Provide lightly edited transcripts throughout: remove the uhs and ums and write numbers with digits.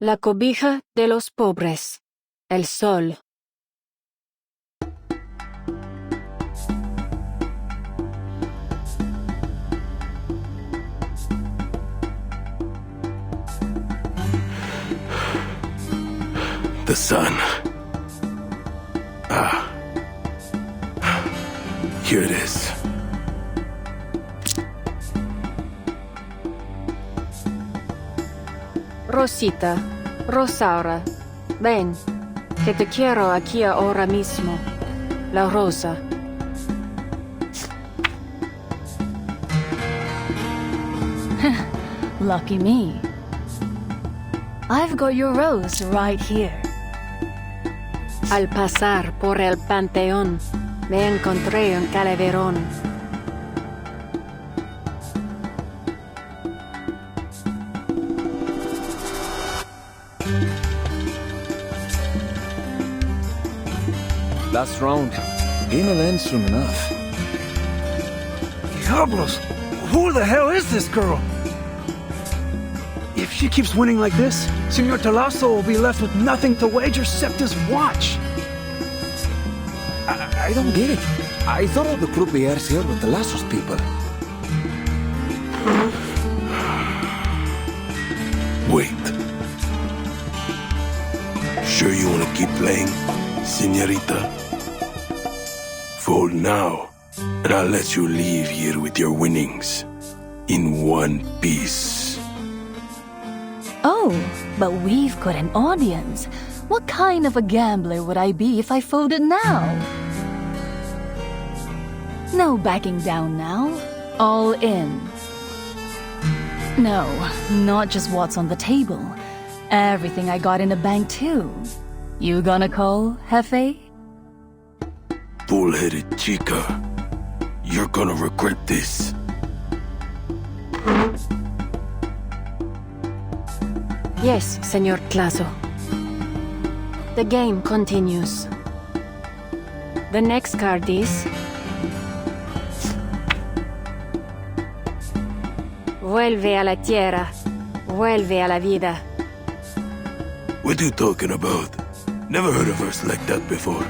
La cobija de los pobres. El sol. The sun. Here it is. Rosita, Rosaura, ven, que te quiero aquí ahora mismo. La rosa. Lucky me. I've got your rose right here. Al pasar por el panteón, me encontré un calaverón. Last round. Game will end soon enough. Diablos! Who the hell is this girl? If she keeps winning like this, Senor Talasso will be left with nothing to wager except his watch. I don't get it. I thought all the croupiers here were the Lassos people. Wait. Sure you want to keep playing, señorita? Fold now, and I'll let you leave here with your winnings. In one piece. Oh, but we've got an audience. What kind of a gambler would I be if I folded now? No backing down now. All in. No, not just what's on the table. Everything I got in the bank too. You gonna call, Jefe? Bull-headed chica. You're gonna regret this. Yes, Señor Claso. The game continues. The next card is... Vuelve a la tierra. Vuelve a la vida. What are you talking about? Never heard a verse like that before.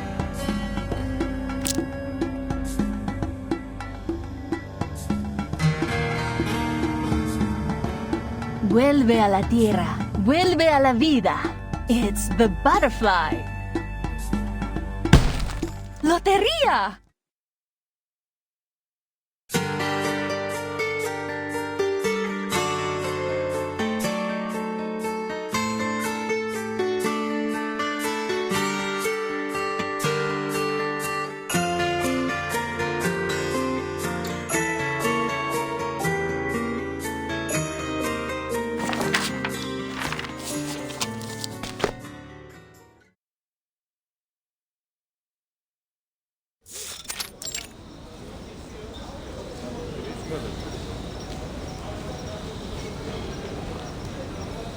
Vuelve a la tierra. Vuelve a la vida. It's the butterfly. ¡Lotería!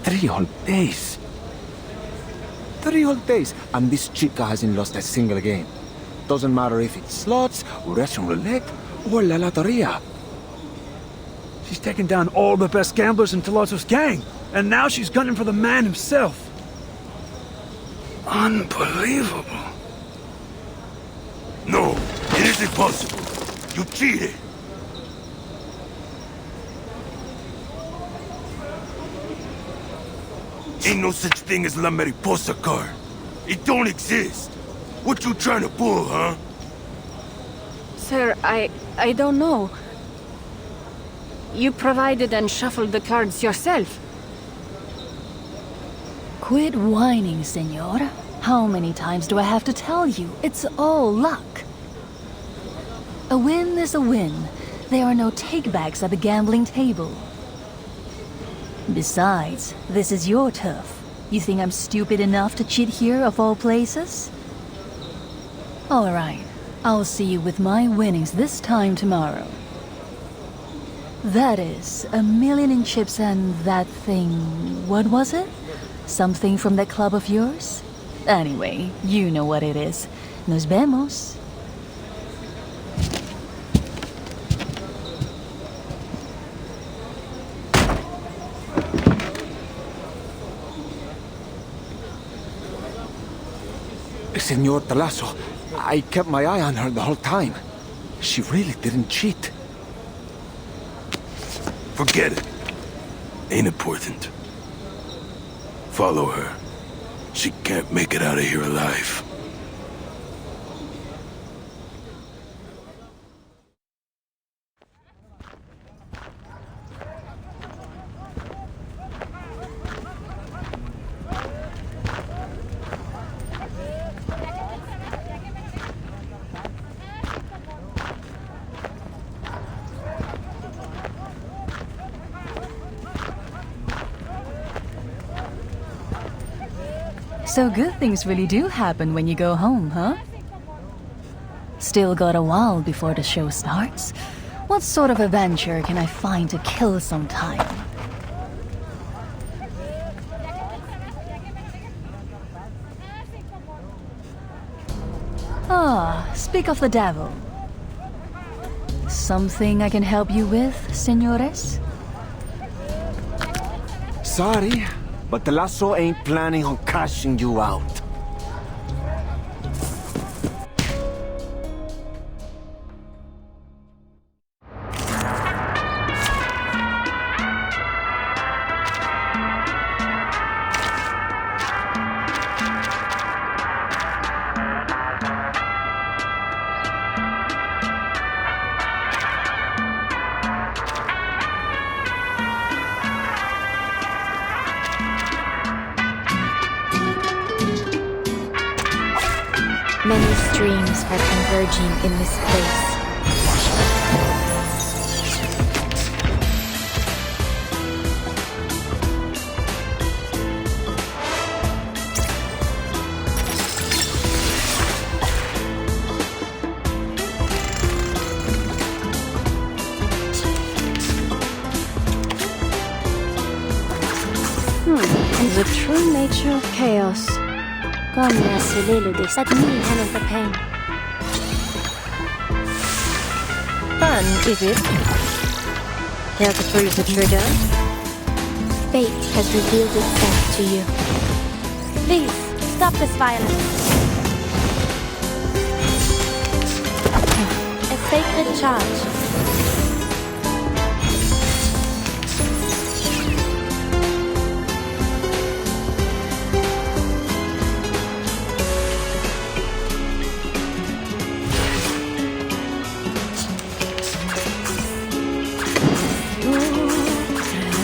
Three whole days. 3 whole days, and this chica hasn't lost a single game. Doesn't matter if it's slots, Russian roulette, or la loteria. She's taken down all the best gamblers in Talasso's gang, and now she's gunning for the man himself. Unbelievable. No, it isn't possible. You cheated. Ain't no such thing as La Mariposa card. It don't exist. What you trying to pull, huh? Sir, I don't know. You provided and shuffled the cards yourself. Quit whining, senor. How many times do I have to tell you? It's all luck. A win is a win. There are no takebacks at the gambling table. Besides, this is your turf. You think I'm stupid enough to cheat here of all places? All right, I'll see you with my winnings this time tomorrow. That is, 1,000,000 in chips and that thing... what was it? Something from that club of yours? Anyway, you know what it is. Nos vemos. Senor Talasso, I kept my eye on her the whole time. She really didn't cheat. Forget it. Ain't important. Follow her. She can't make it out of here alive. So good things really do happen when you go home, huh? Still got a while before the show starts. What sort of adventure can I find to kill some time? Ah, speak of the devil. Something I can help you with, senores? Sorry, but Talasso ain't planning on cashing you out. Many streams are converging in this place. The true nature of chaos. Comme l'a scellé le destin. Let me handle the pain. Fun, is it? Care to pull the trigger? Fate has revealed itself to you. Please, stop this violence. A sacred charge.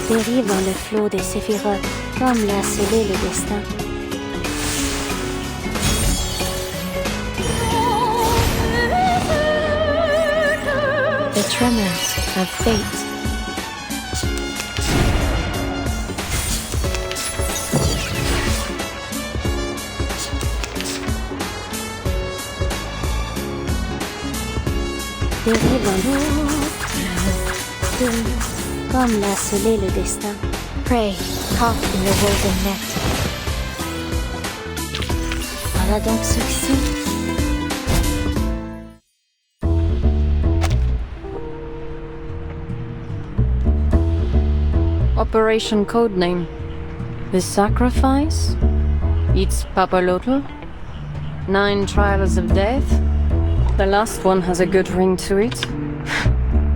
Dérive dans le flot des séphirotes, comme l'a scellé le destin. The tremors of fate. Dérive dans le comme l'a scellé le destin. Prey, caught in the woven net. Voilà donc ceci. Operation Codename. The Sacrifice? It's Papalotl? 9 Trials of Death? The last one has a good ring to it.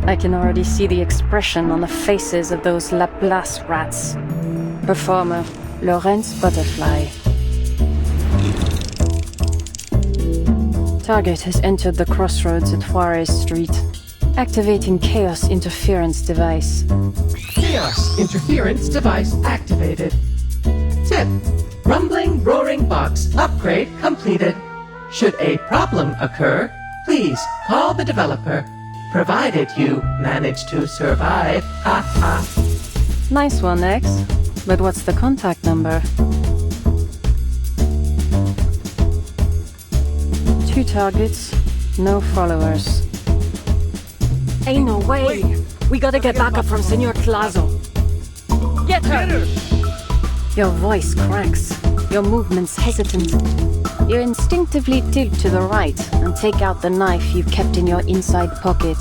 I can already see the expression on the faces of those Laplace rats. Performer, Lawrence Butterfly. Target has entered the crossroads at Juarez Street. Activating Chaos Interference Device. Chaos Interference Device activated. Tip: Rumbling Roaring Box upgrade completed. Should a problem occur, please call the developer. Provided you manage to survive. Ha ha. Nice one, X. But what's the contact number? 2 targets, no followers. Ain't no way! We gotta get backup from Senor Tlazo. Get her! Your voice cracks. Your movements hesitant. You instinctively tilt to the right and take out the knife you kept in your inside pocket.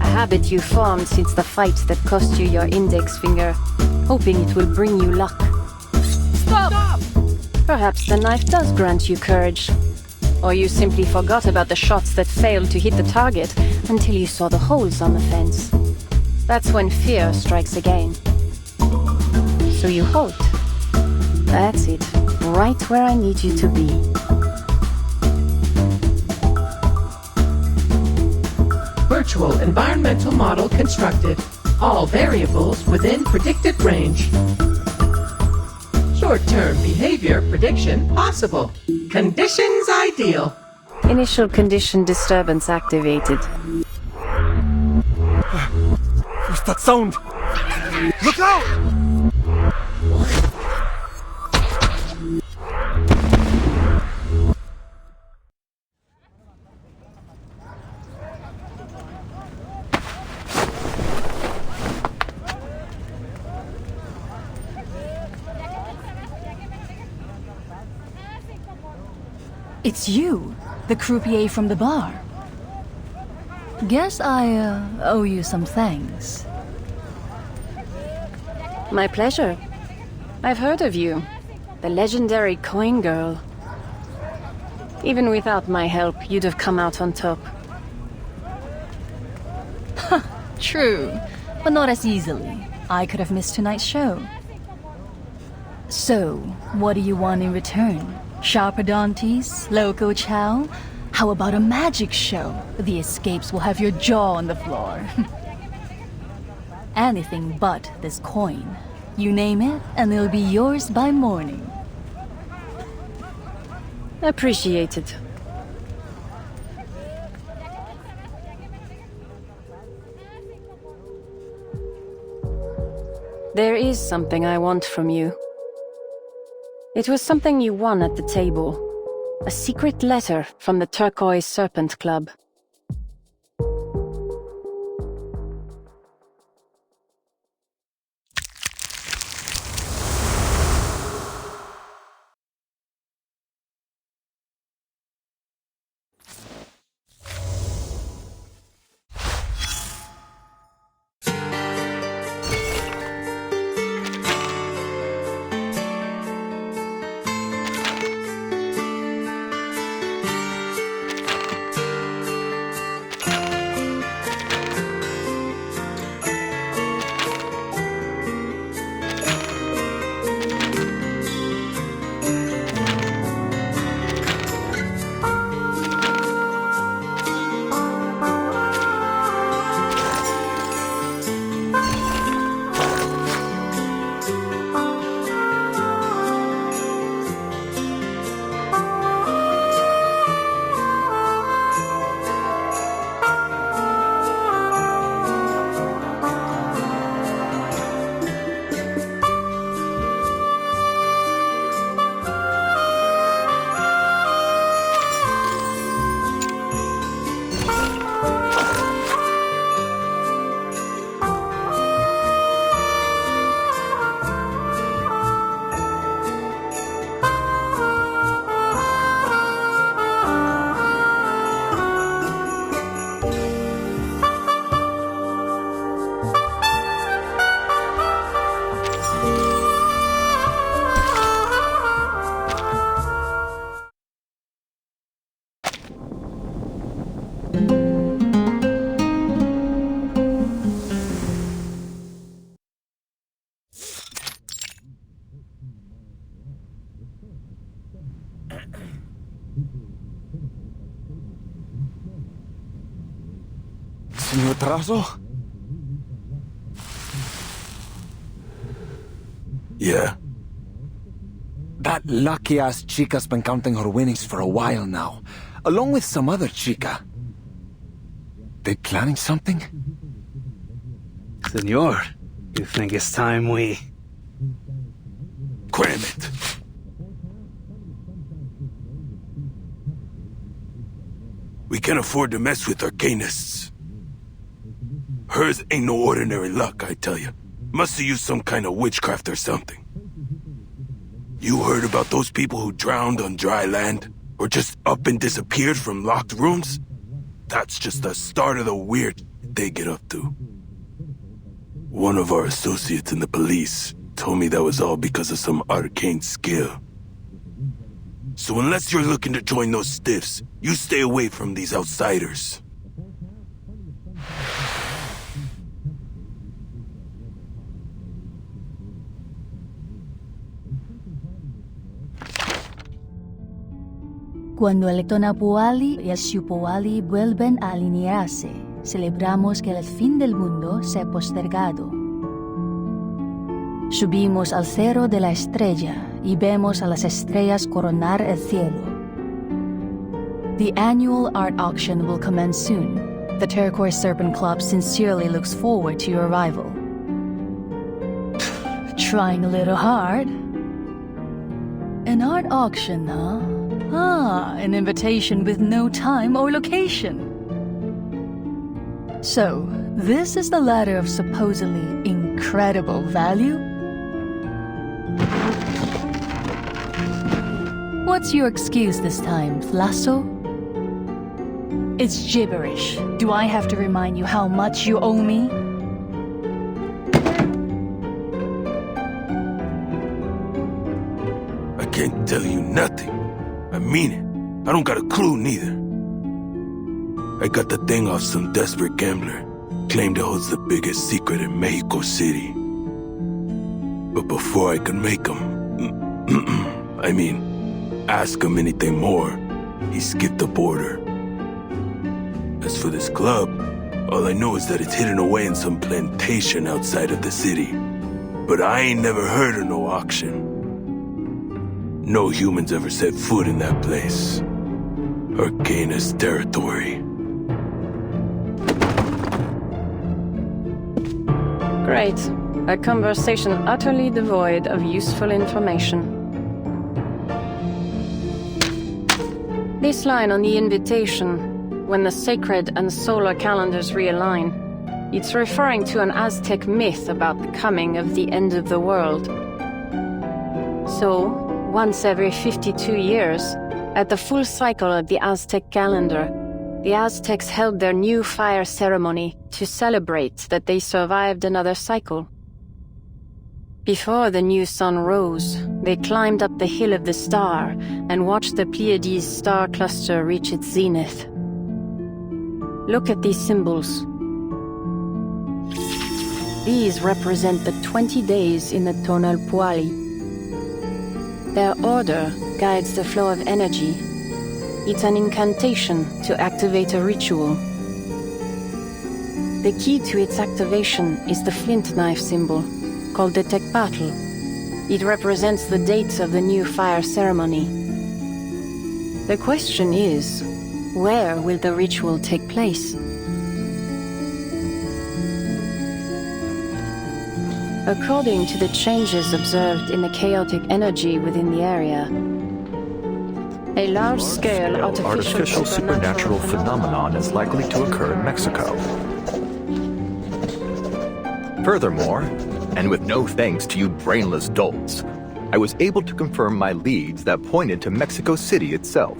A habit you formed since the fight that cost you your index finger, hoping it will bring you luck. Stop! Perhaps the knife does grant you courage. Or you simply forgot about the shots that failed to hit the target until you saw the holes on the fence. That's when fear strikes again. So you halt. That's it. Right where I need you to be. Virtual environmental model constructed. All variables within predicted range. Short-term behavior prediction possible. Conditions ideal. Initial condition disturbance activated. What's that sound? Look out! It's you, the croupier from the bar. Guess I owe you some thanks. My pleasure. I've heard of you. The legendary coin girl. Even without my help, you'd have come out on top. True, but not as easily. I could have missed tonight's show. So, what do you want in return? Sharper Dantes? Loco Chow? How about a magic show? The escapes will have your jaw on the floor. Anything but this coin. You name it, and it'll be yours by morning. Appreciated. There is something I want from you. It was something you won at the table. A secret letter from the Turquoise Serpent Club. Señor Trazo? Yeah. That lucky-ass chica's been counting her winnings for a while now, along with some other chica. They planning something? Senor, you think it's time we... Cram it. We can't afford to mess with arcanists. Hers ain't no ordinary luck, I tell you. Must have used some kind of witchcraft or something. You heard about those people who drowned on dry land? Or just up and disappeared from locked rooms? That's just the start of the weird they get up to. One of our associates in the police told me that was all because of some arcane skill. So unless you're looking to join those stiffs, you stay away from these outsiders. Cuando el Tonapuali y el Xiupoali vuelven a alinearse, celebramos que el fin del mundo se ha postergado. Subimos al cerro de la estrella y vemos a las estrellas coronar el cielo. The annual art auction will commence soon. The Turquoise Serpent Club sincerely looks forward to your arrival. Trying a little hard? An art auction, huh? Ah, an invitation with no time or location. So, this is the ladder of supposedly incredible value? What's your excuse this time, Flasso? It's gibberish. Do I have to remind you how much you owe me? I can't tell you nothing. I mean it. I don't got a clue neither. I got the thing off some desperate gambler. Claimed it holds the biggest secret in Mexico City. But before I could make him, ask him anything more, he skipped the border. As for this club, all I know is that it's hidden away in some plantation outside of the city. But I ain't never heard of no auction. No humans ever set foot in that place. Arcanus territory. Great. A conversation utterly devoid of useful information. This line on the invitation, when the sacred and solar calendars realign, it's referring to an Aztec myth about the coming of the end of the world. So, once every 52 years, at the full cycle of the Aztec calendar, the Aztecs held their new fire ceremony to celebrate that they survived another cycle. Before the new sun rose, they climbed up the hill of the star and watched the Pleiades star cluster reach its zenith. Look at these symbols. These represent the 20 days in the tonal puali. Their order guides the flow of energy. It's an incantation to activate a ritual. The key to its activation is the flint knife symbol, called the Tecpatl. It represents the date of the new fire ceremony. The question is, where will the ritual take place? According to the changes observed in the chaotic energy within the area, a large-scale artificial supernatural phenomenon is likely to occur in Mexico. Furthermore, and with no thanks to you brainless dolts, I was able to confirm my leads that pointed to Mexico City itself.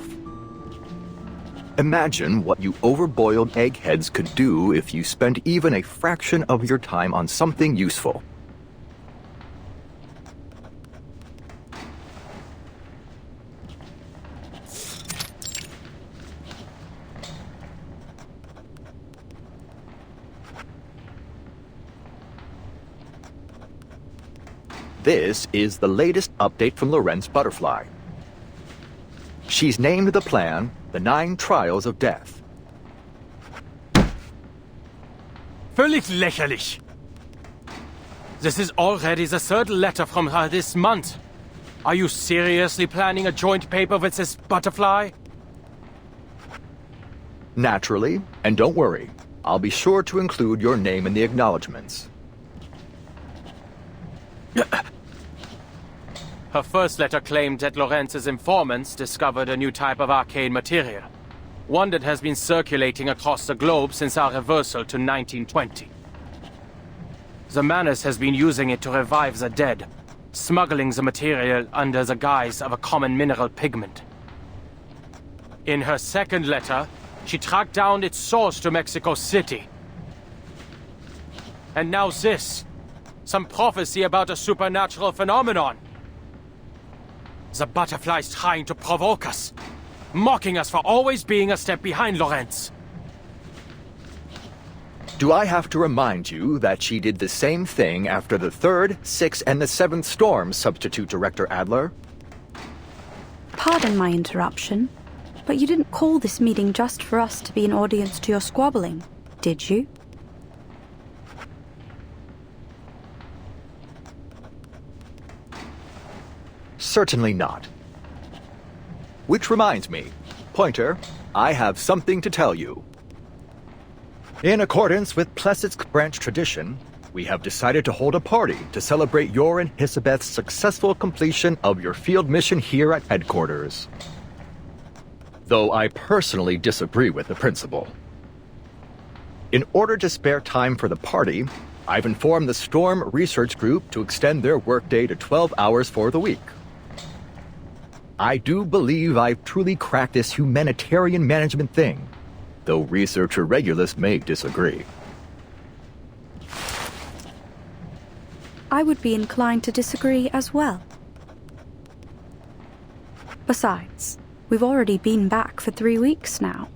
Imagine what you overboiled eggheads could do if you spent even a fraction of your time on something useful. This is the latest update from Lorenz Butterfly. She's named the plan the 9 Trials of Death. Völlig lächerlich. This is already the 3rd letter from her this month. Are you seriously planning a joint paper with this butterfly? Naturally, and don't worry, I'll be sure to include your name in the acknowledgements. Her first letter claimed that Lorenz's informants discovered a new type of arcane materia, one that has been circulating across the globe since our reversal to 1920. The Manus has been using it to revive the dead, smuggling the material under the guise of a common mineral pigment. In her second letter, she tracked down its source to Mexico City. And now this, some prophecy about a supernatural phenomenon. The butterfly's trying to provoke us, mocking us for always being a step behind Lorenz. Do I have to remind you that she did the same thing after the 3rd, 6th, and the 7th storms, Substitute Director Adler? Pardon my interruption, but you didn't call this meeting just for us to be an audience to your squabbling, did you? Certainly not. Which reminds me, Pointer, I have something to tell you. In accordance with Plessetsk branch tradition, we have decided to hold a party to celebrate your and Hisabeth's successful completion of your field mission here at headquarters. Though I personally disagree with the principle. In order to spare time for the party, I've informed the Storm Research Group to extend their workday to 12 hours for the week. I do believe I've truly cracked this humanitarian management thing, though researcher Regulus may disagree. I would be inclined to disagree as well. Besides, we've already been back for 3 weeks now.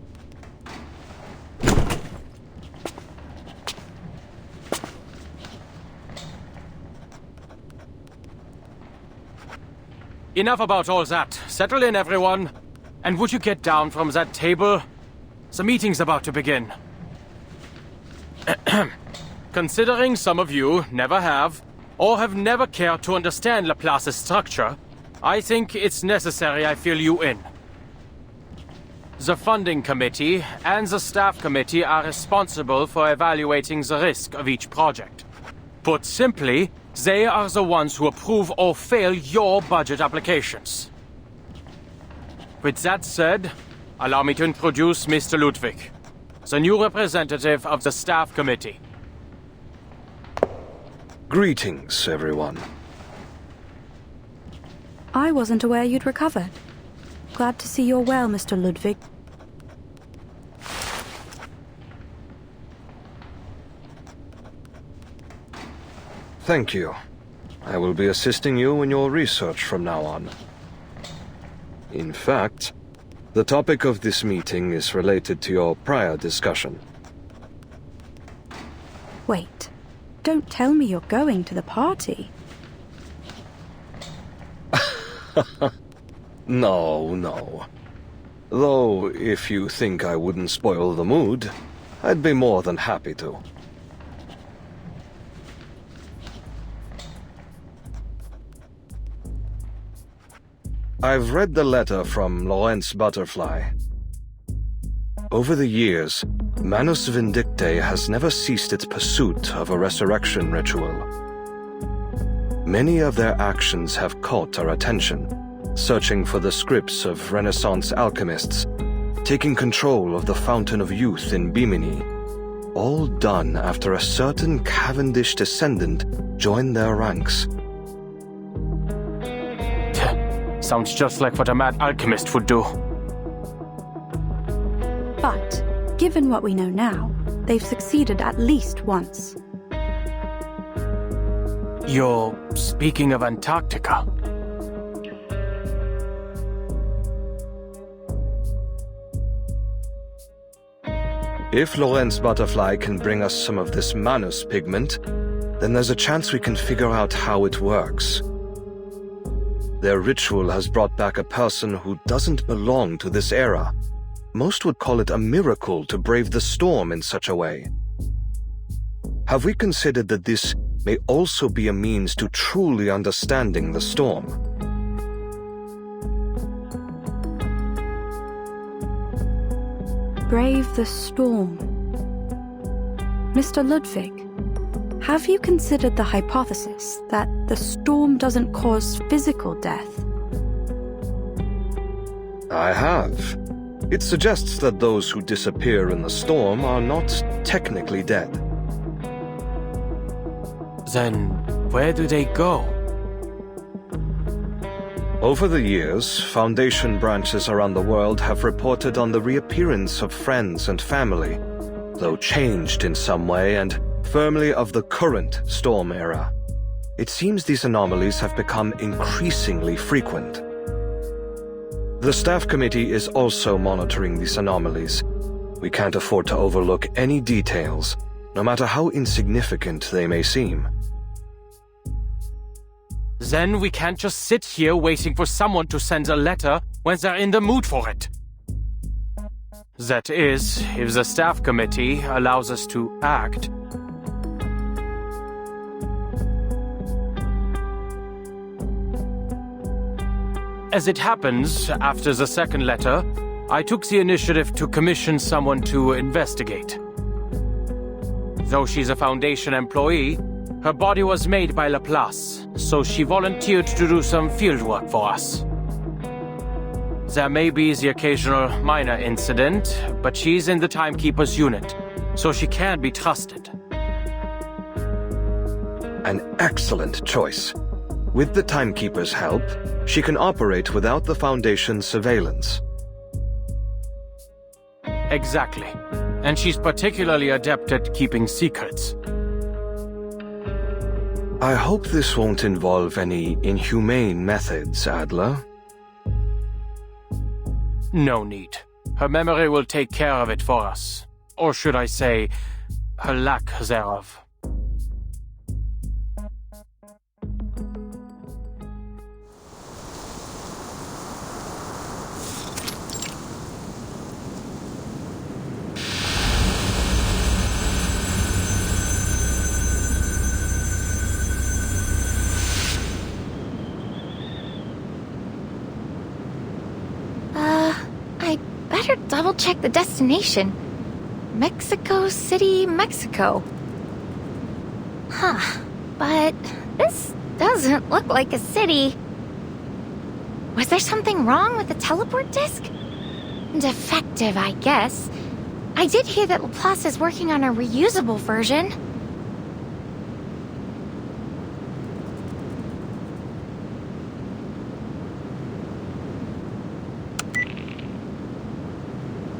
Enough about all that. Settle in, everyone. And would you get down from that table? The meeting's about to begin. Considering some of you never have, or have never cared to understand Laplace's structure, I think it's necessary I fill you in. The funding committee and the staff committee are responsible for evaluating the risk of each project. Put simply, they are the ones who approve or fail your budget applications. With that said, allow me to introduce Mr. Ludwig, the new representative of the staff committee. Greetings, everyone. I wasn't aware you'd recovered. Glad to see you're well, Mr. Ludwig. Thank you. I will be assisting you in your research from now on. In fact, the topic of this meeting is related to your prior discussion. Wait, don't tell me you're going to the party. No. Though, if you think I wouldn't spoil the mood, I'd be more than happy to. I've read the letter from Lorenz Butterfly. Over the years, Manus Vindictae has never ceased its pursuit of a resurrection ritual. Many of their actions have caught our attention, searching for the scripts of Renaissance alchemists, taking control of the Fountain of Youth in Bimini, all done after a certain Cavendish descendant joined their ranks. Sounds just like what a mad alchemist would do. But, given what we know now, they've succeeded at least once. You're speaking of Antarctica. If Lorenz Butterfly can bring us some of this Manus pigment, then there's a chance we can figure out how it works. Their ritual has brought back a person who doesn't belong to this era. Most would call it a miracle to brave the storm in such a way. Have we considered that this may also be a means to truly understanding the storm? Brave the storm. Mr. Ludwig, have you considered the hypothesis that the storm doesn't cause physical death? I have. It suggests that those who disappear in the storm are not technically dead. Then, where do they go? Over the years, Foundation branches around the world have reported on the reappearance of friends and family, though changed in some way and firmly of the current storm era. It seems these anomalies have become increasingly frequent. The staff committee is also monitoring these anomalies. We can't afford to overlook any details, no matter how insignificant they may seem. Then we can't just sit here waiting for someone to send a letter when they're in the mood for it. That is, if the staff committee allows us to act. As it happens, after the second letter, I took the initiative to commission someone to investigate. Though she's a Foundation employee, her body was made by Laplace, so she volunteered to do some fieldwork for us. There may be the occasional minor incident, but she's in the Timekeeper's unit, so she can be trusted. An excellent choice. With the Timekeeper's help, she can operate without the Foundation's surveillance. Exactly. And she's particularly adept at keeping secrets. I hope this won't involve any inhumane methods, Adler. No need. Her memory will take care of it for us. Or should I say, her lack thereof. Better double-check the destination. Mexico City, Mexico. Huh. But this doesn't look like a city. Was there something wrong with the teleport disc? Defective, I guess. I did hear that Laplace is working on a reusable version.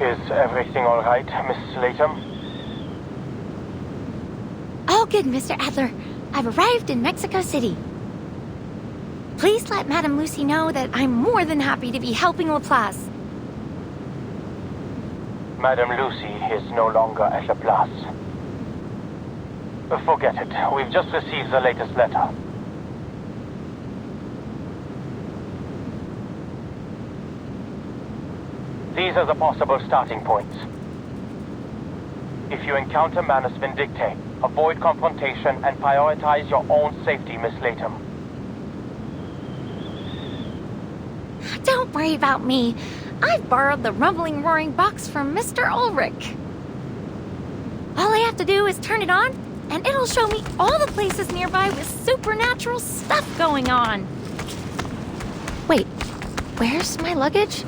Is everything all right, Miss Latham? All good, Mr. Adler. I've arrived in Mexico City. Please let Madame Lucy know that I'm more than happy to be helping Laplace. Madame Lucy is no longer at Laplace. Forget it. We've just received the latest letter. These are the possible starting points. If you encounter Manus Vindictae, avoid confrontation and prioritize your own safety, Miss Latham. Don't worry about me. I've borrowed the rumbling roaring box from Mr. Ulrich. All I have to do is turn it on, and it'll show me all the places nearby with supernatural stuff going on. Wait, where's my luggage?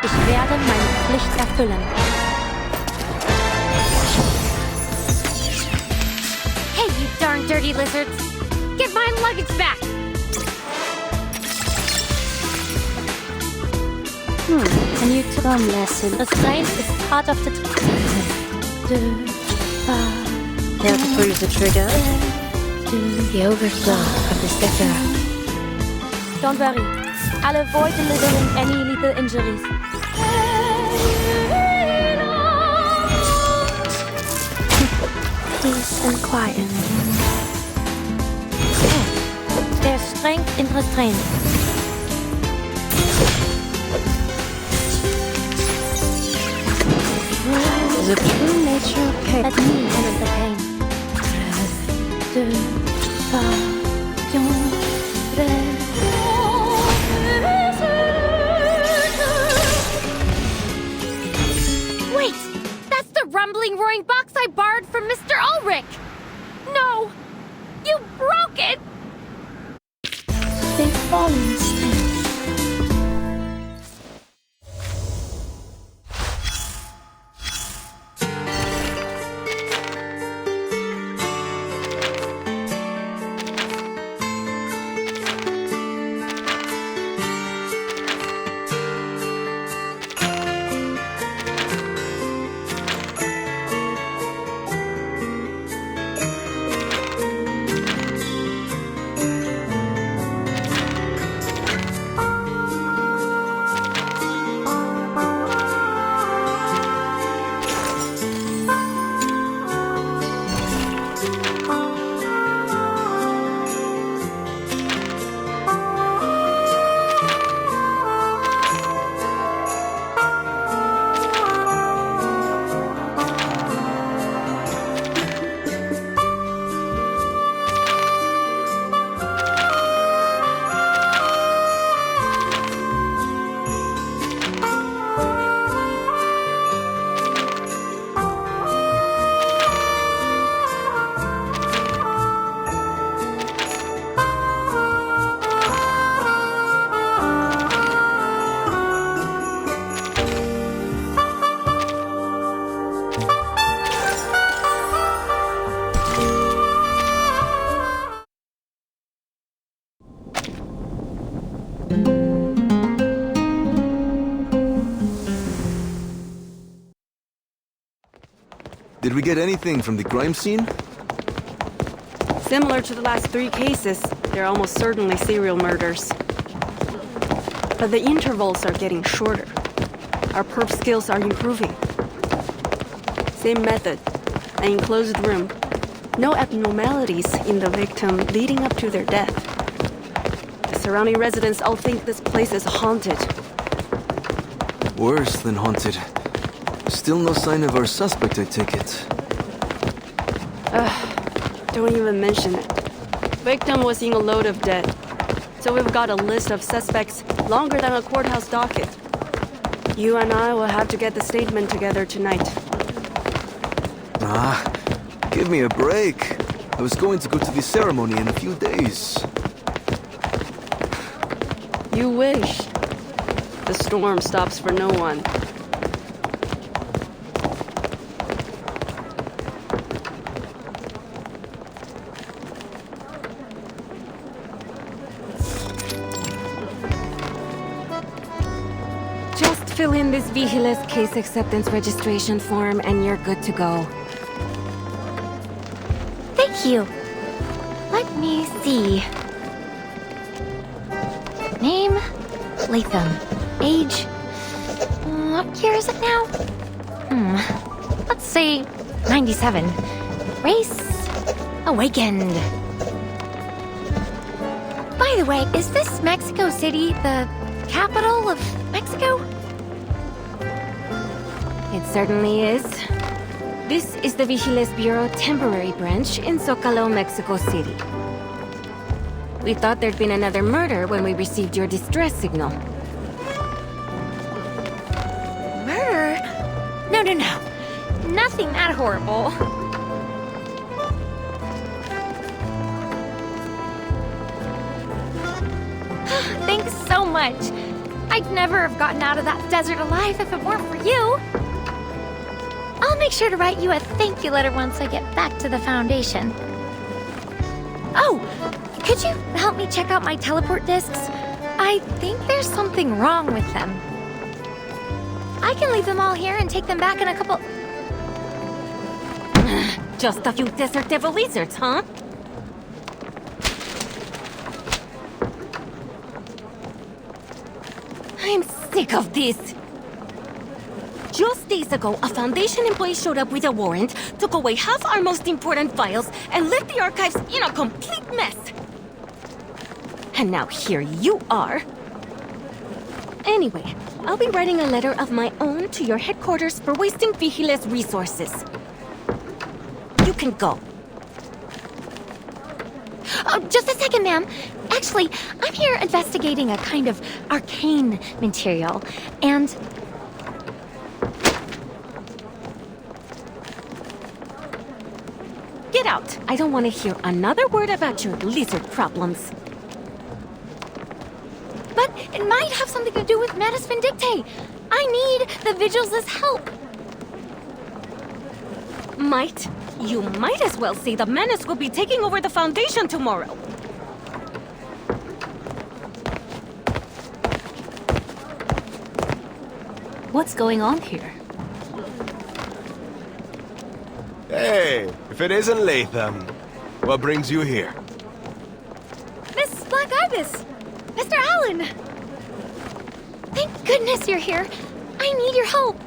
Ich werde meine Pflicht erfüllen. Hey, you darn dirty lizards! Get my luggage back! Can you turn lesson? Restraint is part of the... Care to pull the trigger? The overflow of the spectre. Don't worry. I'll avoid delivering any lethal injuries. Peace and quiet. There's strength in restraint. The true nature of pain. Let me handle the pain. Wait! That's the rumbling, roaring box I borrowed from Mr. Ulrich! No! You broke it! They've fallen still. we get anything from the crime scene? Similar to the last 3 cases, they're almost certainly serial murders. But the intervals are getting shorter. Our perp skills are improving. Same method, an enclosed room. No abnormalities in the victim leading up to their death. The surrounding residents all think this place is haunted. Worse than haunted. Still no sign of our suspect, I take it. Don't even mention it. Victim was in a load of debt. So we've got a list of suspects longer than a courthouse docket. You and I will have to get the statement together tonight. Give me a break. I was going to go to the ceremony in a few days. You wish. The storm stops for no one. Just fill in this Vigiles case acceptance registration form and you're good to go. Thank you. Let me see. Name, Latham. Age, what year is it now? Let's say 97. Race, awakened. By the way, is this Mexico City the capital of Mexico? It certainly is. This is the Vigiles Bureau temporary branch in Zocalo, Mexico City. We thought there'd been another murder when we received your distress signal. Murder? No. Nothing that horrible. Thanks so much. I'd never have gotten out of that desert alive if it weren't for you. I'll make sure to write you a thank you letter once I get back to the Foundation. Oh, could you help me check out my teleport discs? I think there's something wrong with them. I can leave them all here and take them back in a couple... Just a few desert devil lizards, huh? I'm sick of this. Just days ago, a Foundation employee showed up with a warrant, took away half our most important files, and left the archives in a complete mess. And now here you are. Anyway, I'll be writing a letter of my own to your headquarters for wasting Vigiles resources. You can go. Oh, just a second, ma'am. Actually, I'm here investigating a kind of arcane material, and... Get out! I don't want to hear another word about your lizard problems. But it might have something to do with Manus Vindictae. I need the Vigils' help. Might? You might as well say the Menace will be taking over the Foundation tomorrow. What's going on here? Hey, if it isn't Latham, what brings you here? Miss Black Ibis! Mr. Allen! Thank goodness you're here. I need your help.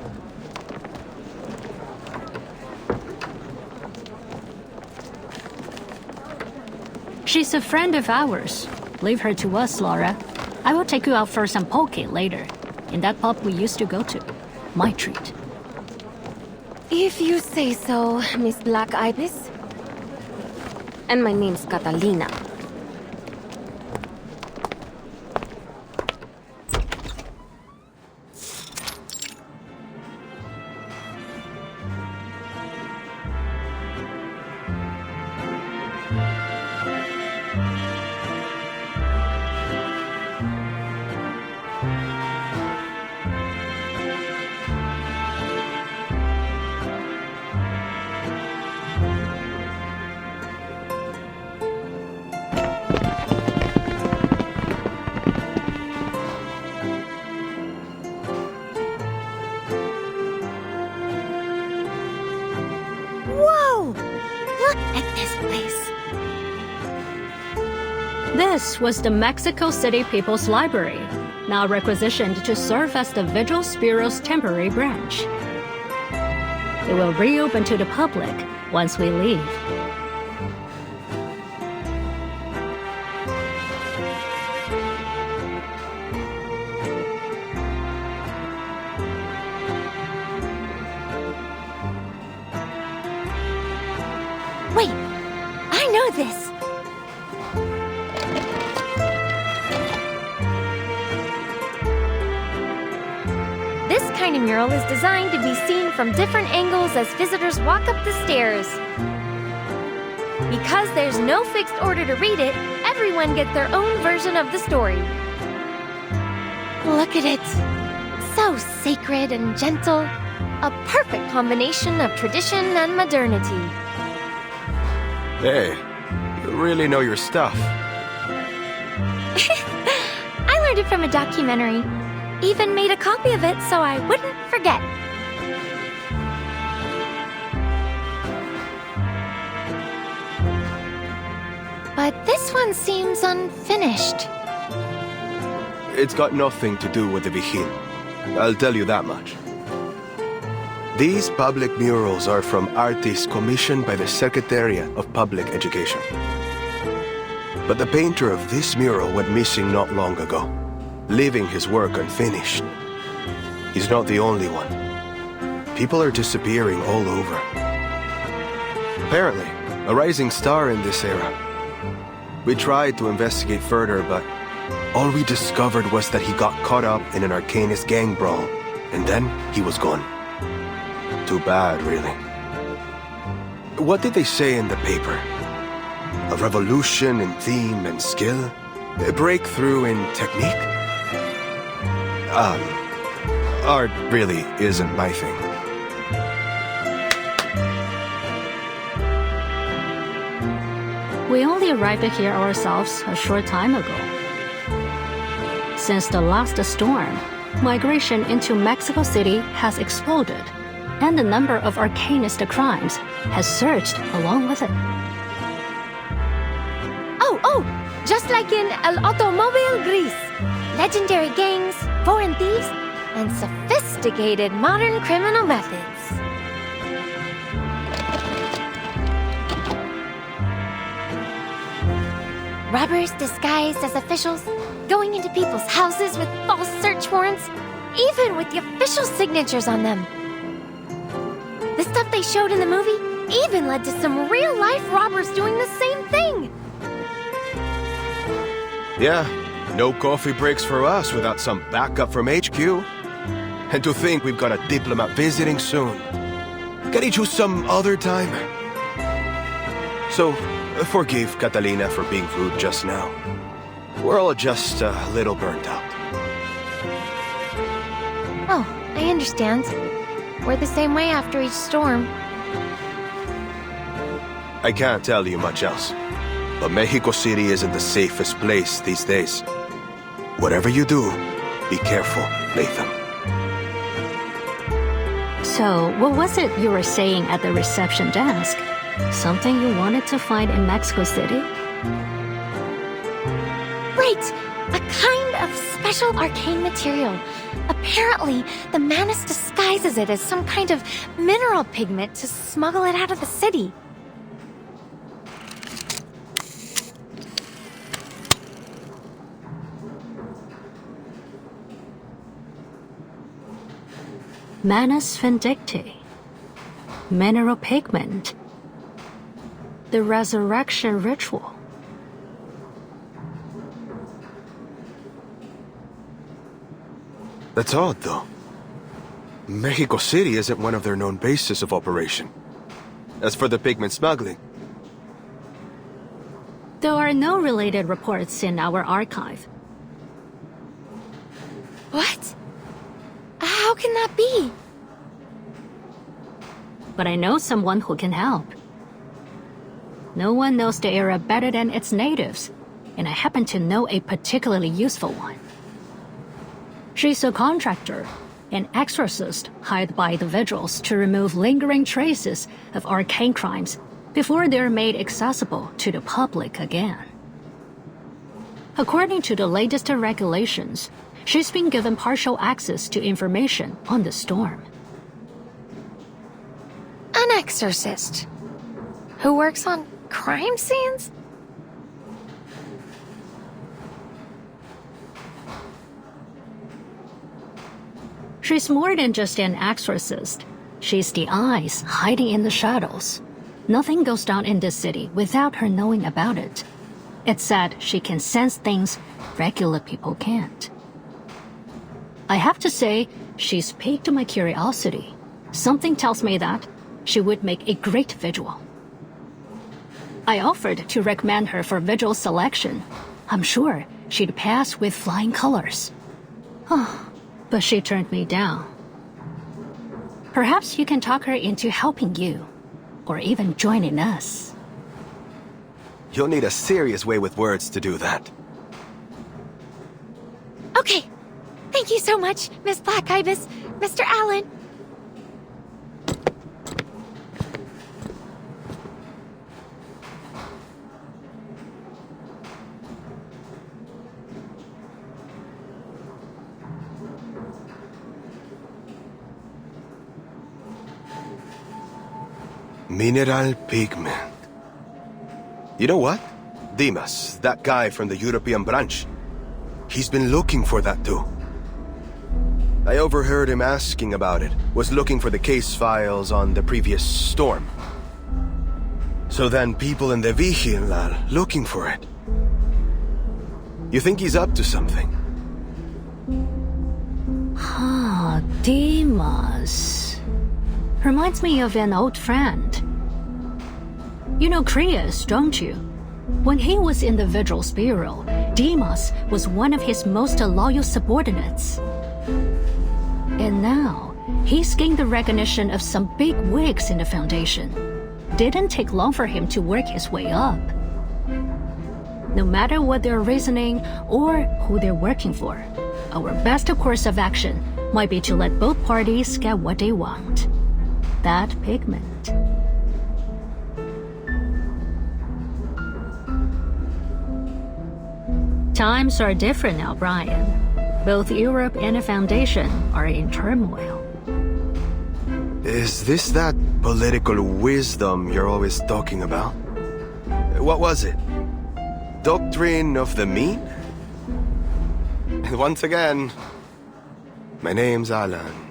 She's a friend of ours. Leave her to us, Laura. I will take you out for some poke later. In that pub we used to go to. My treat. If you say so, Miss Black Ibis. And my name's Catalina. Look at this place. This was the Mexico City People's Library, now requisitioned to serve as the Vigils Bureau's temporary branch. It will reopen to the public once we leave. Wait, I know this. This kind of mural is designed to be seen from different angles as visitors walk up the stairs. Because there's no fixed order to read it, everyone gets their own version of the story. Look at it. So sacred and gentle. A perfect combination of tradition and modernity. Hey, you really know your stuff. I learned it from a documentary. Even made a copy of it so I wouldn't forget. But this one seems unfinished. It's got nothing to do with the Vigil. I'll tell you that much. These public murals are from artists commissioned by the Secretariat of Public Education. But the painter of this mural went missing not long ago, leaving his work unfinished. He's not the only one. People are disappearing all over. Apparently, a rising star in this era. We tried to investigate further, but all we discovered was that he got caught up in an Arcanist gang brawl, and then he was gone. Too bad, really. What did they say in the paper? A revolution in theme and skill? A breakthrough in technique? Art really isn't my thing. We only arrived here ourselves a short time ago. Since the last storm, migration into Mexico City has exploded, and the number of Arcanist crimes has surged along with it. Oh, just like in El Automobile Gris. Legendary gangs, foreign thieves, and sophisticated modern criminal methods. Robbers disguised as officials, going into people's houses with false search warrants, even with the official signatures on them. The stuff they showed in the movie even led to some real-life robbers doing the same thing. Yeah, no coffee breaks for us without some backup from HQ. And to think we've got a diplomat visiting soon. Can he choose some other time? So, forgive Catalina for being rude just now. We're all just a little burnt out. Oh, I understand. We're the same way after each storm. I can't tell you much else. But Mexico City isn't the safest place these days. Whatever you do, be careful, Latham. So, what was it you were saying at the reception desk? Something you wanted to find in Mexico City? Right! A kind of special arcane material. Apparently, the Manus disguises it as some kind of mineral pigment to smuggle it out of the city. Manus Vindicti. Mineral pigment. The resurrection ritual. That's odd, though. Mexico City isn't one of their known bases of operation. As for the pigment smuggling... There are no related reports in our archive. What? How can that be? But I know someone who can help. No one knows the area better than its natives, and I happen to know a particularly useful one. She's a contractor, an exorcist hired by the Vigils to remove lingering traces of arcane crimes before they're made accessible to the public again. According to the latest regulations, she's been given partial access to information on the storm. An exorcist who works on crime scenes? She's more than just an exorcist. She's the eyes hiding in the shadows. Nothing goes down in this city without her knowing about it. It's said she can sense things regular people can't. I have to say, she's piqued my curiosity. Something tells me that she would make a great vigil. I offered to recommend her for vigil selection. I'm sure she'd pass with flying colors. But she turned me down. Perhaps you can talk her into helping you, or even joining us. You'll need a serious way with words to do that. Okay. Thank you so much, Miss Black Ibis, Mr. Allen. Mineral pigment. You know what? Dimas, that guy from the European branch. He's been looking for that too. I overheard him asking about it. Was looking for the case files on the previous storm. So then people in the Vigil are looking for it. You think he's up to something? Dimas. Reminds me of an old friend. You know Krias, don't you? When he was in the Vigil's Bureau, Dimas was one of his most loyal subordinates. And now, he's gained the recognition of some big wigs in the Foundation. Didn't take long for him to work his way up. No matter what their reasoning or who they're working for, our best course of action might be to let both parties get what they want. That pigment. Times are different now, Brian. Both Europe and the Foundation are in turmoil. Is this that political wisdom you're always talking about? What was it? Doctrine of the mean? And once again, my name's Alan.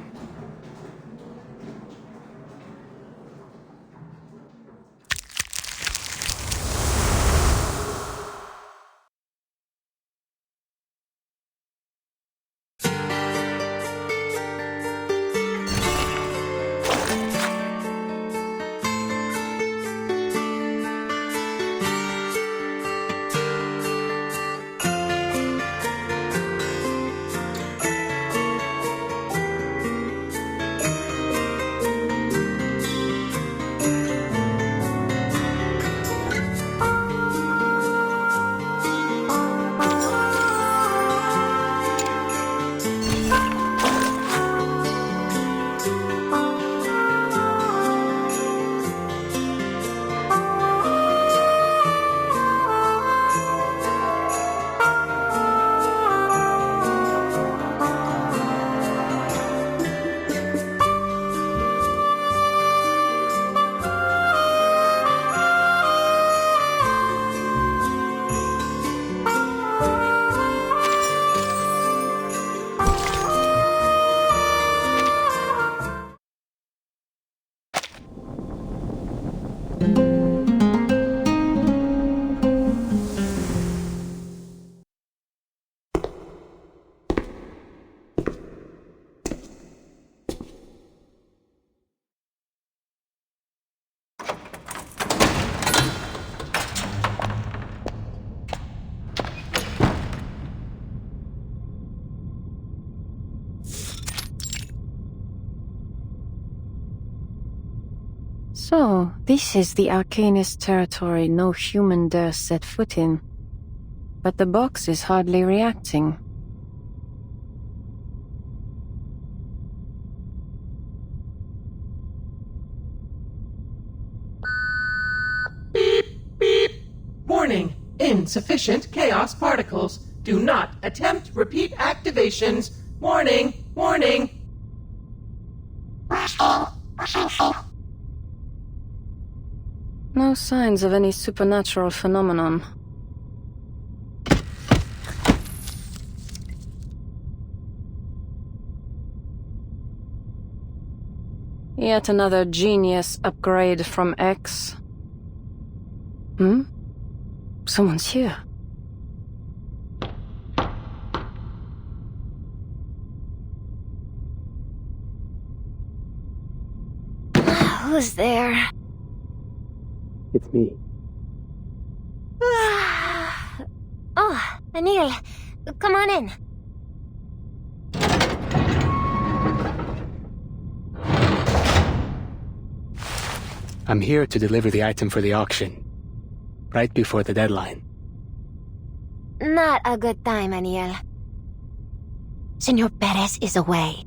So, this is the Arcanist territory no human dares set foot in. But the box is hardly reacting. Warning! Insufficient chaos particles. Do not attempt repeat activations. Warning! Warning! No signs of any supernatural phenomenon. Yet another genius upgrade from X. Someone's here. Who's there? It's me. Oh, Anil, come on in. I'm here to deliver the item for the auction, right before the deadline. Not a good time, Anil. Senor Perez is away.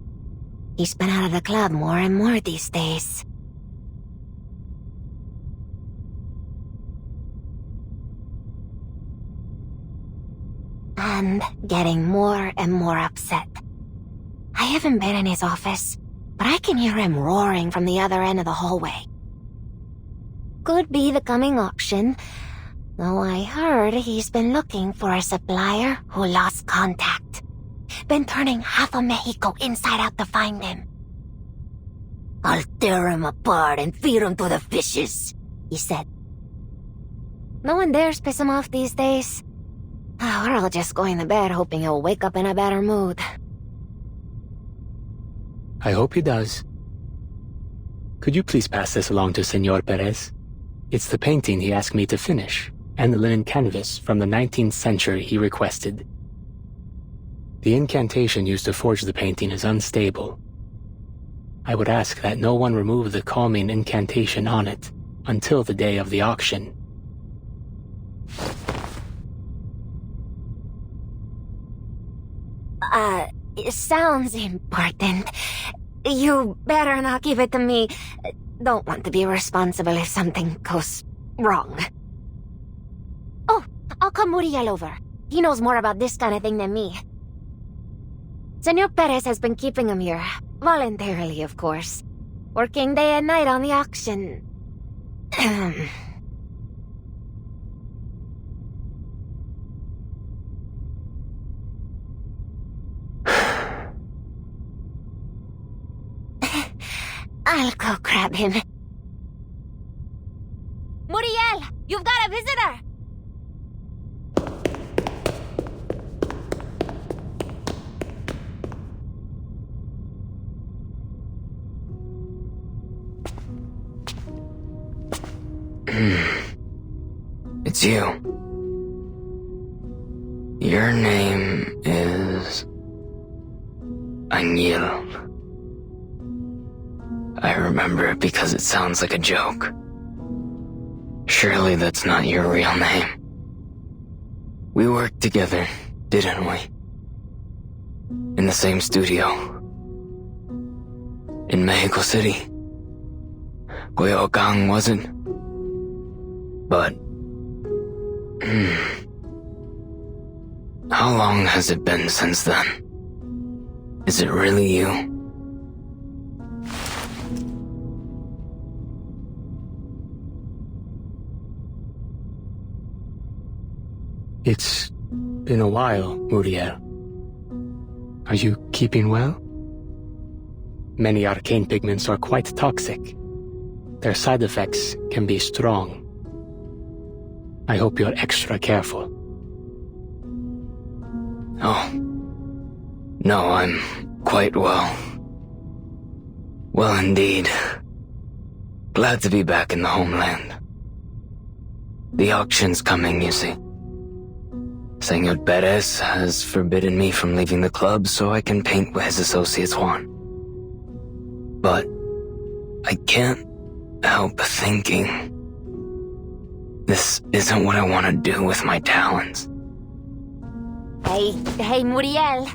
He's been out of the club more and more these days. And getting more and more upset. I haven't been in his office, but I can hear him roaring from the other end of the hallway. Could be the coming auction, though I heard he's been looking for a supplier who lost contact. Been turning half of Mexico inside out to find him. I'll tear him apart and feed him to the fishes, he said. No one dares piss him off these days. We're all just going to bed hoping he'll wake up in a better mood. I hope he does. Could you please pass this along to Senor Perez? It's the painting he asked me to finish, and the linen canvas from the 19th century he requested. The incantation used to forge the painting is unstable. I would ask that no one remove the calming incantation on it until the day of the auction. It sounds important. You better not give it to me. Don't want to be responsible if something goes wrong. Oh, I'll call Muriel over. He knows more about this kind of thing than me. Senor Perez has been keeping him here. Voluntarily, of course. Working day and night on the auction. I'll go grab him. Muriel, you've got a visitor! It's you. Your name is... Anil. I remember it because it sounds like a joke. Surely that's not your real name. We worked together, didn't we? In the same studio. In Mexico City. Coyoacán wasn't. But... How long has it been since then? Is it really you? It's been a while, Muriel. Are you keeping well? Many arcane pigments are quite toxic. Their side effects can be strong. I hope you're extra careful. Oh. No, I'm quite well. Well, indeed. Glad to be back in the homeland. The auction's coming, you see. Senor Perez has forbidden me from leaving the club so I can paint what his associates want. But I can't help thinking this isn't what I want to do with my talents. Hey, Muriel.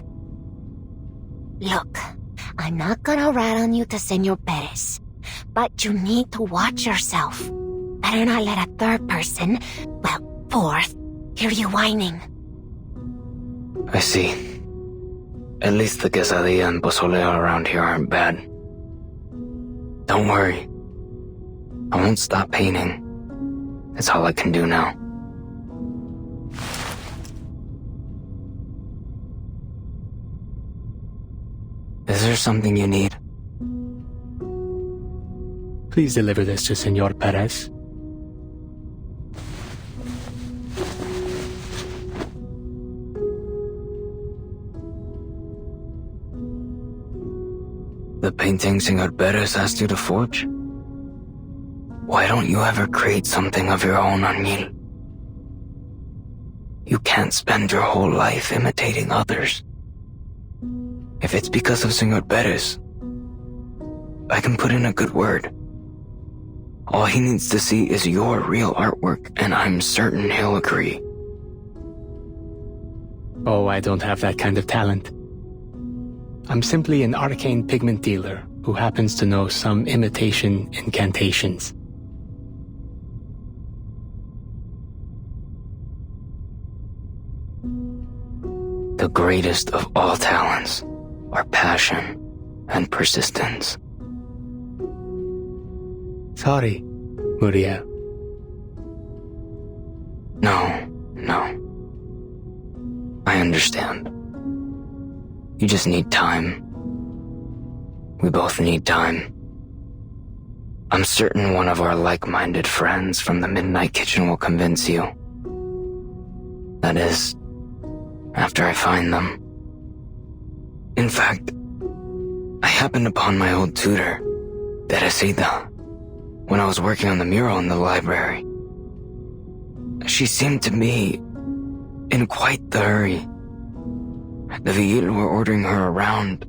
Look, I'm not gonna rat on you to Senor Perez, but you need to watch yourself. Better not let a third person, well, Fourth, hear you whining. I see. At least the quesadilla and pozole around here aren't bad. Don't worry. I won't stop painting. That's all I can do now. Is there something you need? Please deliver this to Senor Perez. The painting Senor Perez asked you to forge? Why don't you ever create something of your own, Anil? You can't spend your whole life imitating others. If it's because of Senor Perez, I can put in a good word. All he needs to see is your real artwork, and I'm certain he'll agree. Oh, I don't have that kind of talent. I'm simply an arcane pigment dealer who happens to know some imitation incantations. The greatest of all talents are passion and persistence. Sorry, Muriel. No. I understand. You just need time. We both need time. I'm certain one of our like-minded friends from the Midnight Kitchen will convince you. That is, after I find them. In fact, I happened upon my old tutor, Teresita, when I was working on the mural in the library. She seemed to be in quite the hurry. The Vigil were ordering her around.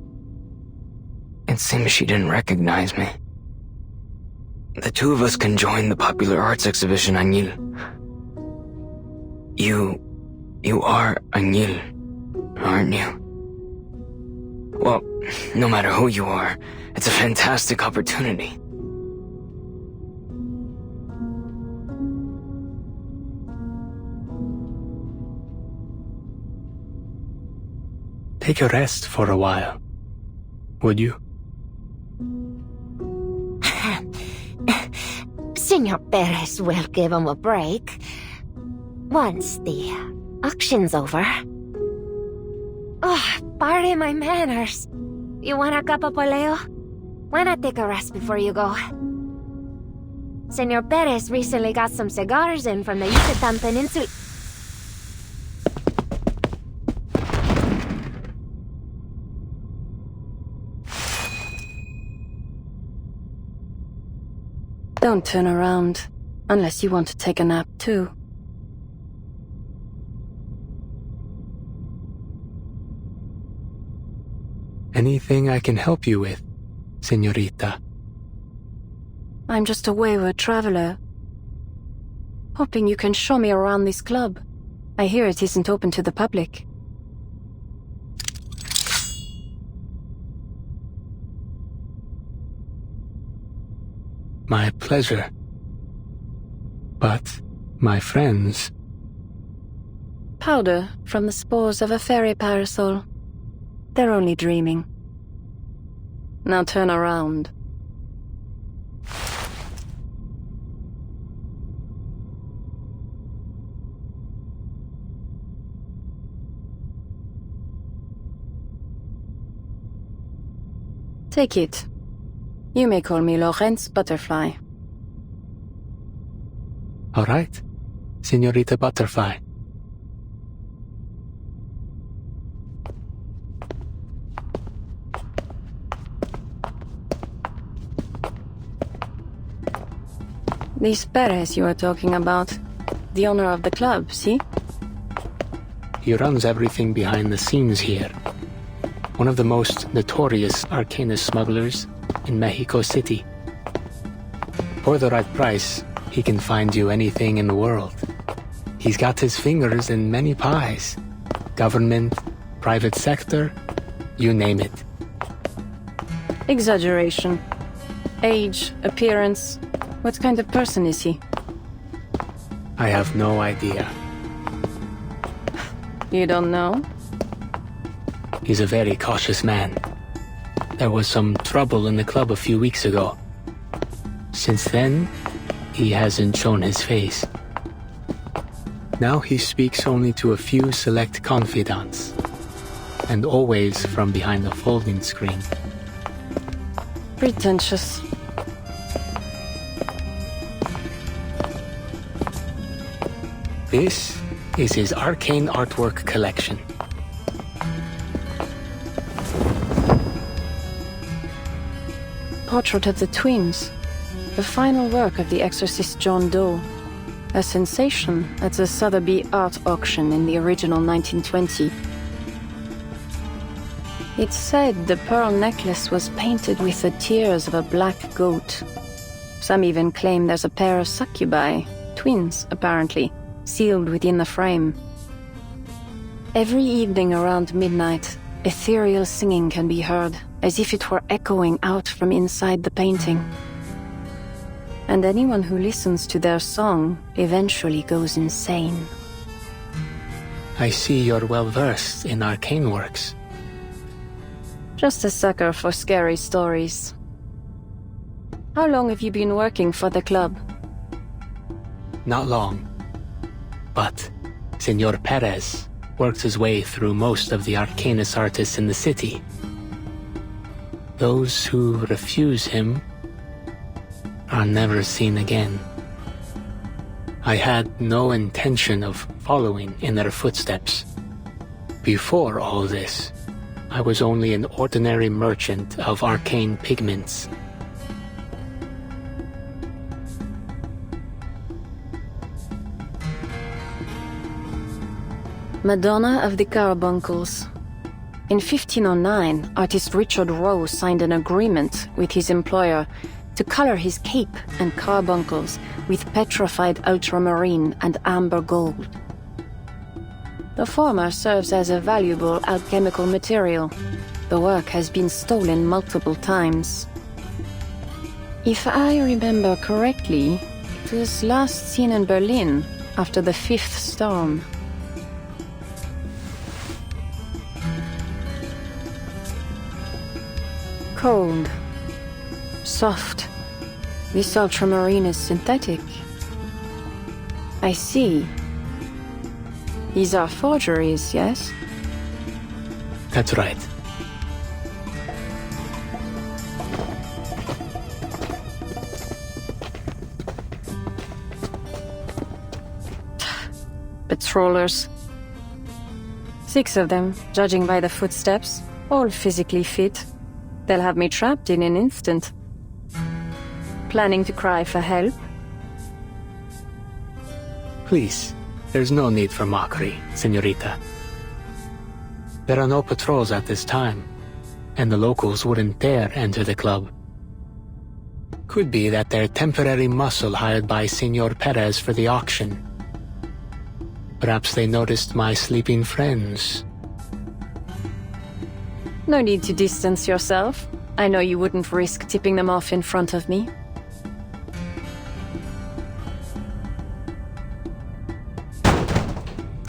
It seems she didn't recognize me. The two of us can join the popular arts exhibition, Anil. You are Anil, aren't you? Well, no matter who you are, it's a fantastic opportunity. Take a rest for a while, would you? Senor Perez will give him a break. Once the auction's over. Oh, pardon my manners. You want a cup of poleo? Why not take a rest before you go? Senor Perez recently got some cigars in from the Yucatan Peninsula. Don't turn around, unless you want to take a nap too. Anything I can help you with, Señorita? I'm just a wayward traveler. Hoping you can show me around this club. I hear it isn't open to the public. My pleasure. But my friends... Powder from the spores of a fairy parasol. They're only dreaming. Now turn around. Take it. You may call me Lorenz Butterfly. All right, Señorita Butterfly. This Perez you are talking about, the owner of the club, see? He runs everything behind the scenes here. One of the most notorious arcanist smugglers in Mexico City. For the right price, he can find you anything in the world. He's got his fingers in many pies. Government, private sector, you name it. Exaggeration. Age, appearance. What kind of person is he? I have no idea. You don't know? He's a very cautious man. There was some trouble in the club a few weeks ago. Since then, he hasn't shown his face. Now he speaks only to a few select confidants, and always from behind a folding screen. Pretentious. This is his arcane artwork collection. Portrait of the twins. The final work of the exorcist John Doe. A sensation at the Sotheby art auction in the original 1920. It's said the pearl necklace was painted with the tears of a black goat. Some even claim there's a pair of succubi, twins apparently, sealed within the frame. Every evening around midnight, ethereal singing can be heard, as if it were echoing out from inside the painting. And anyone who listens to their song eventually goes insane. I see you're well-versed in arcane works. Just a sucker for scary stories. How long have you been working for the club? Not long. But Senor Perez worked his way through most of the arcanist artists in the city. Those who refuse him are never seen again. I had no intention of following in their footsteps. Before all this, I was only an ordinary merchant of arcane pigments. Madonna of the Carbuncles. In 1509, artist Richard Rowe signed an agreement with his employer to color his cape and carbuncles with petrified ultramarine and amber gold. The former serves as a valuable alchemical material. The work has been stolen multiple times. If I remember correctly, it was last seen in Berlin after the 5th storm. Cold. Soft. This ultramarine is synthetic. I see. These are forgeries, yes? That's right. Patrollers. 6 of them, judging by the footsteps, all physically fit. They'll have me trapped in an instant. Planning to cry for help? Please, there's no need for mockery, señorita. There are no patrols at this time, and the locals wouldn't dare enter the club. Could be that they're temporary muscle hired by Senor Perez for the auction. Perhaps they noticed my sleeping friends. No need to distance yourself. I know you wouldn't risk tipping them off in front of me.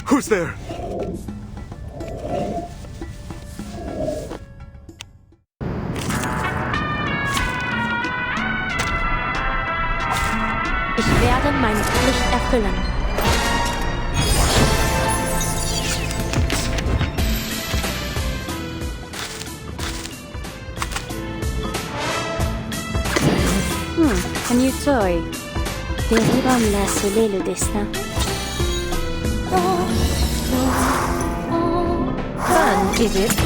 Who's there? Ich werde meine Pflicht erfüllen. A new toy. Dériva me l'a scellé le destin. Fun, is it?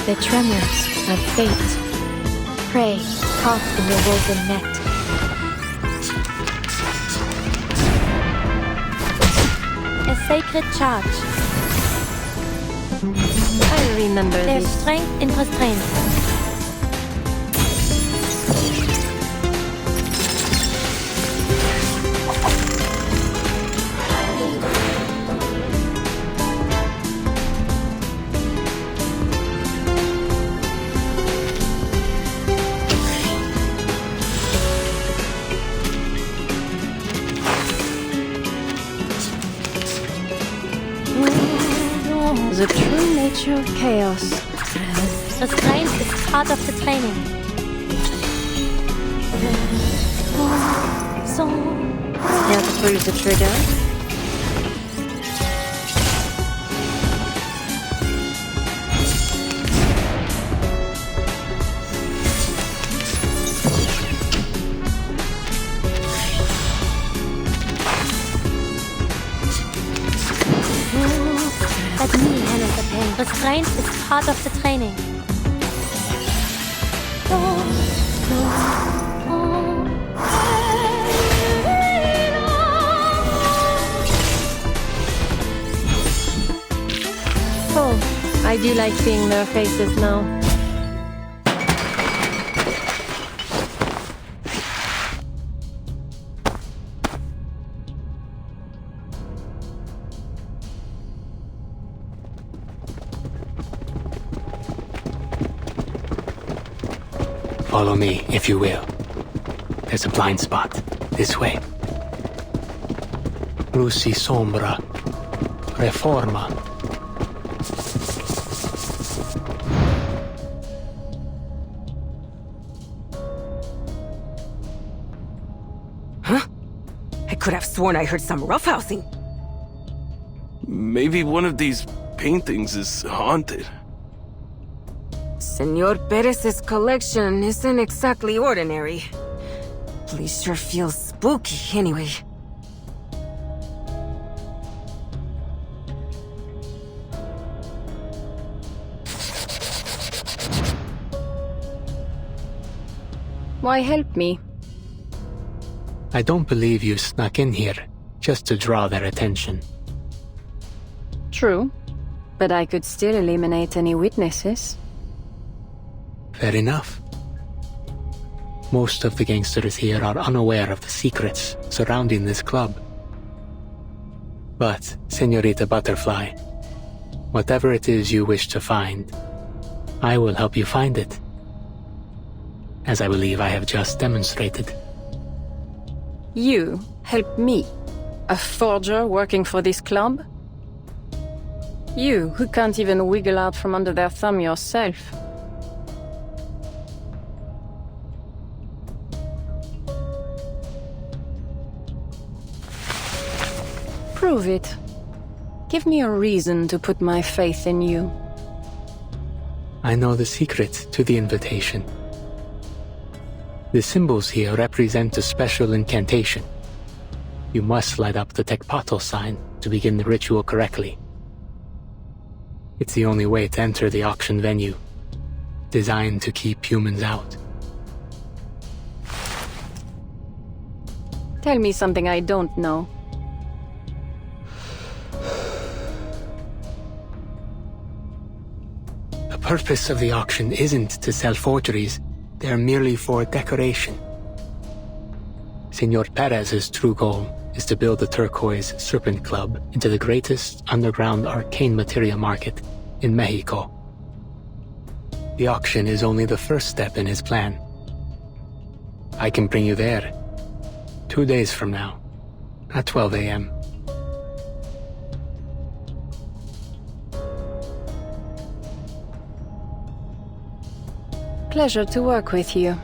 The tremors of fate. Prey caught in your woven net. A sacred charge. I remember There's this. strength in restraint. The true nature of chaos. Restraint is part of the training. Now to pull the trigger. Let me handle the pain. Restraint is part of the training. Oh, I do like seeing their faces now. Follow me, if you will. There's a blind spot. This way. Luci sombra. Reforma. Huh? I could have sworn I heard some roughhousing. Maybe one of these paintings is haunted. Senor Perez's collection isn't exactly ordinary. Place sure feels spooky anyway. Why help me? I don't believe you snuck in here just to draw their attention. True, but I could still eliminate any witnesses. Fair enough. Most of the gangsters here are unaware of the secrets surrounding this club. But, Señorita Butterfly, whatever it is you wish to find, I will help you find it. As I believe I have just demonstrated. You help me? A forger working for this club? You, who can't even wiggle out from under their thumb yourself. Prove it. Give me a reason to put my faith in you. I know the secret to the invitation. The symbols here represent a special incantation. You must light up the Tecpato sign to begin the ritual correctly. It's the only way to enter the auction venue, designed to keep humans out. Tell me something I don't know. The purpose of the auction isn't to sell forgeries, they're merely for decoration. Senor Perez's true goal is to build the Turquoise Serpent Club into the greatest underground arcane materia market in Mexico. The auction is only the first step in his plan. I can bring you there 2 days from now, at 12 a.m. Pleasure to work with you.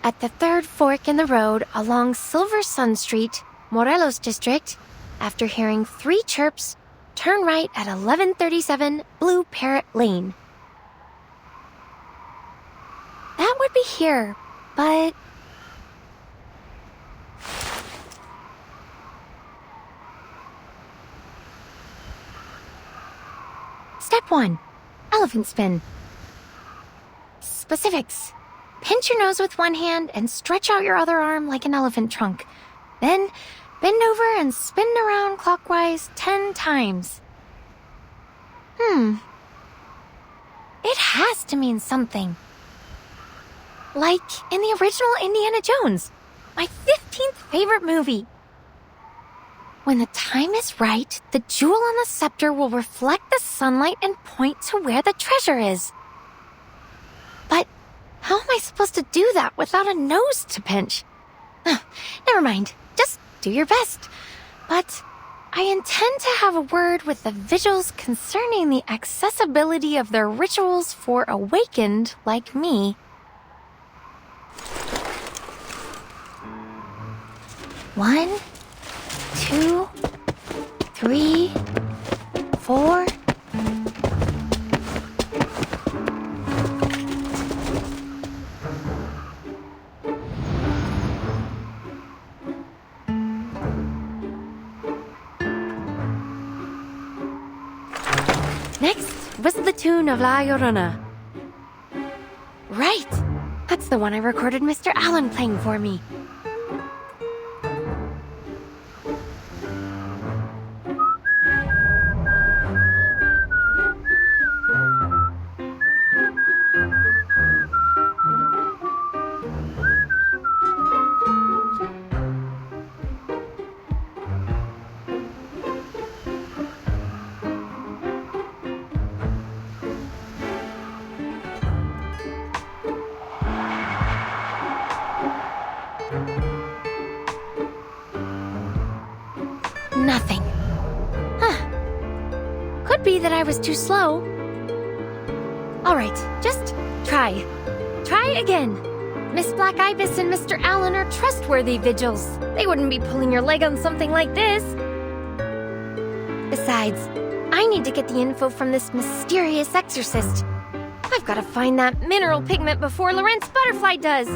At the third fork in the road along Silver Sun Street, Morelos District, after hearing 3 chirps, turn right at 1137 Blue Parrot Lane. That would be here, but... Step 1. Elephant spin. Specifics. Pinch your nose with one hand and stretch out your other arm like an elephant trunk. Then, bend over and spin around clockwise 10 times. It has to mean something. Like in the original Indiana Jones, my 15th favorite movie. When the time is right, the jewel on the scepter will reflect the sunlight and point to where the treasure is. But how am I supposed to do that without a nose to pinch? Never mind, just do your best. But I intend to have a word with the Vigils concerning the accessibility of their rituals for awakened like me. 1, 2, 3, 4. Next, whistle the tune of La Llorona. Right! That's the one I recorded Mr. Allen playing for me. Nothing. Could be that I was too slow. Alright, just try. Try again. Miss Black Ibis and Mr. Allen are trustworthy Vigils. They wouldn't be pulling your leg on something like this. Besides, I need to get the info from this mysterious exorcist. I've got to find that mineral pigment before Lorentz Butterfly does.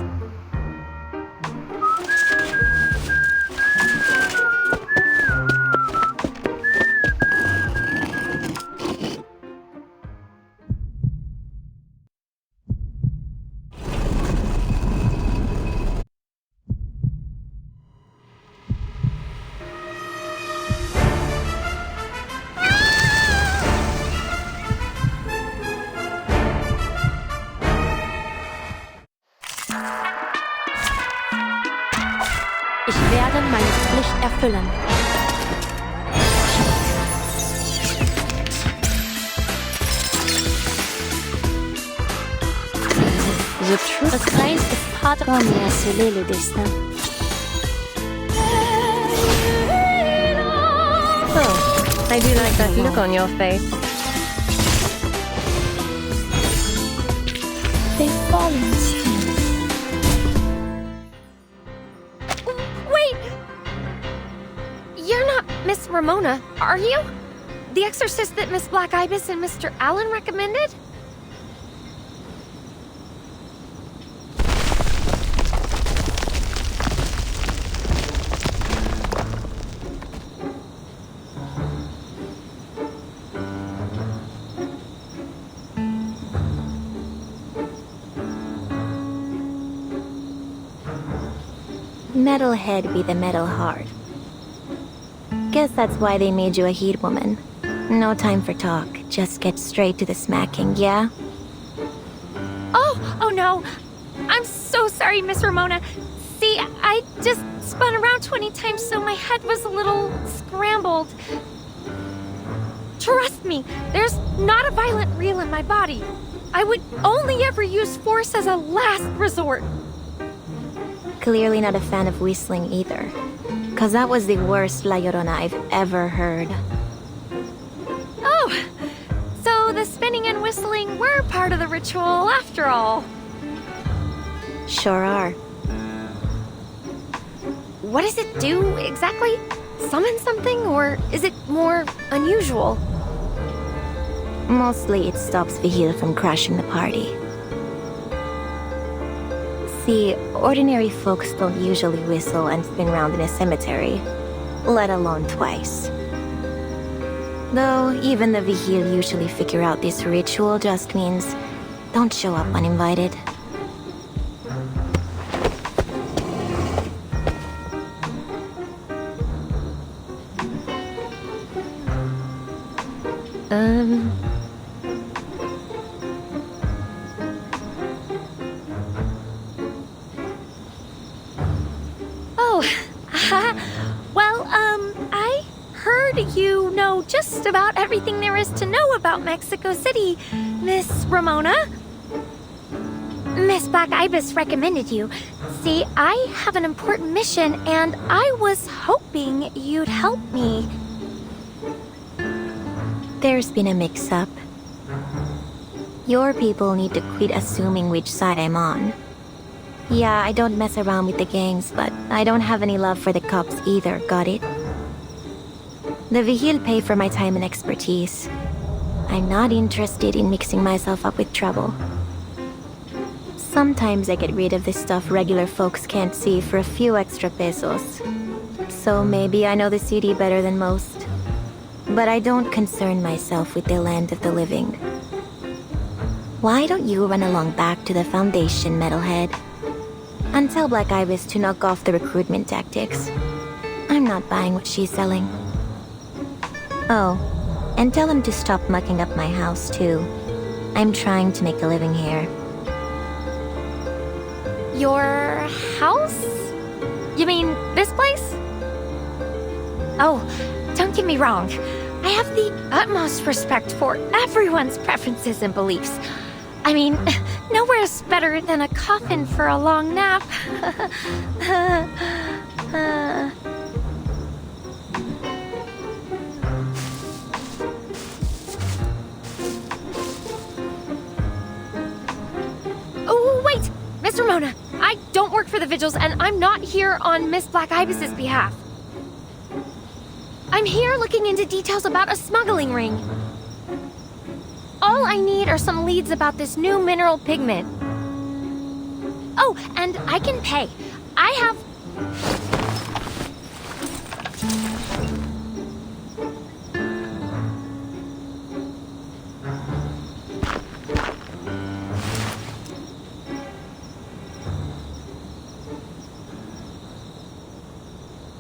Ich werde meine Pflicht erfüllen. The Christ is part of me à sceller le destin. Oh, I do like that look on your face. They fall in stone. Wait! You're not Miss Ramona, are you? The exorcist that Miss Black Ibis and Mr. Allen recommended? Metal head be the metal heart. Guess that's why they made you a heat woman. No time for talk, just get straight to the smacking, yeah? Oh no! I'm so sorry, Miss Ramona. See, I just spun around 20 times so my head was a little scrambled. Trust me, there's not a violent reel in my body. I would only ever use force as a last resort. Clearly not a fan of whistling either. Cause that was the worst La Llorona I've ever heard. Oh, so the spinning and whistling were part of the ritual after all. Sure are. what does it do exactly? Summon something, or is it more unusual? Mostly it stops Vigil from crashing the party. See, ordinary folks don't usually whistle and spin round in a cemetery, let alone twice. Though even the Vigil usually figure out this ritual just means don't show up uninvited. I heard you know just about everything there is to know about Mexico City, Miss Ramona. Miss Black Ibis recommended you. See, I have an important mission, and I was hoping you'd help me. There's been a mix-up. Your people need to quit assuming which side I'm on. Yeah, I don't mess around with the gangs, but I don't have any love for the cops either, got it? The Vigil pay for my time and expertise. I'm not interested in mixing myself up with trouble. Sometimes I get rid of the stuff regular folks can't see for a few extra pesos. So maybe I know the city better than most. But I don't concern myself with the land of the living. Why don't you run along back to the Foundation, metalhead? And tell Black Ibis to knock off the recruitment tactics. I'm not buying what she's selling. Oh, and tell him to stop mucking up my house, too. I'm trying to make a living here. Your house? You mean this place? Oh, don't get me wrong. I have the utmost respect for everyone's preferences and beliefs. I mean, nowhere's better than a coffin for a long nap. Oh, wait! Miss Ramona, I don't work for the Vigils, and I'm not here on Miss Black Ibis's behalf. I'm here looking into details about a smuggling ring. All I need are some leads about this new mineral pigment. Oh, and I can pay. I have...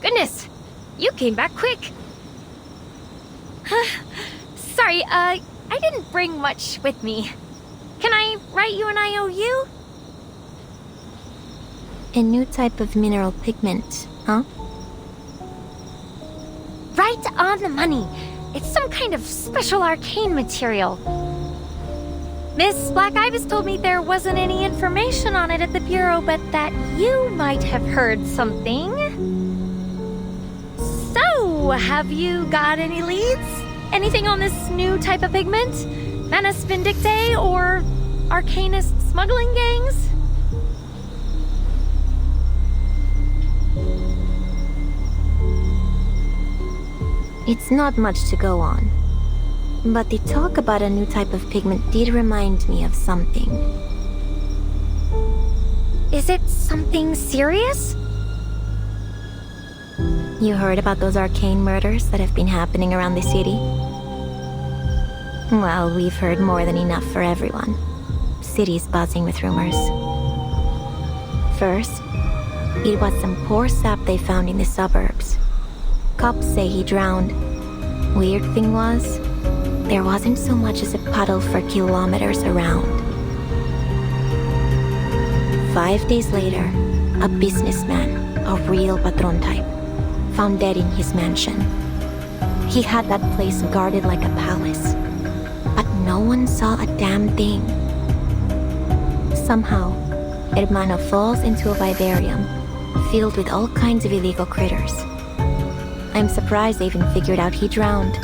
Goodness, you came back quick. Sorry, I didn't bring much with me. Can I write you an IOU? A new type of mineral pigment, huh? Right on the money. It's some kind of special arcane material. Miss Black Ibis told me there wasn't any information on it at the Bureau, but that you might have heard something. So, have you got any leads? Anything on this new type of pigment? Manus Vindictae or Arcanist smuggling gangs? It's not much to go on. But the talk about a new type of pigment did remind me of something. Is it something serious? You heard about those arcane murders that have been happening around the city? Well, we've heard more than enough for everyone. City's buzzing with rumors. First, it was some poor sap they found in the suburbs. Cops say he drowned. Weird thing was, there wasn't so much as a puddle for kilometers around. 5 days later, a businessman, a real patron type, found dead in his mansion. He had that place guarded like a palace, but no one saw a damn thing. Somehow, Hermano falls into a vivarium filled with all kinds of illegal critters. I'm surprised they even figured out he drowned.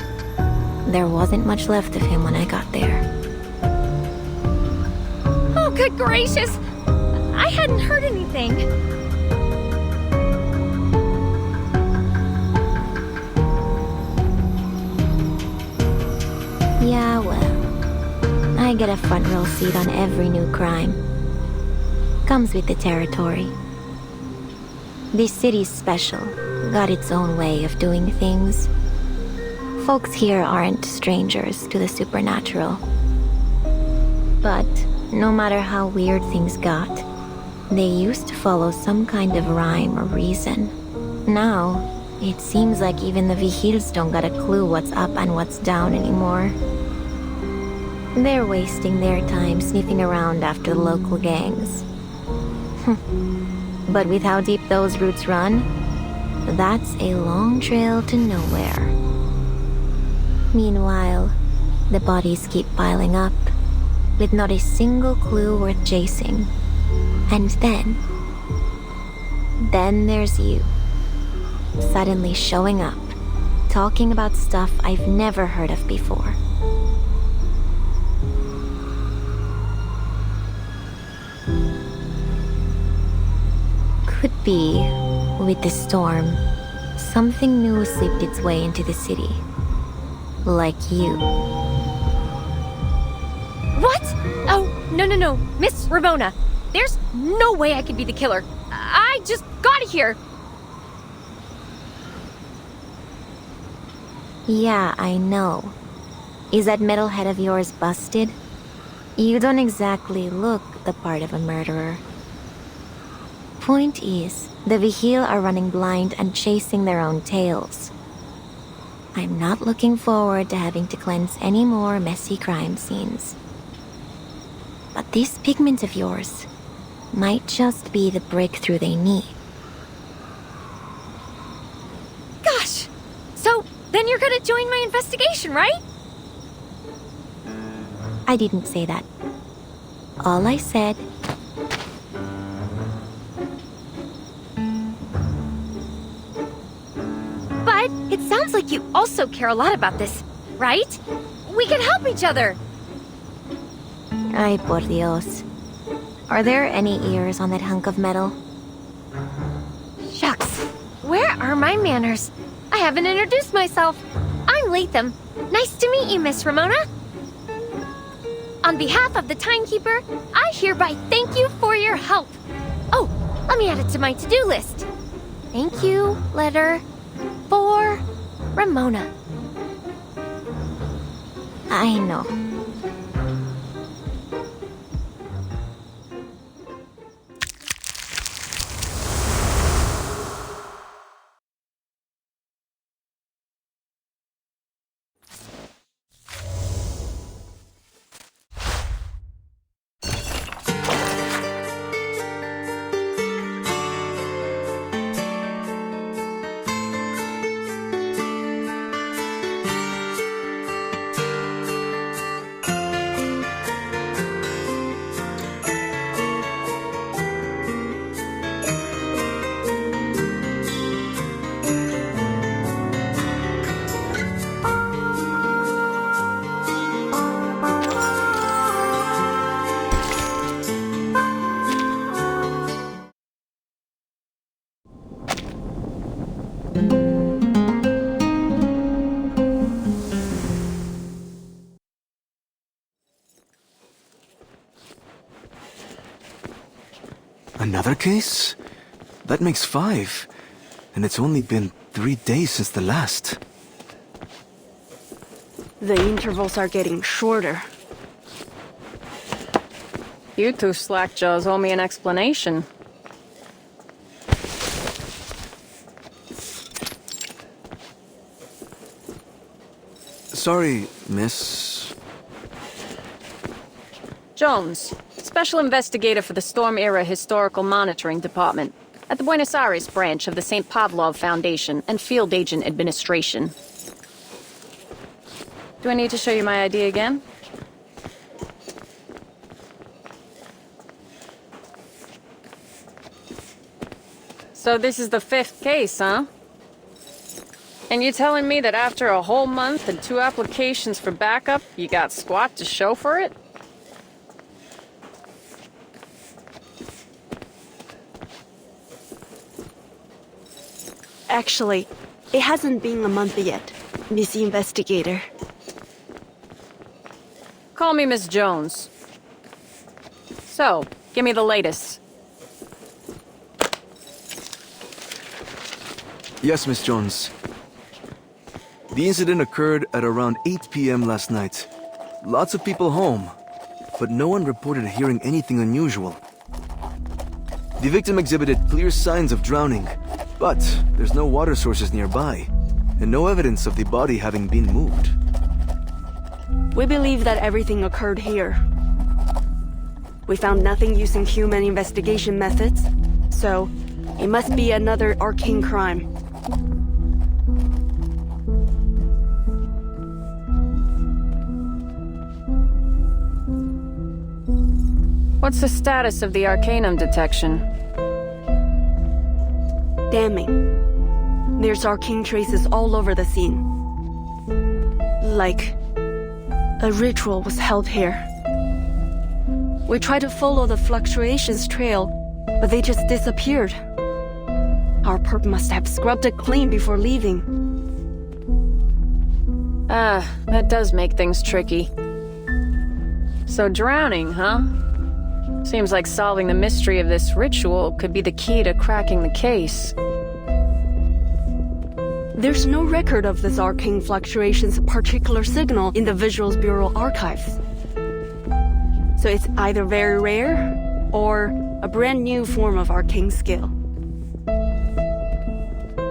There wasn't much left of him when I got there. Oh, good gracious! I hadn't heard anything. Yeah, well, I get a front row seat on every new crime. Comes with the territory. This city's special, got its own way of doing things. Folks here aren't strangers to the supernatural. But no matter how weird things got, they used to follow some kind of rhyme or reason. Now, it seems like even the Vigils don't got a clue what's up and what's down anymore. They're wasting their time sniffing around after the local gangs. But with how deep those roots run, that's a long trail to nowhere. Meanwhile, the bodies keep piling up, with not a single clue worth chasing. And then there's you. Suddenly showing up, talking about stuff I've never heard of before. Could be, with the storm, something new slipped its way into the city. Like you. What? Oh, no. Miss Ramona. There's no way I could be the killer. I just got here. Yeah, I know. Is that metalhead of yours busted? You don't exactly look the part of a murderer. Point is, the Vigil are running blind and chasing their own tails. I'm not looking forward to having to cleanse any more messy crime scenes. But this pigment of yours might just be the breakthrough they need. Gosh! So, then you're gonna join my investigation, right? I didn't say that. All I said... But it sounds like you also care a lot about this, right? We can help each other! Ay, por Dios. Are there any ears on that hunk of metal? Shucks. Where are my manners? I haven't introduced myself. I'm Latham. Nice to meet you, Miss Ramona. On behalf of the Timekeeper, I hereby thank you for your help. Oh, let me add it to my to-do list. Thank you, letter, for Ramona. I know. Another case? That makes 5. And it's only been 3 days since the last. The intervals are getting shorter. You two slackjaws owe me an explanation. Sorry, miss... Jones, Special Investigator for the Storm-Era Historical Monitoring Department at the Buenos Aires branch of the St. Pavlov Foundation and Field Agent Administration. Do I need to show you my ID again? So this is the 5th case, huh? And you're telling me that after a whole month and 2 applications for backup, you got squat to show for it? Actually, it hasn't been a month yet, Miss Investigator. Call me Miss Jones. So, give me the latest. Yes, Miss Jones. The incident occurred at around 8 p.m. last night. Lots of people home, but no one reported hearing anything unusual. The victim exhibited clear signs of drowning, but there's no water sources nearby, and no evidence of the body having been moved. We believe that everything occurred here. We found nothing using human investigation methods, so it must be another arcane crime. What's the status of the Arcanum detection? Damning. There's arcane traces all over the scene. Like a ritual was held here. We tried to follow the fluctuations trail, but they just disappeared. Our perp must have scrubbed it clean before leaving. That does make things tricky. So drowning, huh? Seems like solving the mystery of this ritual could be the key to cracking the case. There's no record of this arcane fluctuation's particular signal in the Visuals Bureau archives. So it's either very rare, or a brand new form of arcane skill.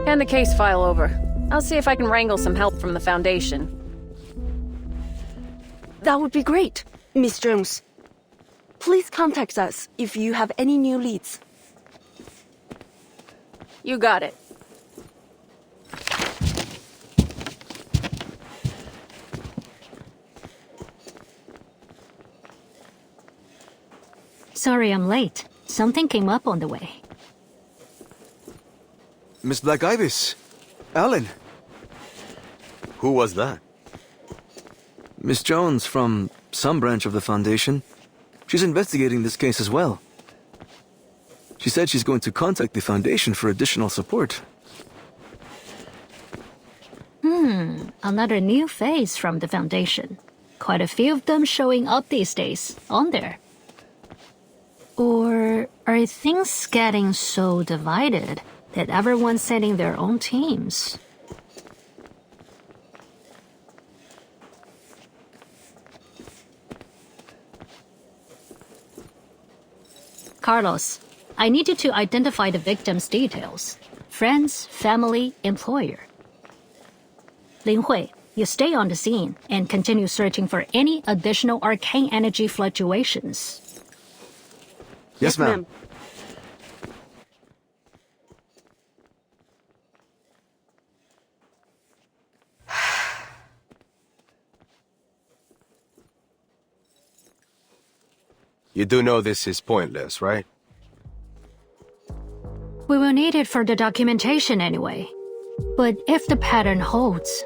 Hand the case file over. I'll see if I can wrangle some help from the Foundation. That would be great, Miss Jones. Please contact us if you have any new leads. You got it. Sorry I'm late. Something came up on the way. Miss Black Ibis. Alan. Who was that? Miss Jones from some branch of the Foundation. She's investigating this case as well. She said she's going to contact the Foundation for additional support. Another new face from the Foundation. Quite a few of them showing up these days, aren't there? Or are things getting so divided that everyone's sending their own teams? Carlos, I need you to identify the victim's details. Friends, family, employer. Lin Hui, you stay on the scene and continue searching for any additional arcane energy fluctuations. Yes, ma'am. You do know this is pointless, right? We will need it for the documentation anyway. But if the pattern holds,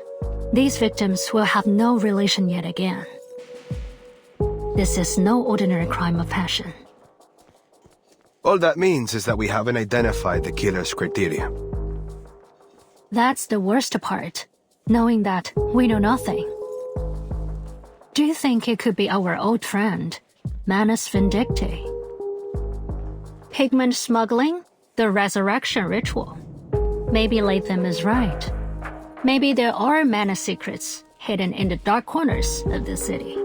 these victims will have no relation yet again. This is no ordinary crime of passion. All that means is that we haven't identified the killer's criteria. That's the worst part, knowing that we know nothing. Do you think it could be our old friend, Manus Vindicte? Pigment smuggling? The resurrection ritual? Maybe Latham is right. Maybe there are mana secrets hidden in the dark corners of the city.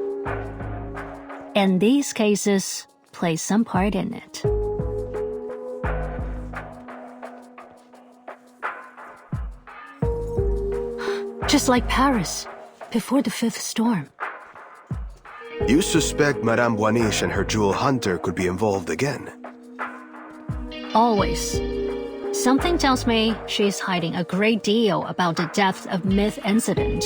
And these cases play some part in it. Just like Paris, before the fifth storm. You suspect Madame Boaniche and her jewel hunter could be involved again? Always. Something tells me she's hiding a great deal about the depth of Myth incident.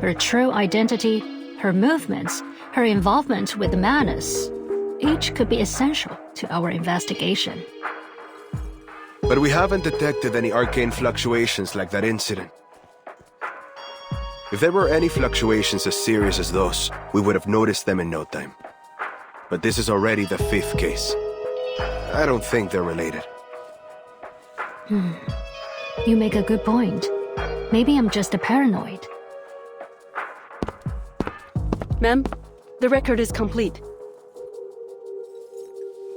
Her true identity, her movements, her involvement with Manus, each could be essential to our investigation. But we haven't detected any arcane fluctuations like that incident. If there were any fluctuations as serious as those, we would have noticed them in no time. But this is already the 5th case. I don't think they're related. You make a good point. Maybe I'm just a paranoid. Ma'am, the record is complete.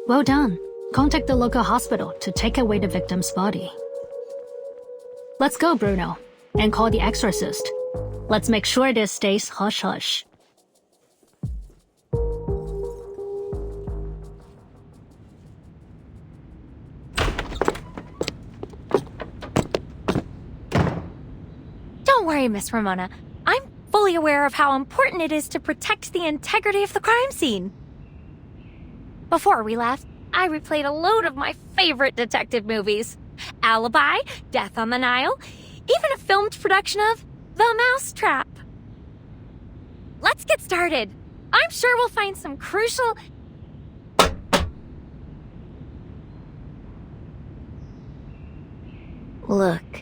Well done. Contact the local hospital to take away the victim's body. Let's go, Bruno, and call the exorcist. Let's make sure this stays hush-hush. Don't worry, Miss Ramona. I'm fully aware of how important it is to protect the integrity of the crime scene. Before we left, I replayed a load of my favorite detective movies. Alibi, Death on the Nile, even a filmed production of The Mousetrap. Let's get started. I'm sure we'll find some crucial... Look,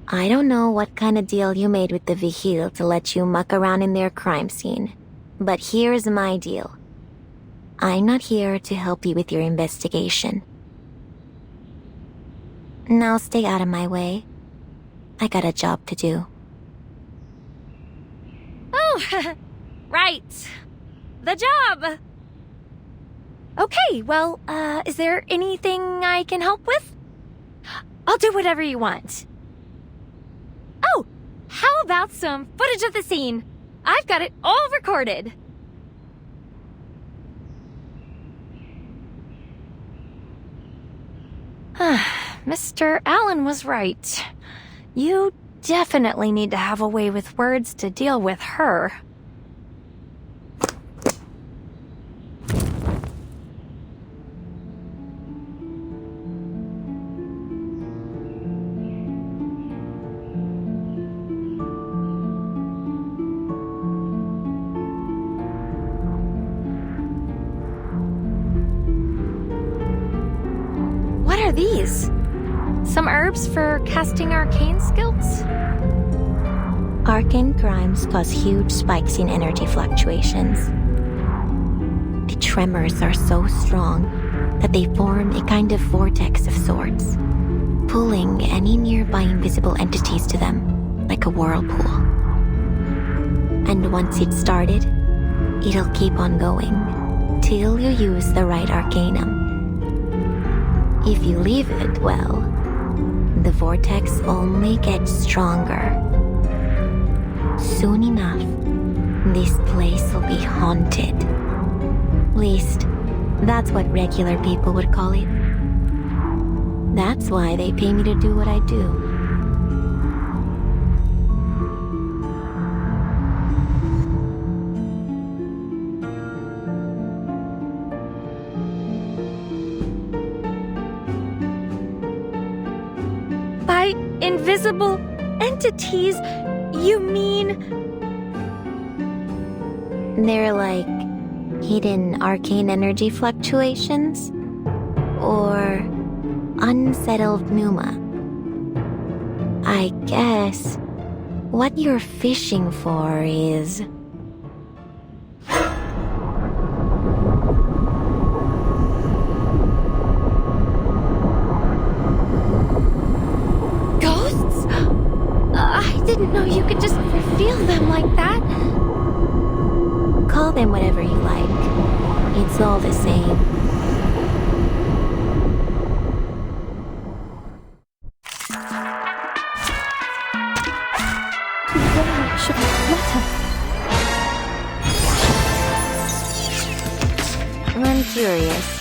I don't know what kind of deal you made with the Vigil to let you muck around in their crime scene, but here's my deal. I'm not here to help you with your investigation. Now stay out of my way. I got a job to do. Oh, right. The job. Okay, well, is there anything I can help with? I'll do whatever you want. Oh, how about some footage of the scene? I've got it all recorded. Mr. Allen was right. You definitely need to have a way with words to deal with her. What are these? Some herbs for casting arcane skills? Arcane crimes cause huge spikes in energy fluctuations. The tremors are so strong that they form a kind of vortex of sorts, pulling any nearby invisible entities to them like a whirlpool. And once it's started, it'll keep on going till you use the right arcanum. If you leave it, well, the vortex only gets stronger. Soon enough, this place will be haunted. At least, that's what regular people would call it. That's why they pay me to do what I do. By invisible entities, you mean... They're like hidden arcane energy fluctuations? Or unsettled pneuma? I guess what you're fishing for is... Ghosts? I didn't know you could just reveal them like that. Call them whatever you like. It's all the same. I'm curious.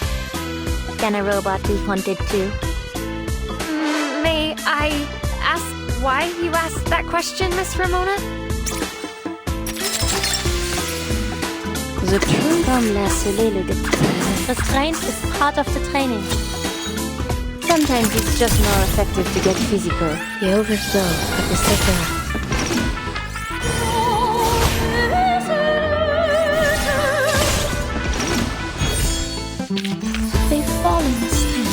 Can a robot be haunted too? May I ask why you asked that question, Miss Ramona? The truth. Comme l'a scellé le député. Restraint is part of the training. Sometimes it's just more effective to get physical. The overflow of the second. They've fallen asleep.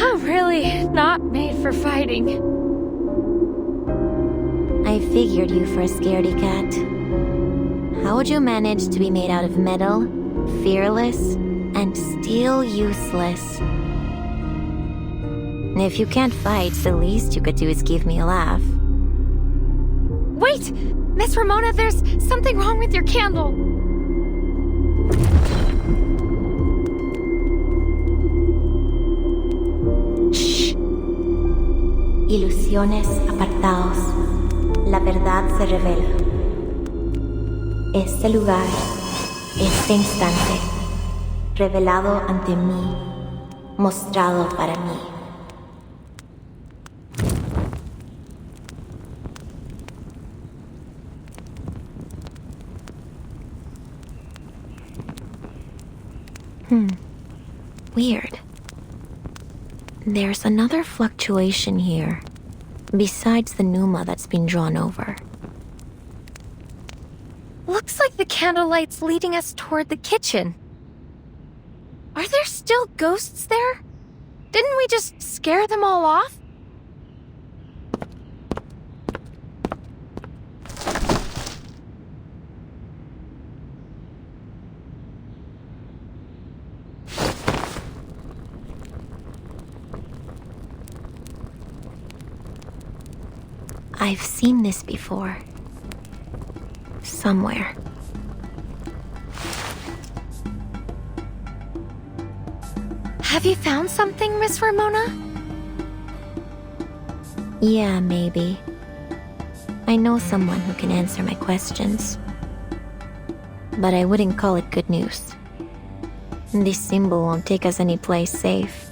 I'm really not made for fighting. I figured you for a scaredy cat. How would you manage to be made out of metal, fearless, and still feel useless. If you can't fight, the least you could do is give me a laugh. Wait! Miss Ramona, there's something wrong with your candle. Shh. Ilusiones, apartaos. La verdad se revela. Este lugar, este instante, revelado ante mí, mostrado para mí. Weird. There's another fluctuation here, besides the pneuma that's been drawn over. Looks like the candlelight's leading us toward the kitchen. Are there still ghosts there? Didn't we just scare them all off? I've seen this before. Somewhere. Have you found something, Miss Ramona? Yeah, maybe. I know someone who can answer my questions. But I wouldn't call it good news. This symbol won't take us anyplace safe.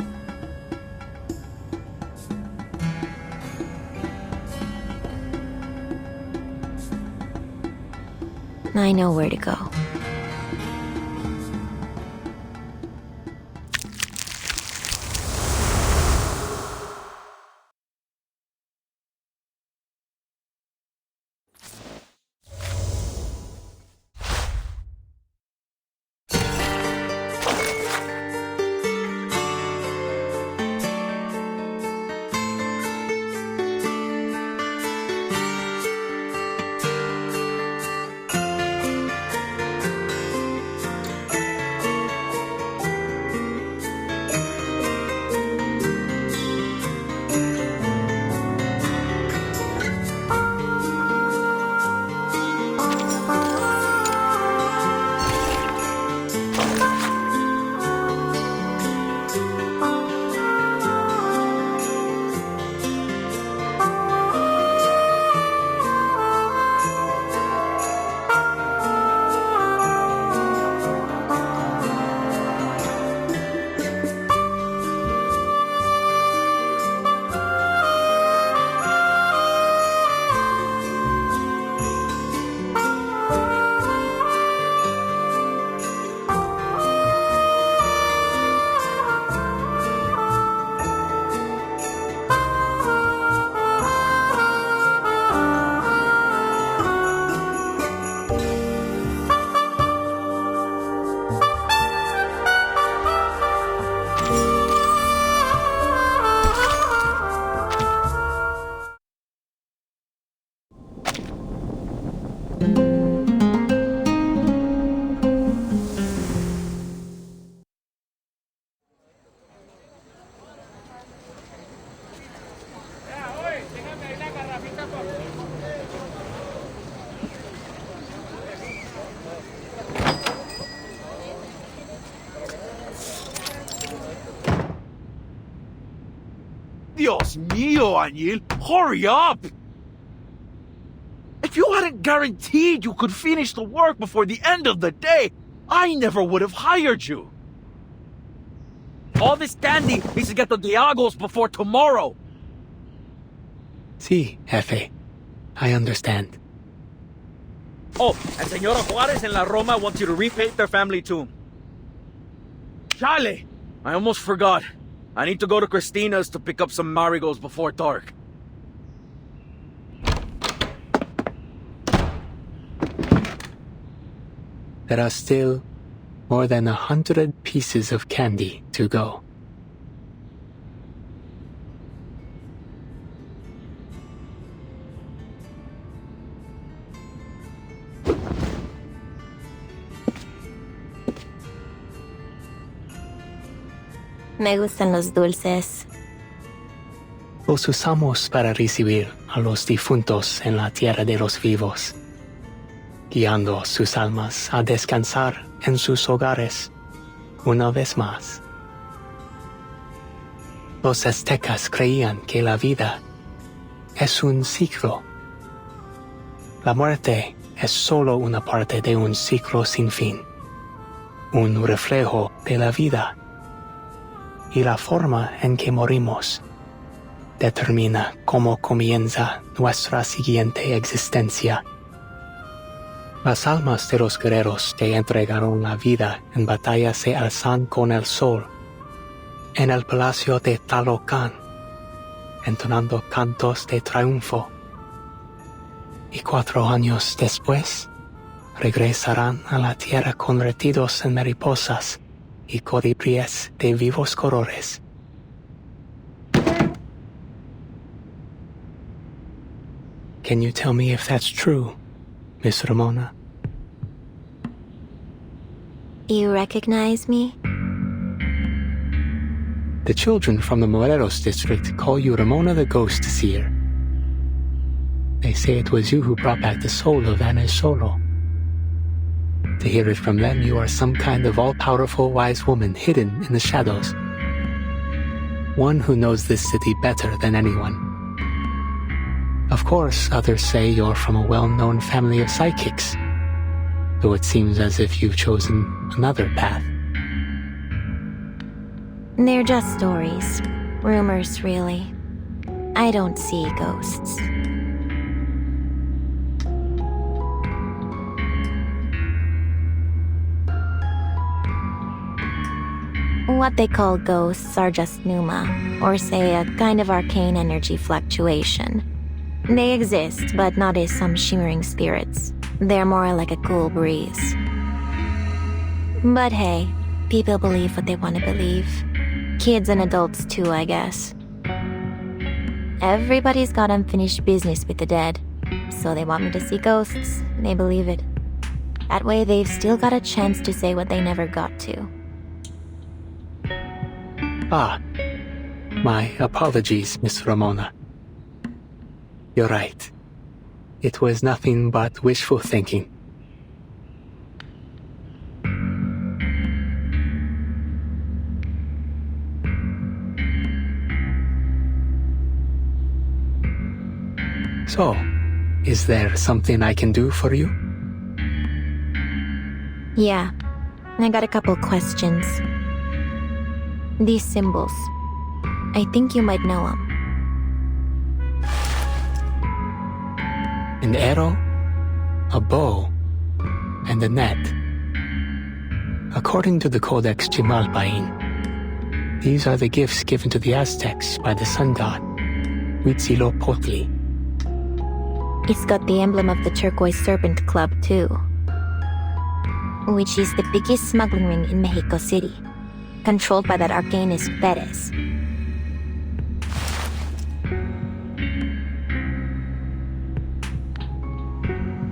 I know where to go. Dios mío, Añil! Hurry up! If you hadn't guaranteed you could finish the work before the end of the day, I never would have hired you. All this candy needs to get to Diago's before tomorrow. Sí, Jefe. I understand. Oh, and Senora Juarez and La Roma wants you to repaint their family tomb. Chale! I almost forgot. I need to go to Christina's to pick up some marigolds before dark. There are still more than 100 pieces of candy to go. Me gustan los dulces. Los usamos para recibir a los difuntos en la tierra de los vivos, guiando sus almas a descansar en sus hogares una vez más. Los aztecas creían que la vida es un ciclo. La muerte es solo una parte de un ciclo sin fin, un reflejo de la vida, y la forma en que morimos determina cómo comienza nuestra siguiente existencia. Las almas de los guerreros que entregaron la vida en batalla se alzan con el sol en el palacio de Talocan, entonando cantos de triunfo. Y 4 años después, regresarán a la tierra convertidos en mariposas y colibríes de vivos colores. Can you tell me if that's true, Miss Ramona? You recognize me? The children from the Morelos district call you Ramona the Ghost Seer. They say it was you who brought back the soul of Ana Solo. To hear it from them, you are some kind of all-powerful wise woman hidden in the shadows. One who knows this city better than anyone. Of course, others say you're from a well-known family of psychics, though it seems as if you've chosen another path. They're just stories. Rumors, really. I don't see ghosts. What they call ghosts are just pneuma, or say a kind of arcane energy fluctuation. They exist, but not as some shimmering spirits. They're more like a cool breeze. But hey, people believe what they want to believe. Kids and adults too, I guess. Everybody's got unfinished business with the dead, so they want me to see ghosts, and they believe it. That way they've still got a chance to say what they never got to. Ah, my apologies, Miss Ramona. You're right. It was nothing but wishful thinking. So, is there something I can do for you? Yeah, I got a couple questions. These symbols, I think you might know them. An arrow, a bow, and a net. According to the Codex Chimalpain, these are the gifts given to the Aztecs by the sun god, Huitzilopochtli. It's got the emblem of the Turquoise Serpent Club, too, which is the biggest smuggling ring in Mexico City, controlled by that arcanist Perez.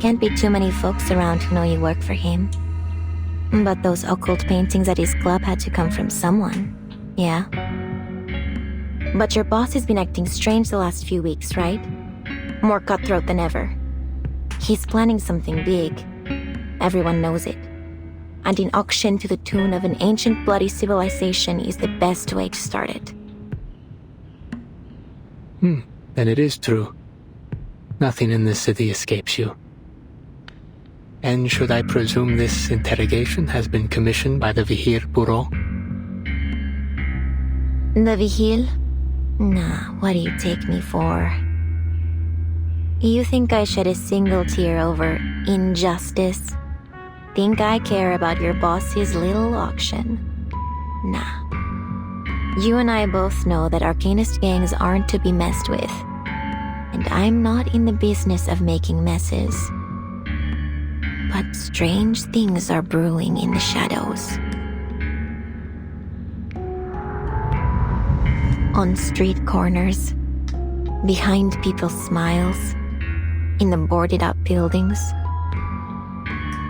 Can't be too many folks around who know you work for him. But those occult paintings at his club had to come from someone, yeah? But your boss has been acting strange the last few weeks, right? More cutthroat than ever. He's planning something big. Everyone knows it. And an auction to the tune of an ancient bloody civilization is the best way to start it. Then it is true. Nothing in this city escapes you. And should I presume this interrogation has been commissioned by the Vihir Bureau? The Vigil? Nah, what do you take me for? You think I shed a single tear over injustice? Think I care about your boss's little auction? Nah. You and I both know that arcanist gangs aren't to be messed with. And I'm not in the business of making messes. But strange things are brewing in the shadows. On street corners, behind people's smiles, in the boarded-up buildings,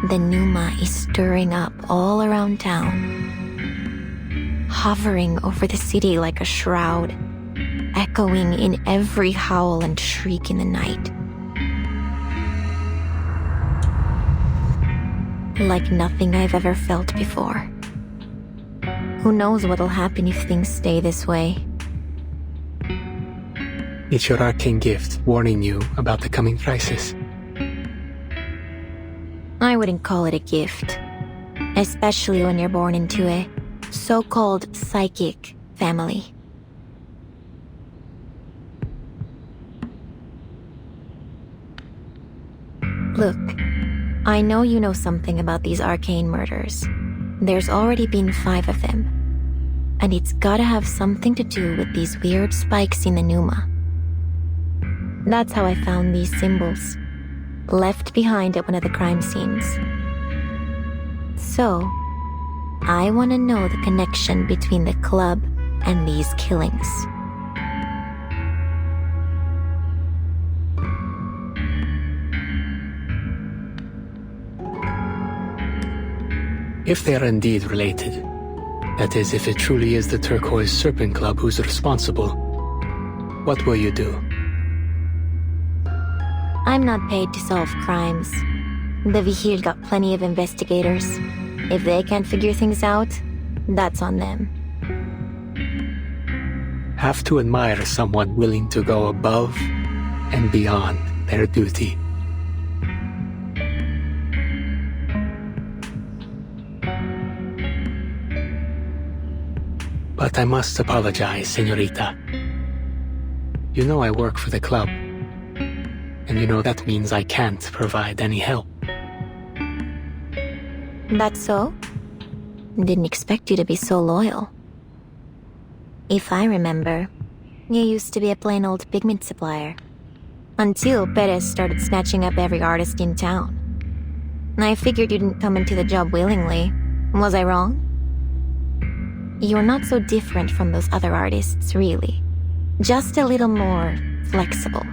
the pneuma is stirring up all around town. hovering over the city like a shroud, echoing in every howl and shriek in the night. Like nothing I've ever felt before. Who knows what'll happen if things stay this way? It's your arcane gift warning you about the coming crisis. I wouldn't call it a gift, especially when you're born into a so-called psychic family. Look, I know you know something about these arcane murders. There's already been 5 of them. And it's gotta have something to do with these weird spikes in the pneuma. That's how I found these symbols, left behind at one of the crime scenes. So, I want to know the connection between the club and these killings. If they are indeed related, that is, if it truly is the Turquoise Serpent Club who's responsible, what will you do? I'm not paid to solve crimes. The Vigil got plenty of investigators. If they can't figure things out, that's on them. Have to admire someone willing to go above and beyond their duty. But I must apologize, señorita. You know I work for the club, and you know that means I can't provide any help. That's so? Didn't expect you to be so loyal. If I remember, you used to be a plain old pigment supplier. Until Perez started snatching up every artist in town. I figured you didn't come into the job willingly. Was I wrong? You're not so different from those other artists, really. Just a little more flexible.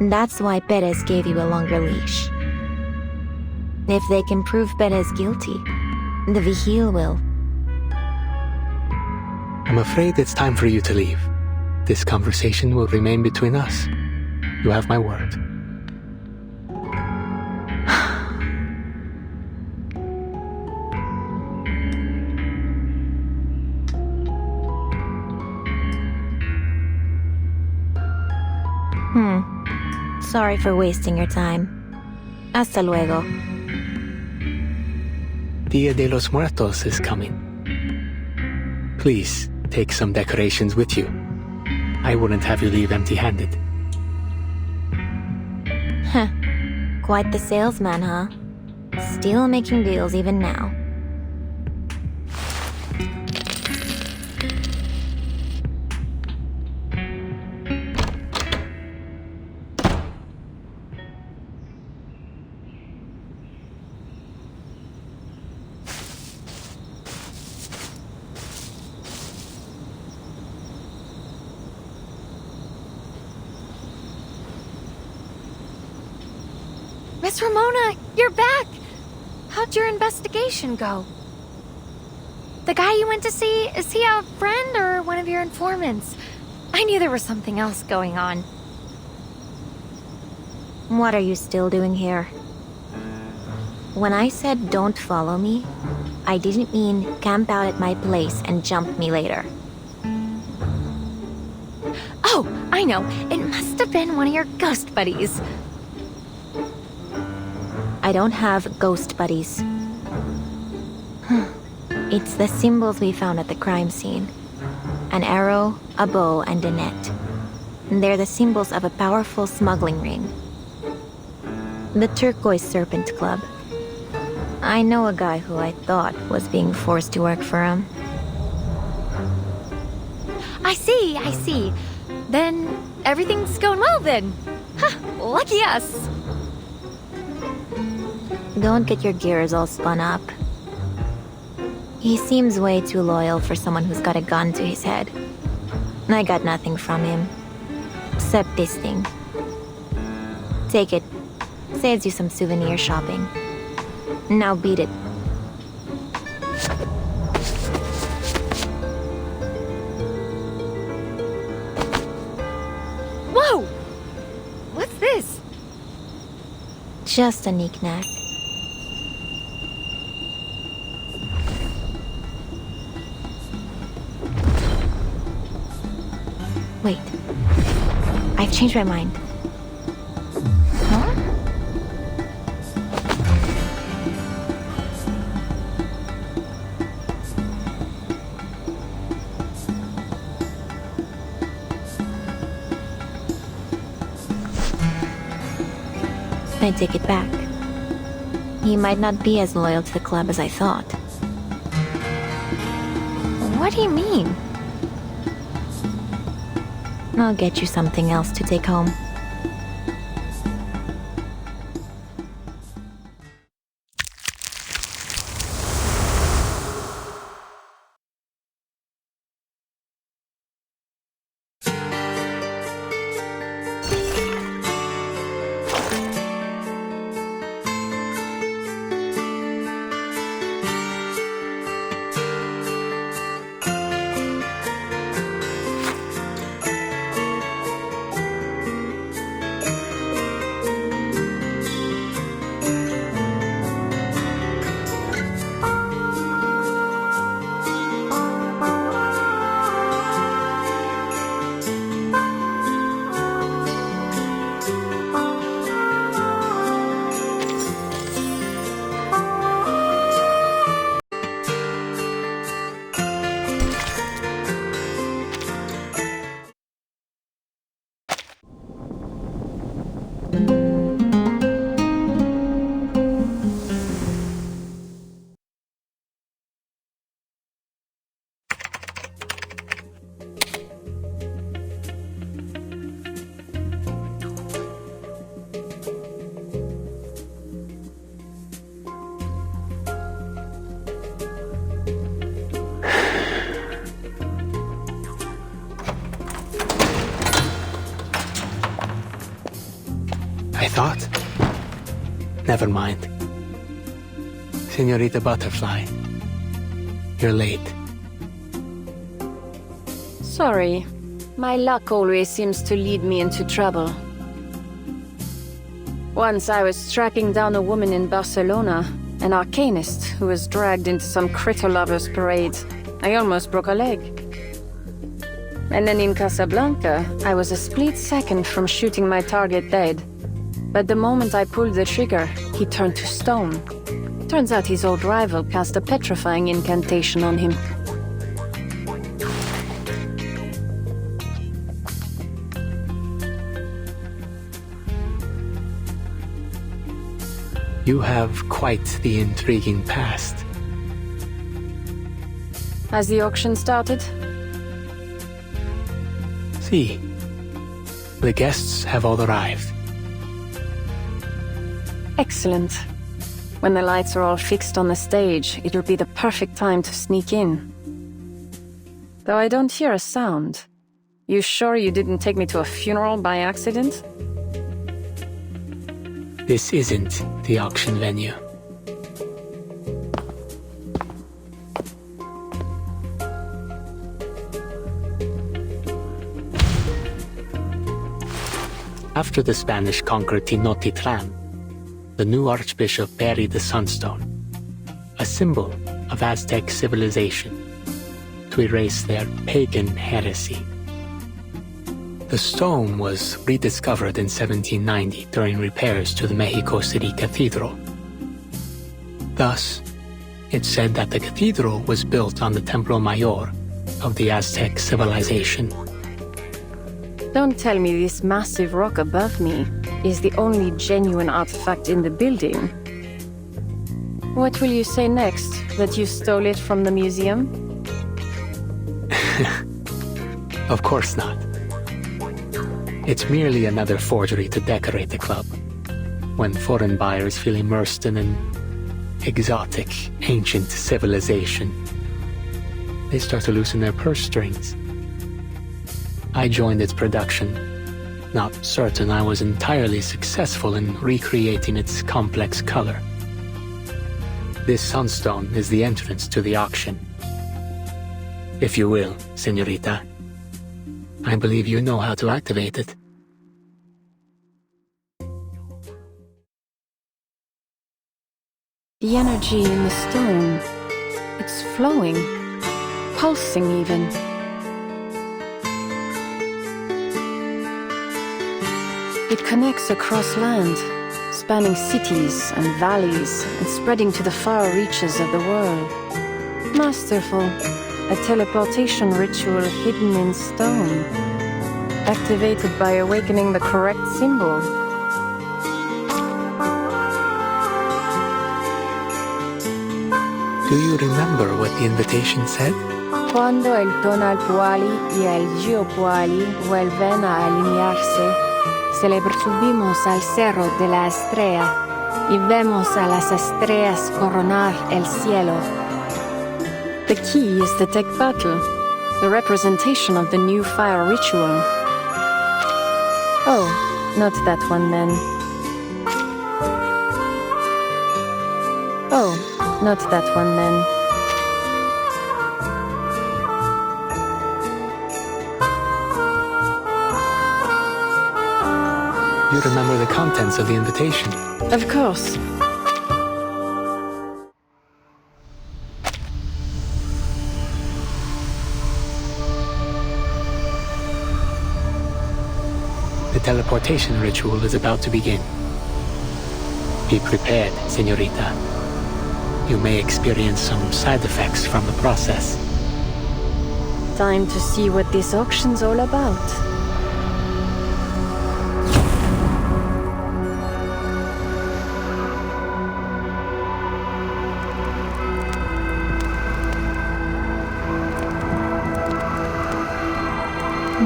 That's why Perez gave you a longer leash. If they can prove Perez guilty, the Vigil will. I'm afraid it's time for you to leave. This conversation will remain between us. You have my word. Sorry for wasting your time. Hasta luego. Dia de los Muertos is coming. Please, take some decorations with you. I wouldn't have you leave empty-handed. Heh. Quite the salesman, huh? Still making deals even now. Miss Ramona, you're back! How'd your investigation go? The guy you went to see, is he a friend or one of your informants? I knew there was something else going on. What are you still doing here? When I said don't follow me, I didn't mean camp out at my place and jump me later. Oh, I know. It must have been one of your ghost buddies. I don't have ghost buddies. It's the symbols we found at the crime scene. An arrow, a bow, and a net. They're the symbols of a powerful smuggling ring. The Turquoise Serpent Club. I know a guy who I thought was being forced to work for him. I see. Then everything's going well then. Huh, lucky us. Don't get your gears all spun up. He seems way too loyal for someone who's got a gun to his head. I got nothing from him. Except this thing. Take it. Saves you some souvenir shopping. Now beat it. just a knick-knack. Wait. I've changed my mind. Huh? I take it back. He might not be as loyal to the club as I thought. What do you mean? I'll get you something else to take home. I thought? Never mind. Senorita Butterfly, you're late. Sorry. My luck always seems to lead me into trouble. Once I was tracking down a woman in Barcelona, an arcanist who was dragged into some critter lovers parade. I almost broke a leg. And then in Casablanca, I was a split second from shooting my target dead. But the moment I pulled the trigger, he turned to stone. Turns out his old rival cast a petrifying incantation on him. You have quite the intriguing past. Has the auction started? See, the guests have all arrived. Excellent. When the lights are all fixed on the stage, it'll be the perfect time to sneak in. Though I don't hear a sound. You sure you didn't take me to a funeral by accident? This isn't the auction venue. After the Spanish conquered Tenochtitlan, the new archbishop buried the sunstone, a symbol of Aztec civilization, to erase their pagan heresy. The stone was rediscovered in 1790 during repairs to the Mexico City Cathedral. Thus, it's said that the cathedral was built on the Templo Mayor of the Aztec civilization. Don't tell me this massive rock above me is the only genuine artifact in the building. What will you say next? That you stole it from the museum? Of course not. It's merely another forgery to decorate the club, when foreign buyers feel immersed in an exotic, ancient civilization. They start to loosen their purse strings. I joined its production, not certain I was entirely successful in recreating its complex color. This sunstone is the entrance to the auction. If you will, señorita, I believe you know how to activate it. The energy in the stone, it's flowing, pulsing even. It connects across land, spanning cities and valleys and spreading to the far reaches of the world. Masterful, a teleportation ritual hidden in stone, activated by awakening the correct symbol. Do you remember what the invitation said? Cuando el tonal puali y el geopuali vuelven a alinearse, subimos al cerro de la estrella y vemos a las estrellas coronar el cielo. The key is the tech battle, the representation of the new fire ritual. Oh, not that one then. Oh, not that one then. You remember the contents of the invitation? Of course. The teleportation ritual is about to begin. Be prepared, señorita. You may experience some side effects from the process. Time to see what this auction's all about.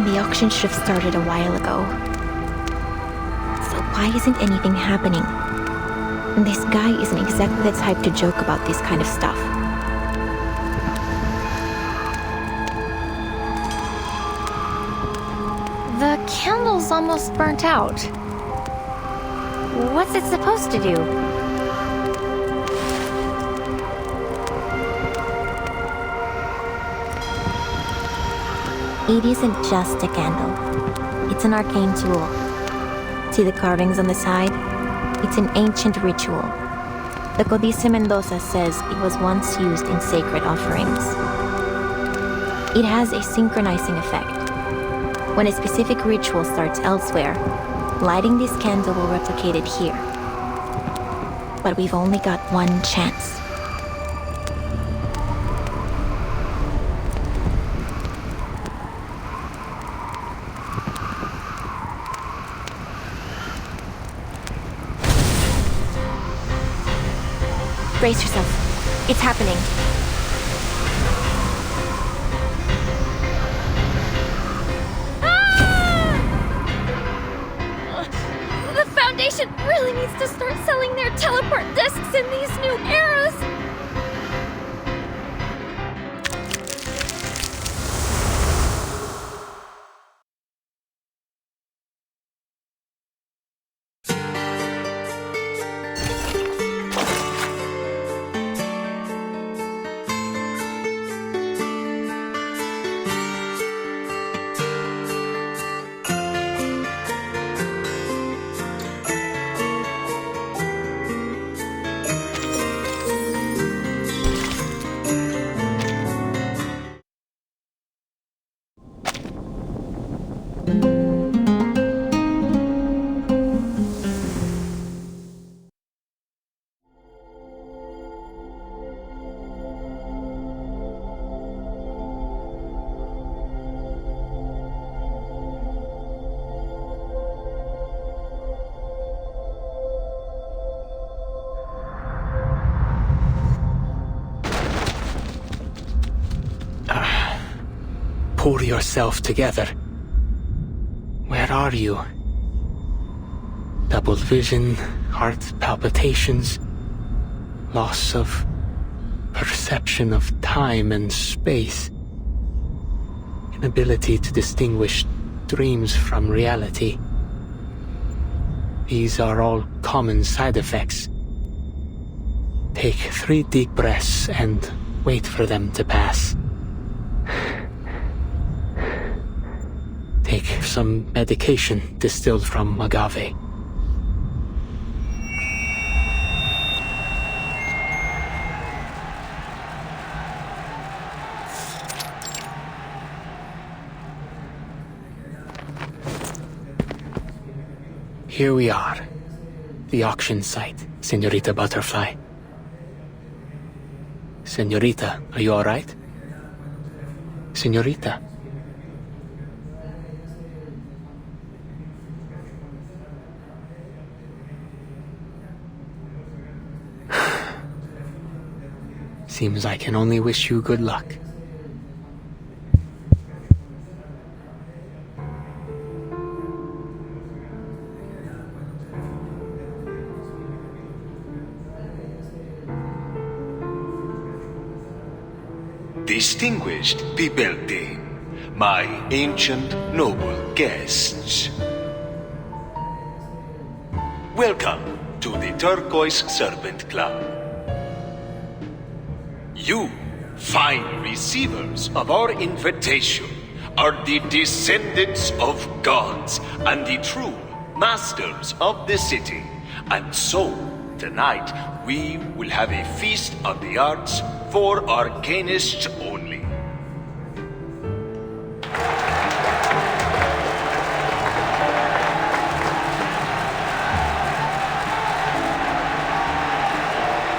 The auction should have started a while ago. So why isn't anything happening? And this guy isn't exactly the type to joke about this kind of stuff. The candle's almost burnt out. What's it supposed to do? It isn't just a candle. It's an arcane tool. See the carvings on the side? It's an ancient ritual. The Codice Mendoza says it was once used in sacred offerings. It has a synchronizing effect. When a specific ritual starts elsewhere, lighting this candle will replicate it here. But we've only got one chance. Brace yourself. It's happening. The Foundation really needs to start selling their teleport discs in these new eras. Pull yourself together. Where are you? Double vision, heart palpitations, loss of perception of time and space, inability to distinguish dreams from reality. These are all common side effects. Take 3 deep breaths and wait for them to pass. Take some medication distilled from agave. Here we are. The auction site, Senorita Butterfly. Senorita, are you alright? Senorita. Seems I can only wish you good luck. Distinguished Pibelti, my ancient noble guests. Welcome to the Turquoise Serpent Club. You, fine receivers of our invitation, are the descendants of gods and the true masters of the city. And so, tonight, we will have a feast of the arts for arcanists only.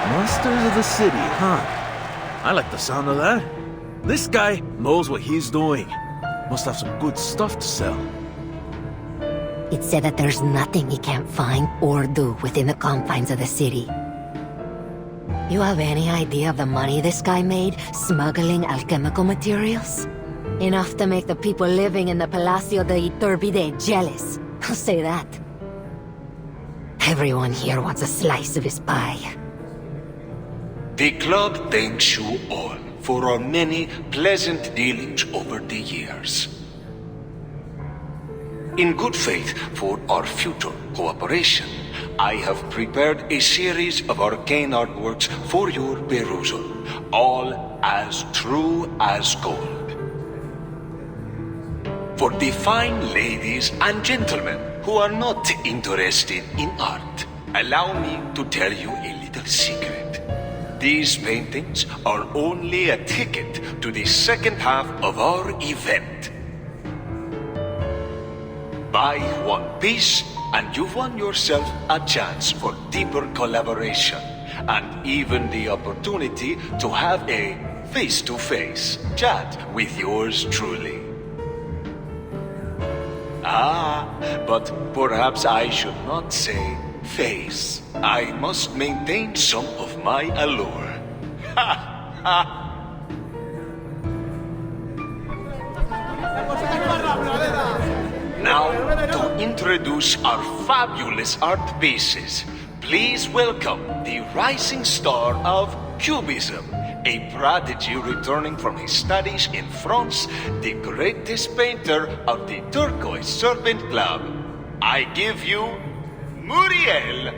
Masters of the city, huh? I like the sound of that. This guy knows what he's doing. Must have some good stuff to sell. It's said that there's nothing he can't find or do within the confines of the city. You have any idea of the money this guy made smuggling alchemical materials? Enough to make the people living in the Palacio de Iturbide jealous. I'll say that. Everyone here wants a slice of his pie. The club thanks you all for our many pleasant dealings over the years. In good faith for our future cooperation, I have prepared a series of arcane artworks for your perusal, all as true as gold. For the fine ladies and gentlemen who are not interested in art, allow me to tell you a little secret. These paintings are only a ticket to the second half of our event. Buy one piece and you've won yourself a chance for deeper collaboration and even the opportunity to have a face-to-face chat with yours truly. But perhaps I should not say face. I must maintain some of my allure. Ha ha! Now, to introduce our fabulous art pieces, please welcome the rising star of Cubism, a prodigy returning from his studies in France, the greatest painter of the Turquoise Serpent Club. I give you Muriel.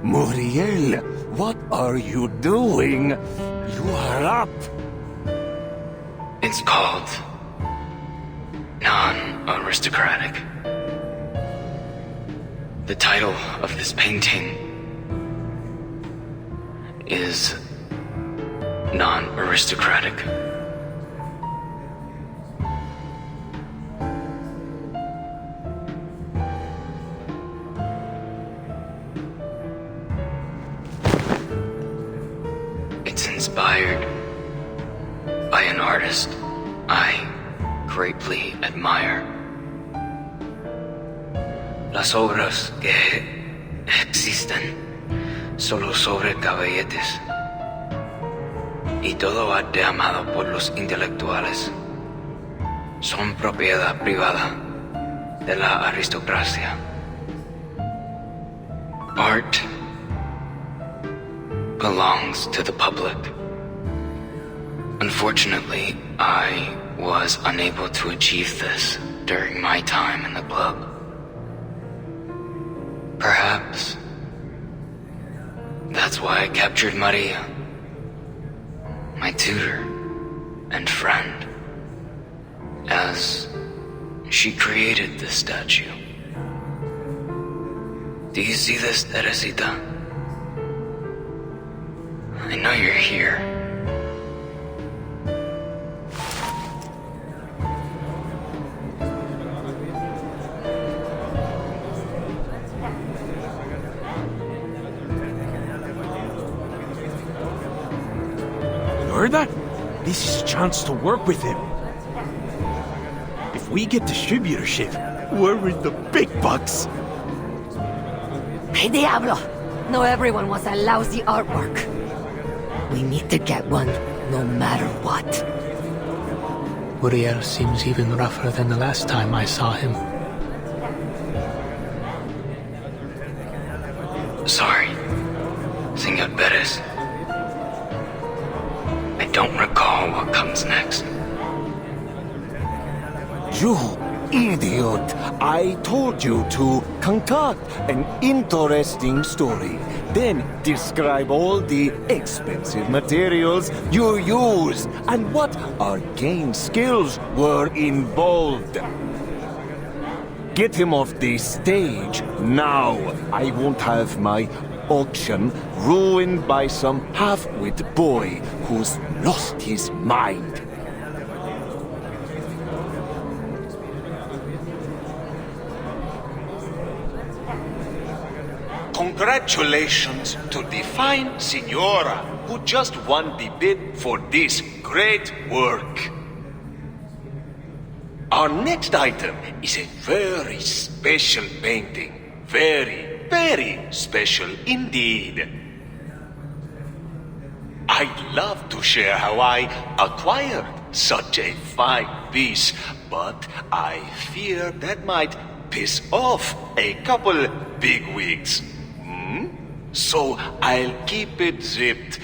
Muriel, what are you doing? You are up. It's called non-aristocratic. The title of this painting is non-aristocratic. It's inspired by an artist I greatly admire. Las obras que existen solo sobre caballetes y todo arte amado por los intelectuales son propiedad privada de la aristocracia. Art belongs to the public. Unfortunately, I was unable to achieve this during my time in the club. Perhaps that's why I captured Maria, my tutor and friend. as she created the statue. Do you see this, Teresita? I know you're here. You heard that? This is a chance to work with him. If we get distributorship, we're in the big bucks. Hey, Diablo! No, everyone wants a lousy artwork. We need to get one, no matter what. Uriel seems even rougher than the last time I saw him. Sorry, Senor Perez. I don't recall what comes next. You idiot! I told you to concoct an interesting story, then describe all the expensive materials you used and what arcane skills were involved. Get him off the stage now. I won't have my auction ruined by some half-wit boy who's lost his mind. Congratulations to the fine Signora who just won the bid for this great work. Our next item is a very special painting. Very, very special indeed. I'd love to share how I acquired such a fine piece, but I fear that might piss off a couple bigwigs. So I'll keep it zipped.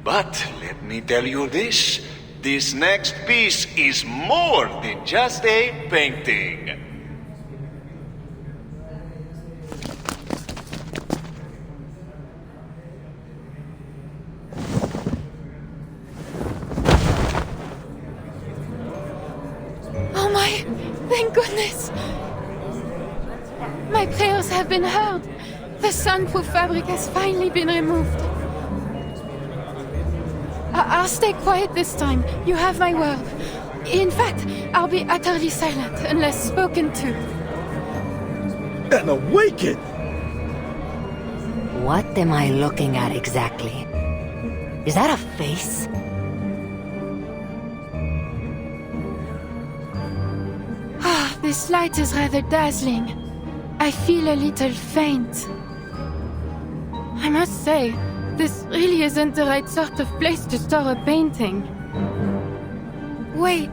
But let me tell you this. This next piece is more than just a painting. Oh my, thank goodness. My prayers have been heard. The soundproof fabric has finally been removed. I'll stay quiet this time. You have my word. In fact, I'll be utterly silent unless spoken to. And awaken! What am I looking at exactly? Is that a face? Ah, this light is rather dazzling. I feel a little faint. I must say, this really isn't the right sort of place to store a painting. Wait,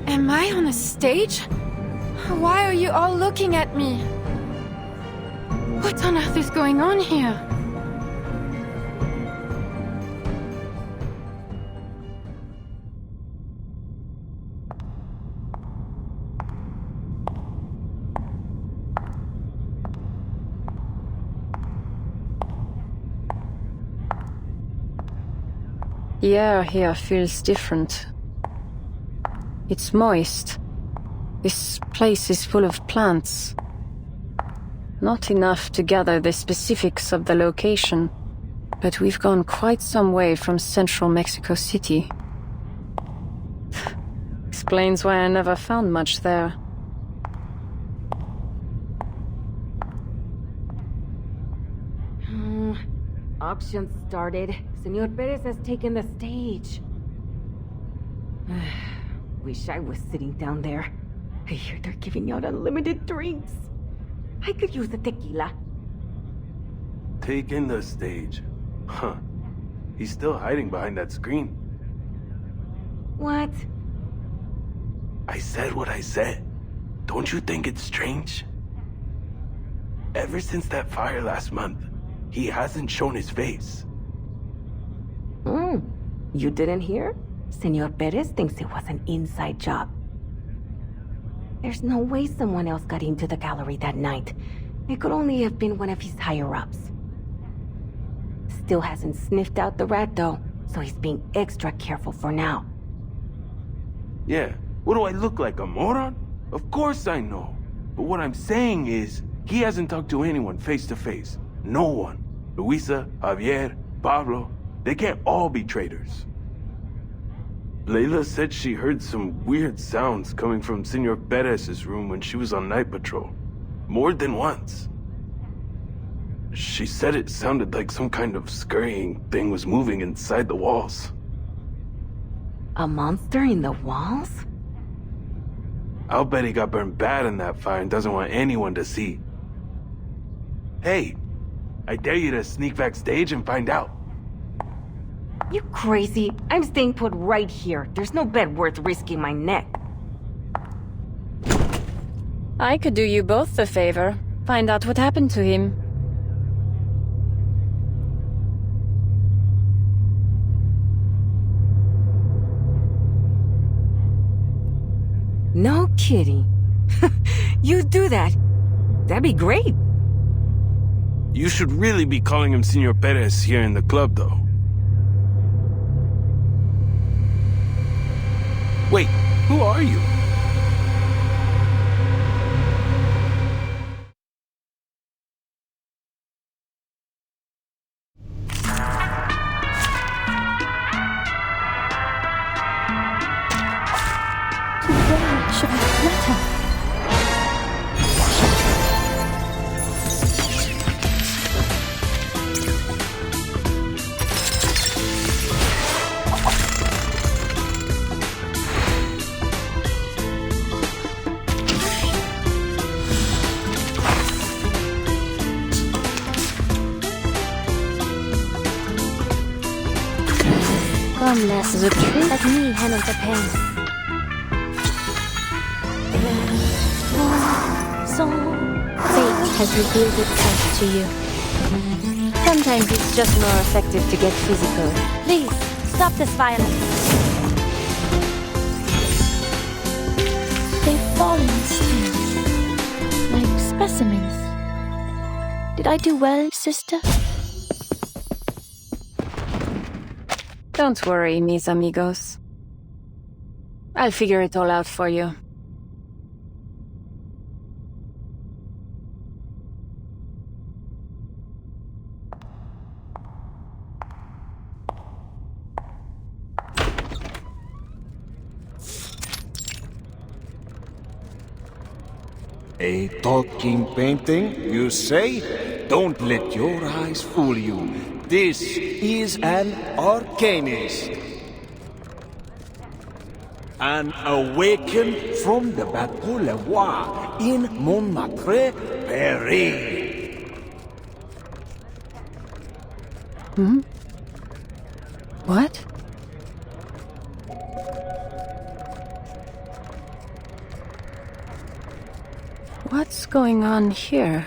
am I on a stage? Why are you all looking at me? What on earth is going on here? The air here feels different. It's moist. This place is full of plants. Not enough to gather the specifics of the location, but we've gone quite some way from central Mexico City. Explains why I never found much there. Auction started. Senor Perez has taken the stage. Wish I was sitting down there. I hear they're giving out unlimited drinks. I could use a tequila. Taking the stage. Huh. He's still hiding behind that screen. What? I said what I said. Don't you think it's strange? Ever since that fire last month, he hasn't shown his face. You didn't hear? Senor Perez thinks it was an inside job. There's no way someone else got into the gallery that night. It could only have been one of his higher-ups. Still hasn't sniffed out the rat, though, so he's being extra careful for now. Yeah, What do I look like, a moron? Of course I know. But what I'm saying is, he hasn't talked to anyone face to face. No one. Luisa, Javier, Pablo, they can't all be traitors. Layla said she heard some weird sounds coming from Senor Perez's room when she was on night patrol. More than once. She said it sounded like some kind of scurrying thing was moving inside the walls. A monster in the walls? I'll bet he got burned bad in that fire and doesn't want anyone to see. Hey, I dare you to sneak backstage and find out. You crazy? I'm staying put right here. There's no bet worth risking my neck. I could do you both a favor. Find out what happened to him. No kidding. You do that. That'd be great. You should really be calling him Senor Perez here in the club, though. Wait, who are you? Should I let him? Come, lass. The truth? Let me handle the pain. So, fate has revealed itself to you. Sometimes it's just more effective to get physical. Please, stop this violence. They've fallen still. Like specimens. Did I do well, sister? Don't worry, mis amigos. I'll figure it all out for you. A talking painting, you say? Don't let your eyes fool you. This is an arcanist. An awakened from the Bateau Le Roi in Montmartre, Paris. Hmm? What? What's going on here?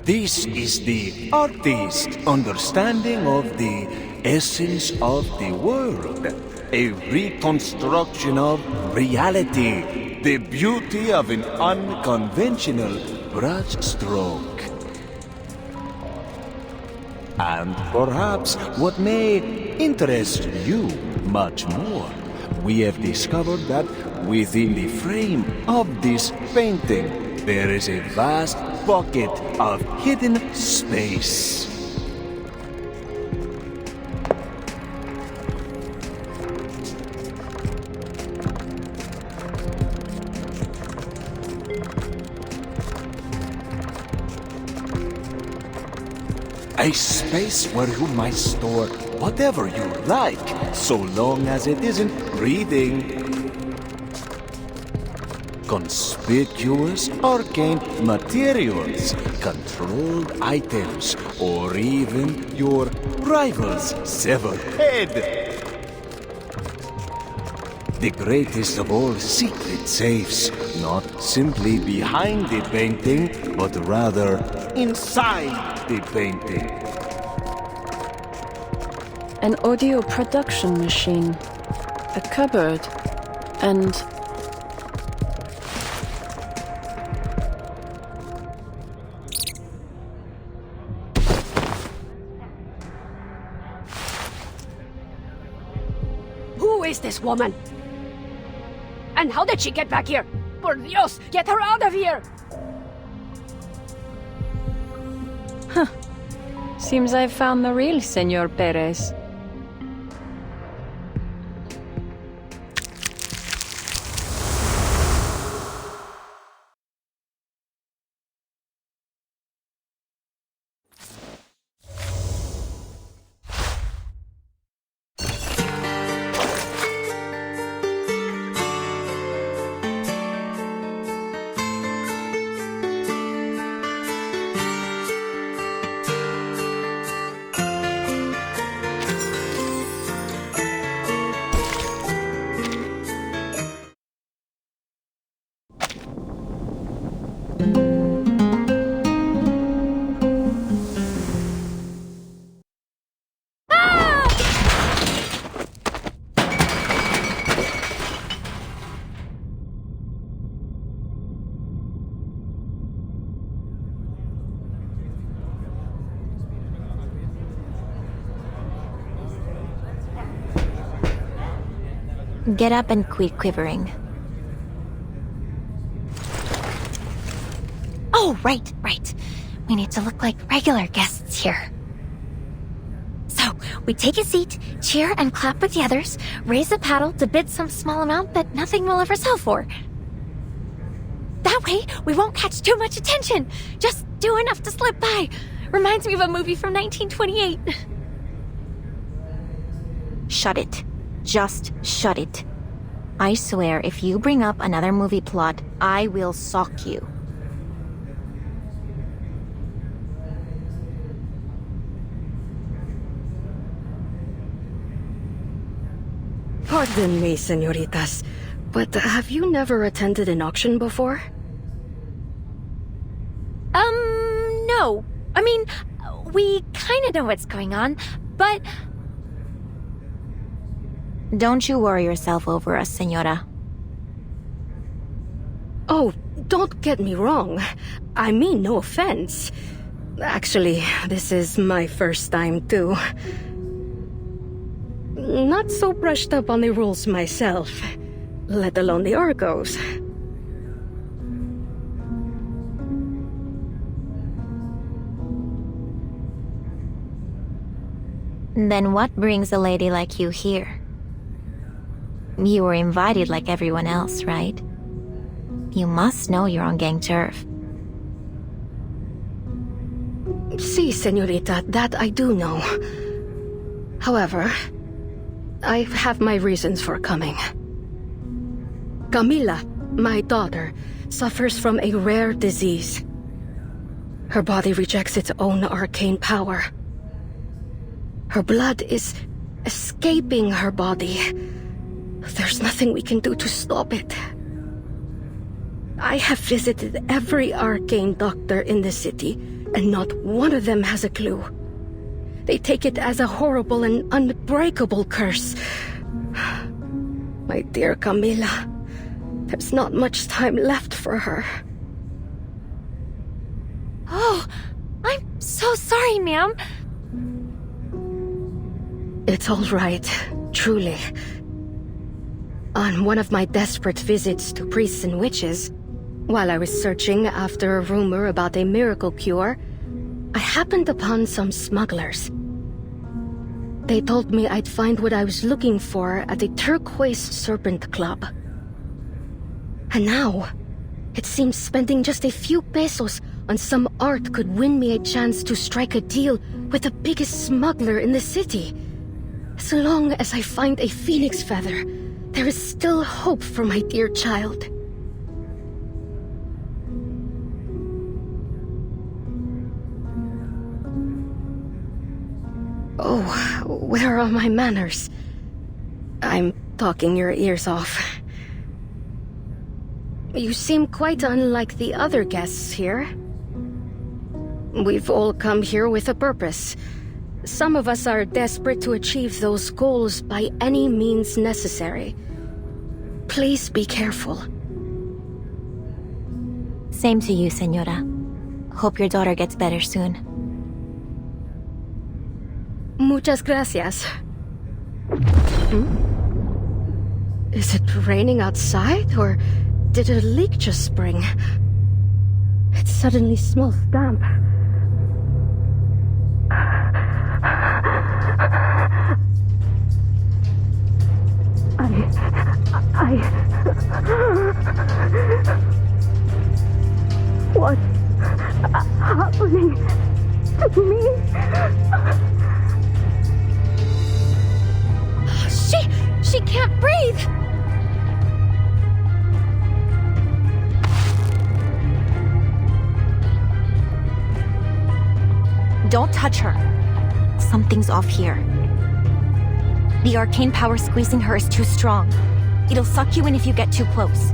This is the artist's understanding of the essence of the world. A reconstruction of reality. The beauty of an unconventional brushstroke. And perhaps what may interest you much more. We have discovered that within the frame of this painting, there is a vast bucket of hidden space. A space where you might store whatever you like, so long as it isn't breathing. Conspicuous arcane materials, controlled items, or even your rival's severed head. The greatest of all secret safes, not simply behind the painting, but rather inside the painting. An audio production machine, a cupboard, and... is this woman? And how did she get back here? Por Dios, get her out of here! Huh. Seems I've found the real Senor Perez. Get up and quit quivering. Oh, right. We need to look like regular guests here. So, we take a seat, cheer and clap with the others, raise a paddle to bid some small amount that nothing will ever sell for. That way, we won't catch too much attention. Just do enough to slip by. Reminds me of a movie from 1928. Shut it. Just shut it. I swear, if you bring up another movie plot, I will sock you. Pardon me, senoritas, but have you never attended an auction before? No. I mean, we kinda know what's going on, but... Don't you worry yourself over us, senora. Oh, don't get me wrong. I mean no offense. Actually, this is my first time too. Not so brushed up on the rules myself, let alone the Argos. Then what brings a lady like you here? You were invited like everyone else, right? You must know you're on gang turf. Si, senorita, that I do know. However, I have my reasons for coming. Camila, my daughter, suffers from a rare disease. Her body rejects its own arcane power. Her blood is escaping her body. There's nothing we can do to stop it. I have visited every arcane doctor in the city, and not one of them has a clue. They take it as a horrible and unbreakable curse. My dear Camila, there's not much time left for her. Oh, I'm so sorry, ma'am. It's all right, truly. On one of my desperate visits to priests and witches, while I was searching after a rumor about a miracle cure, I happened upon some smugglers. They told me I'd find what I was looking for at the Turquoise Serpent Club. And now, it seems spending just a few pesos on some art could win me a chance to strike a deal with the biggest smuggler in the city. As long as I find a phoenix feather, there is still hope for my dear child. Oh, where are my manners? I'm talking your ears off. You seem quite unlike the other guests here. We've all come here with a purpose. Some of us are desperate to achieve those goals by any means necessary. Please be careful. Same to you, senora. Hope your daughter gets better soon. Muchas gracias. Is it raining outside, or did a leak just spring? It suddenly smells damp. What's happening to me? She can't breathe! Don't touch her. Something's off here. The arcane power squeezing her is too strong. It'll suck you in if you get too close.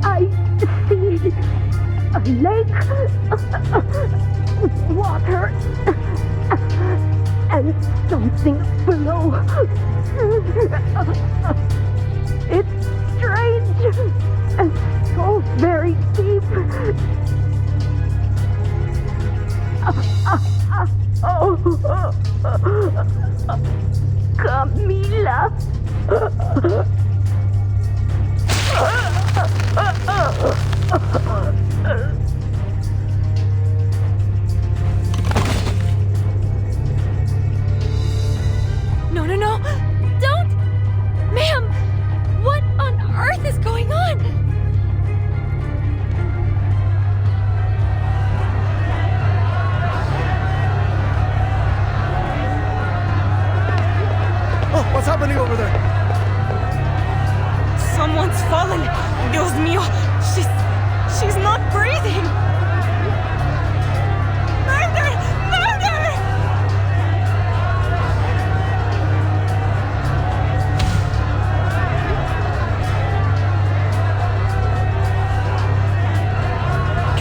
I see a lake, water, and something below. It's strange and so very deep. Camila. No. Don't! Ma'am! What on earth is going on? Oh, what's happening over there? Someone's fallen. Dios mío. She's not breathing. Murder! Murder!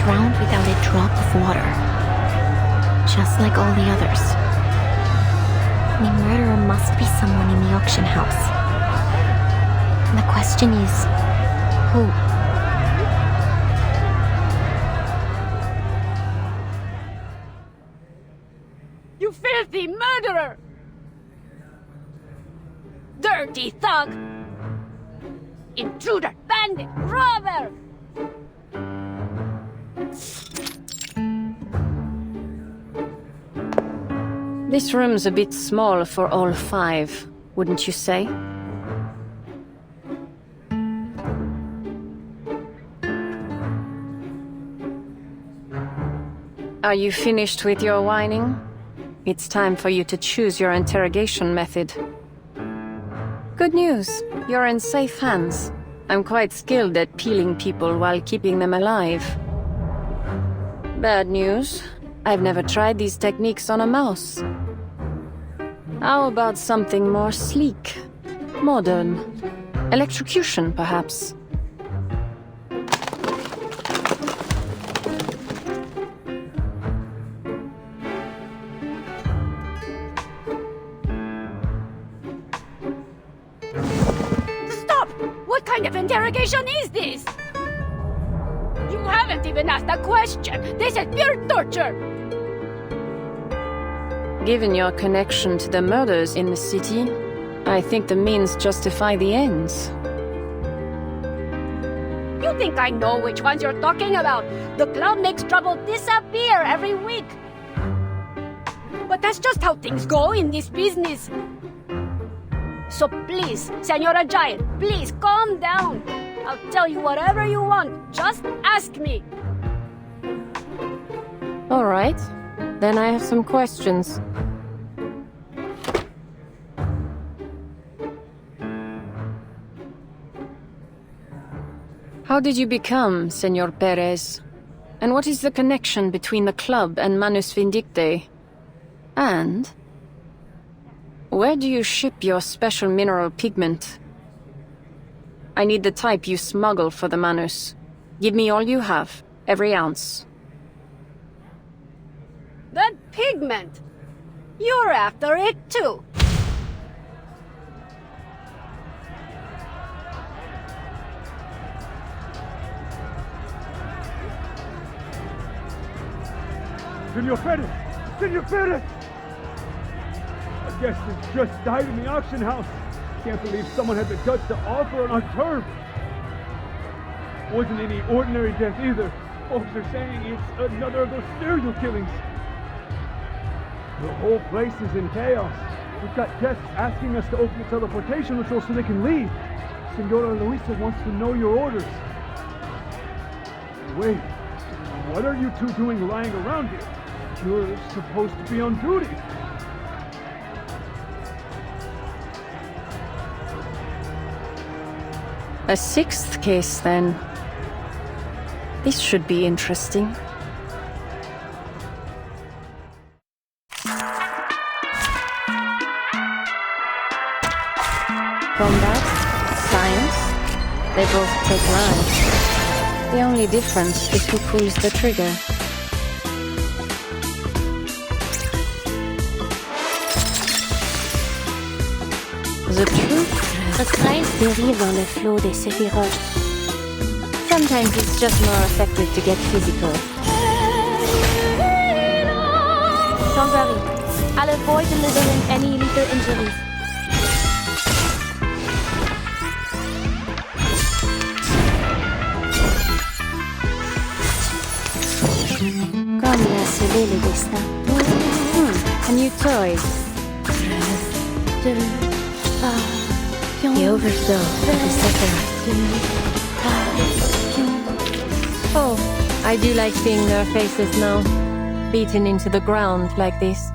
Drowned without a drop of water. Just like all the others. The murderer must be someone in the auction house. The question is, who? You filthy murderer! Dirty thug! Intruder! Bandit! Robber! This room's a bit small for all 5, wouldn't you say? Are you finished with your whining? It's time for you to choose your interrogation method. Good news, you're in safe hands. I'm quite skilled at peeling people while keeping them alive. Bad news, I've never tried these techniques on a mouse. How about something more sleek, modern? Electrocution, perhaps? Stop! What kind of interrogation is this? You haven't even asked a question! This is pure torture! Given your connection to the murders in the city, I think the means justify the ends. You think I know which ones you're talking about? The club makes trouble disappear every week. But that's just how things go in this business. So please, Senora Giant, please calm down. I'll tell you whatever you want. Just ask me. All right, then I have some questions. How did you become Senor Perez? And what is the connection between the club and Manus Vindicte? And where do you ship your special mineral pigment? I need the type you smuggle for the Manus. Give me all you have, every ounce. That pigment! You're after it too! Senor Perez! Senor Perez! guest has just died in the auction house. Can't believe someone had the guts to offer on our turf. Wasn't any ordinary death either. Folks are saying it's another of those serial killings. The whole place is in chaos. We've got guests asking us to open the teleportation ritual so they can leave. Senora Luisa wants to know your orders. Wait, what are you two doing lying around here? You're supposed to be on duty. A sixth case, then. This should be interesting. Combat, science, they both take lives. The only difference is who pulls the trigger. The truth? A trace dérive dans le flot des séphirotes. Sometimes it's just more effective to get physical. Don't worry, I'll avoid delivering any lethal injuries. Comme la scellé le destin. A new toy. The overflow of the Sephiroth. Oh, I do like seeing their faces now, beaten into the ground like this.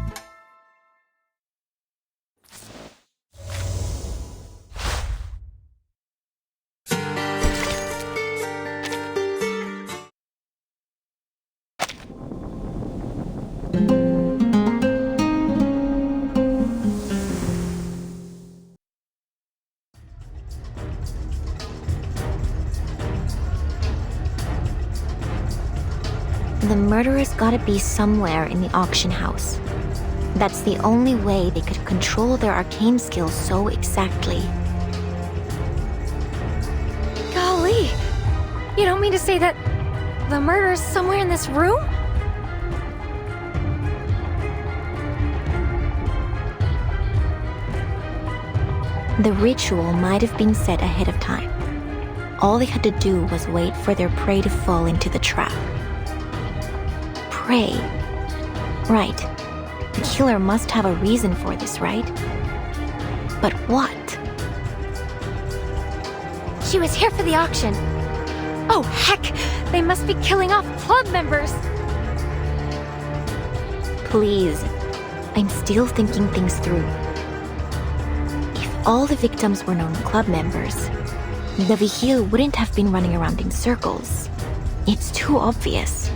The murderer's gotta be somewhere in the auction house. That's the only way they could control their arcane skills so exactly. Golly! You don't mean to say that the murderer's somewhere in this room? The ritual might have been set ahead of time. All they had to do was wait for their prey to fall into the trap. Prey. Right. The killer must have a reason for this, right? But what? She was here for the auction. Oh, heck! They must be killing off club members! Please. I'm still thinking things through. If all the victims were known club members, the Vigil wouldn't have been running around in circles. It's too obvious.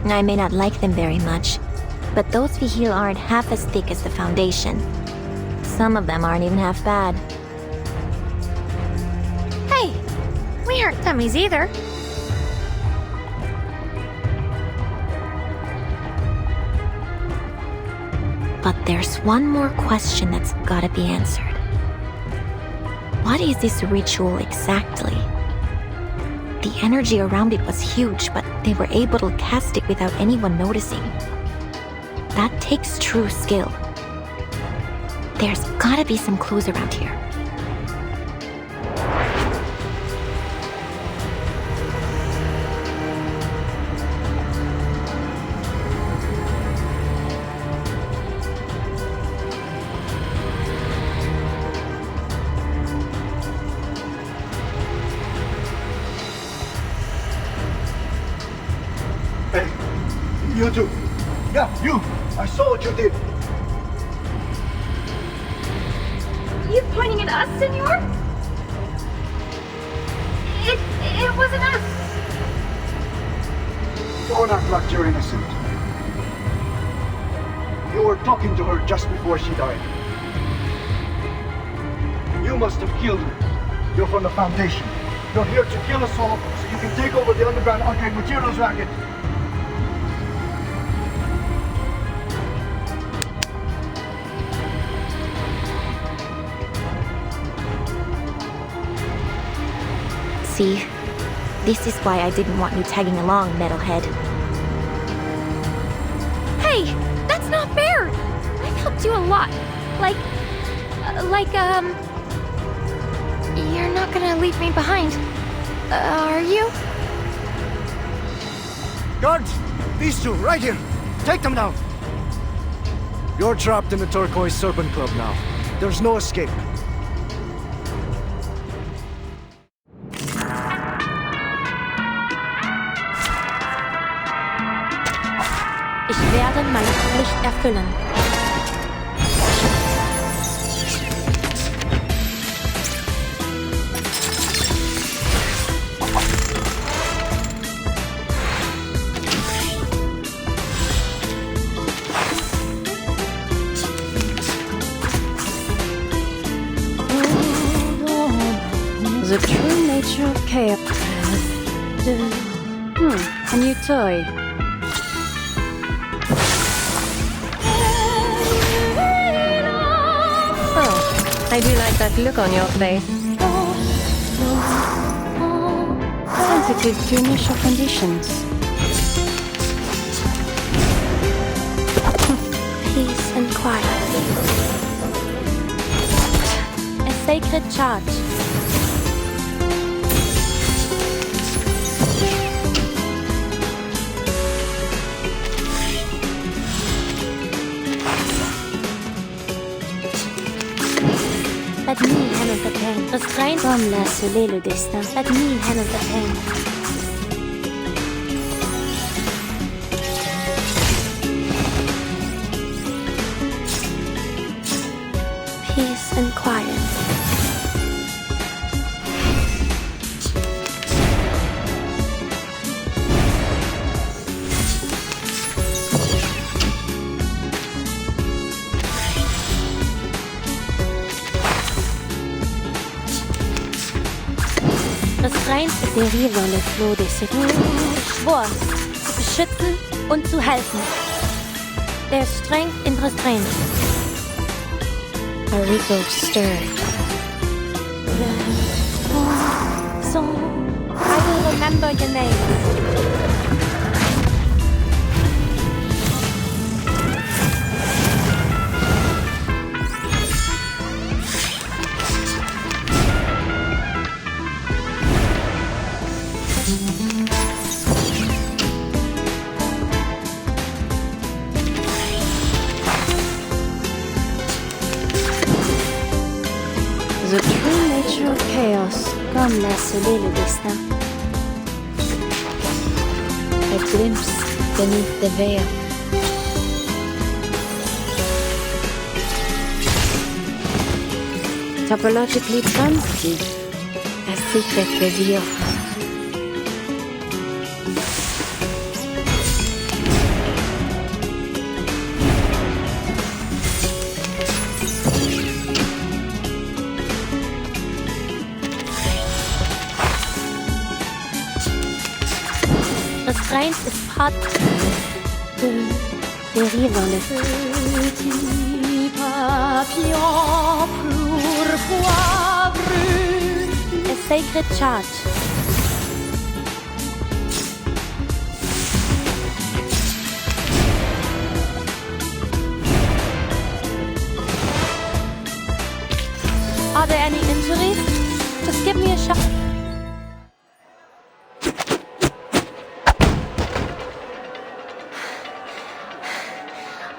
I may not like them very much, but those Vigil aren't half as thick as the Foundation. Some of them aren't even half bad. Hey! We aren't dummies either. But there's one more question that's gotta be answered. What is this ritual exactly? The energy around it was huge, but they were able to cast it without anyone noticing. That takes true skill. There's gotta be some clues around here. You too. Yeah, you. I saw what you did. You pointing at us, senor? It wasn't us. Don't act like you're innocent. You were talking to her just before she died. You must have killed her. You're from the Foundation. You're here to kill us all so you can take over the underground arcade materials racket. See, this is why I didn't want you tagging along, metalhead. Hey, that's not fair! I helped you a lot. You're not gonna leave me behind, are you? Guards! These two, right here! Take them down! You're trapped in the Turquoise Serpent Club now. There's no escape. Ich werde meine Pflicht erfüllen. The true nature of chaos. A new toy. Oh, I do like that look on your face. Sensitive to initial conditions. Peace and quiet. A sacred charge. Let me handle the pain. Restraint. Comme l'a scellé le destin. Let me handle the pain. Peace and quiet. Restraint derive dans le flot des secours. Schwor, zu beschützen und zu helfen. There's strength in restraint. A ripple stirred. So, I will remember your name. The true nature of chaos. Comme l'a scellé le destin. A glimpse beneath the veil. Topologically transitive. A secret revealed. Restraint is part dérive dans le petit papillon pourquoi brûle. A sacred charge. Are there any injuries? Just give me a shot.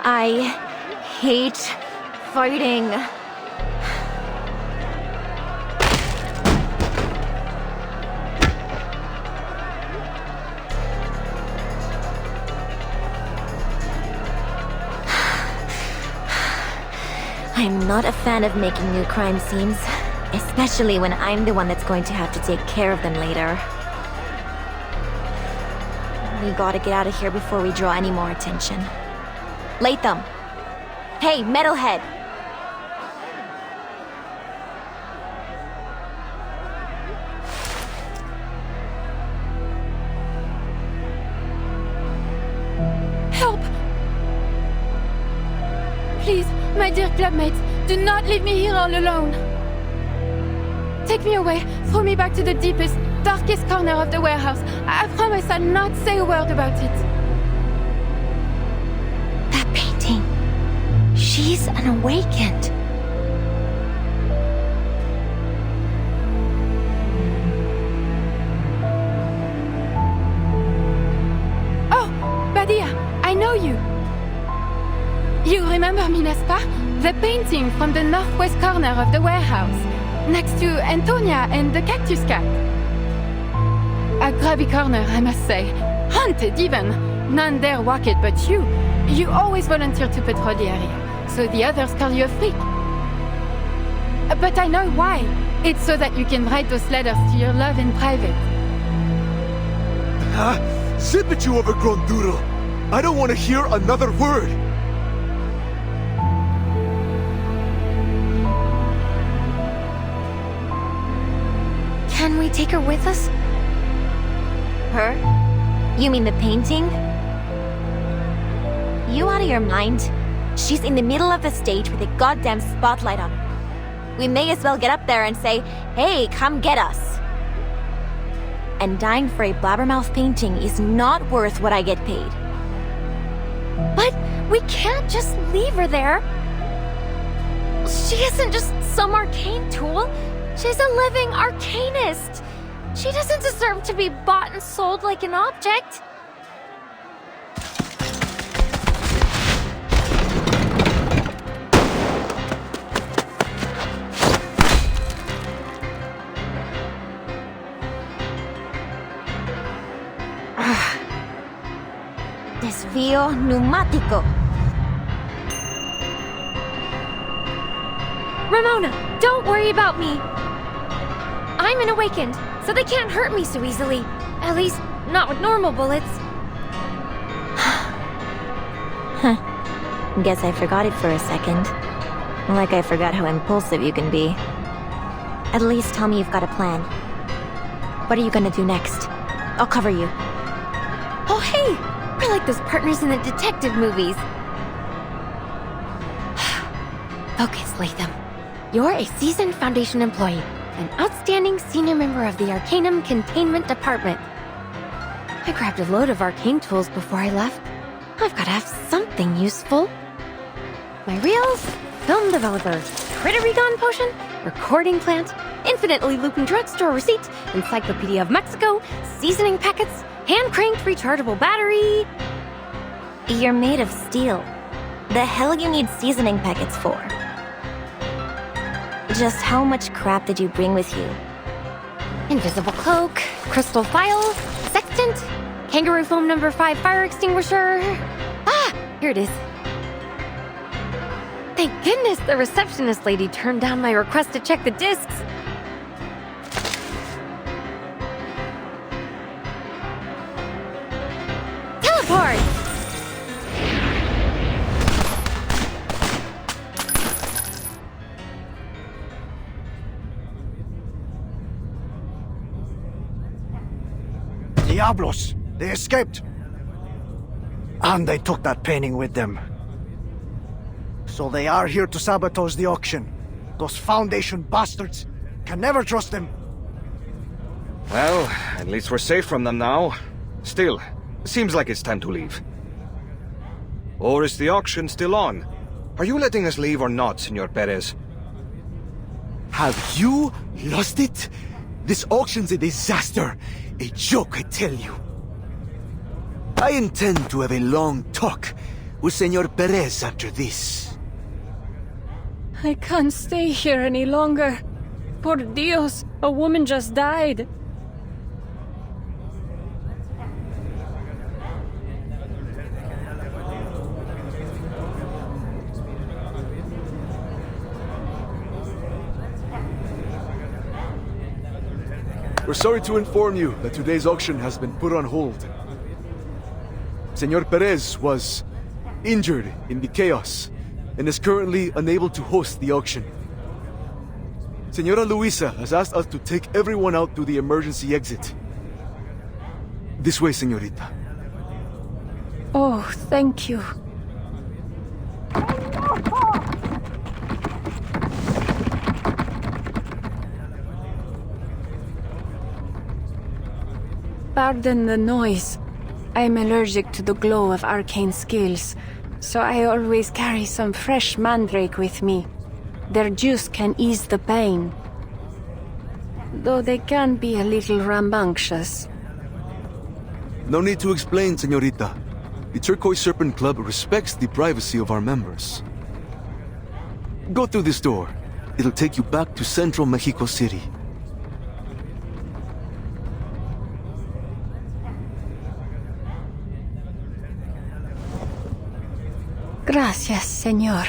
I hate fighting. I'm not a fan of making new crime scenes, especially when I'm the one that's going to have to take care of them later. We gotta get out of here before we draw any more attention. Latham! Hey, metalhead! Help! Please, my dear clubmates, do not leave me here all alone. Take me away, throw me back to the deepest, darkest corner of the warehouse. I promise I'll not say a word about it. That painting. She's an awakened. Oh, Badia, I know you. You remember me, n'est-ce pas? The painting from the northwest corner of the warehouse, next to Antonia and the cactus cat. A grubby corner, I must say. Haunted, even. None dare walk it but you. You always volunteer to patrol the area, so the others call you a freak. But I know why. It's so that you can write those letters to your love in private. Zip it, you overgrown doodle! I don't want to hear another word! Can we take her with us? Her? You mean the painting? You out of your mind? She's in the middle of the stage with a goddamn spotlight on her. We may as well get up there and say, hey, come get us. And dying for a blabbermouth painting is not worth what I get paid. But we can't just leave her there. She isn't just some arcane tool. She's a living arcanist. She doesn't deserve to be bought and sold like an object. Desvío pneumático. Ramona, don't worry about me. I'm an awakened, so they can't hurt me so easily. At least, not with normal bullets. Guess I forgot it for a second. Like I forgot how impulsive you can be. At least tell me you've got a plan. What are you gonna do next? I'll cover you. Oh, hey! We're like those partners in the detective movies. Focus, Latham. You're a seasoned Foundation employee, an outstanding senior member of the Arcanum Containment Department. I grabbed a load of arcane tools before I left. I've got to have something useful. My reels, film developer, Critter-Recon potion, recording plant, infinitely looping drugstore receipt, Encyclopedia of Mexico, seasoning packets, hand-cranked rechargeable battery. You're made of steel. The hell you need seasoning packets for? Just how much crap did you bring with you? Invisible cloak, crystal file, sextant, kangaroo foam number 5 fire extinguisher. Ah, here it is. Thank goodness the receptionist lady turned down my request to check the discs. Teleport! Diablos! They escaped! And they took that painting with them. So they are here to sabotage the auction. Those Foundation bastards. Can never trust them. Well, at least we're safe from them now. Still, seems like it's time to leave. Or is the auction still on? Are you letting us leave or not, Senor Perez? Have you lost it? This auction's a disaster. A joke, I tell you. I intend to have a long talk with Senor Perez after this. I can't stay here any longer. Por Dios, a woman just died. We're sorry to inform you that today's auction has been put on hold. Senor Perez was injured in the chaos and is currently unable to host the auction. Senora Luisa has asked us to take everyone out to the emergency exit. This way, señorita. Oh, thank you. Pardon the noise. I'm allergic to the glow of arcane skills. so I always carry some fresh mandrake with me. Their juice can ease the pain, though they can be a little rambunctious. No need to explain, señorita. The Turquoise Serpent Club respects the privacy of our members. Go through this door. It'll take you back to central Mexico City. Gracias, señor.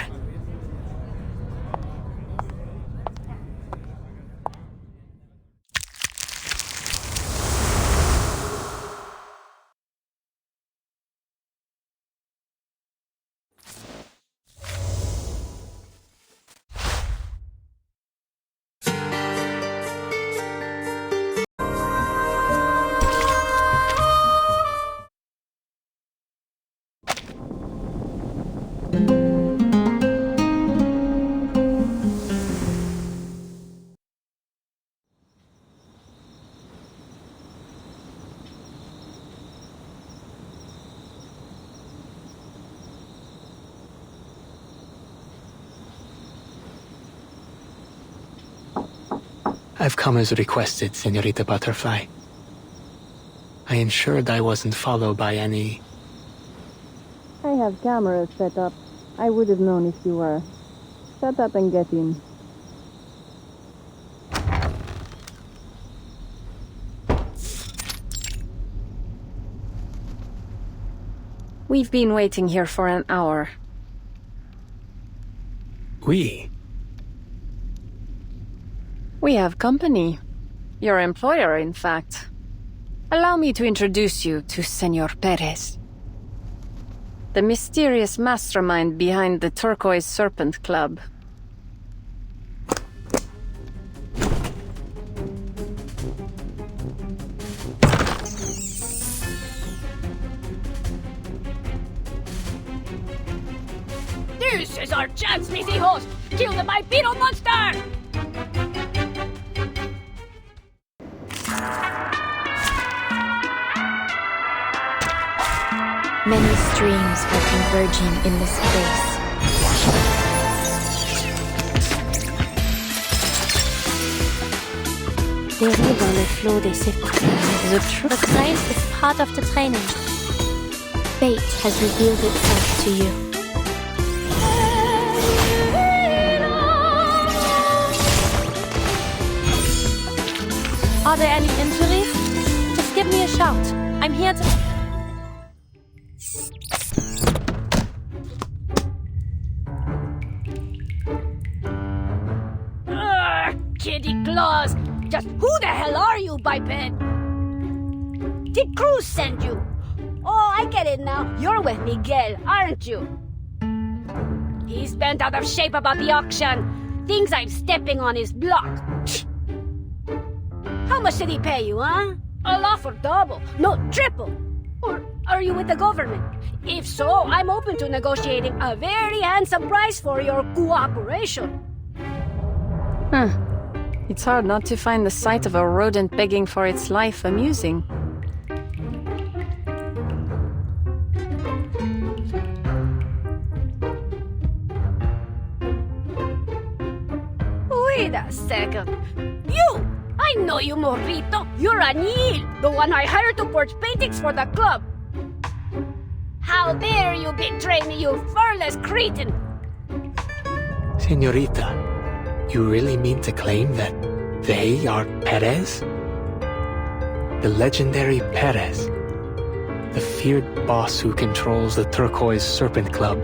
I've come as requested, Señorita Butterfly. I ensured I wasn't followed by any... I have cameras set up. I would have known if you were. Shut up and get in. We've been waiting here for an hour. We? We have company. Your employer, in fact. Allow me to introduce you to Senor Perez, the mysterious mastermind behind the Turquoise Serpent Club. This is our chance, mis hijos! Kill the bipedal monster! Many streams are converging in this place. Deriva le flow de cette The science is part of the training. Fate has revealed itself to you. Are there any injuries? Just give me a shout. I'm here to... Kitty Claus! Just who the hell are you, biped? Did Cruz send you? Oh, I get it now. You're with Miguel, aren't you? He's bent out of shape about the auction. Thinks I'm stepping on his block. How much did he pay you, huh? I'll offer double, no triple. Or are you with the government? If so, I'm open to negotiating a very handsome price for your cooperation. Huh. It's hard not to find the sight of a rodent begging for its life amusing. Wait a second. You! I know you, Morrito. You're Anil, the one I hired to forge paintings for the club. How dare you betray me, you furless cretin! Señorita, you really mean to claim that they are Perez? The legendary Perez. The feared boss who controls the Turquoise Serpent Club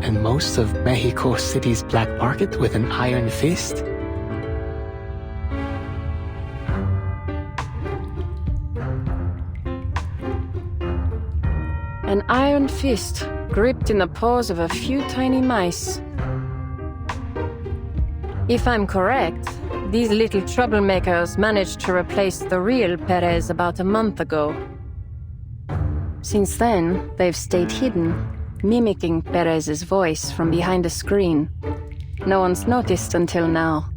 and most of Mexico City's black market with an iron fist? An iron fist gripped in the paws of a few tiny mice. If I'm correct, these little troublemakers managed to replace the real Perez about a month ago. Since then, they've stayed hidden, mimicking Perez's voice from behind a screen. No one's noticed until now.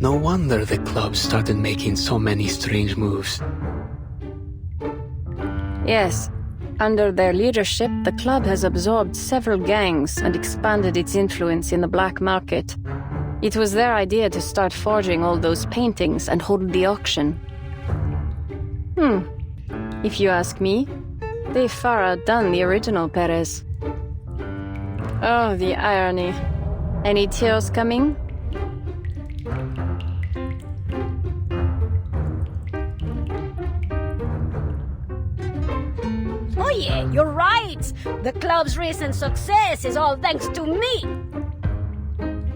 No wonder the club started making so many strange moves. Yes, Under their leadership, the club has absorbed several gangs and expanded its influence in the black market. It was their idea to start forging all those paintings and hold the auction. If you ask me, they've far outdone the original Perez. Oh, the irony. Any tears coming? Oh yeah, you're right! The club's recent success is all thanks to me!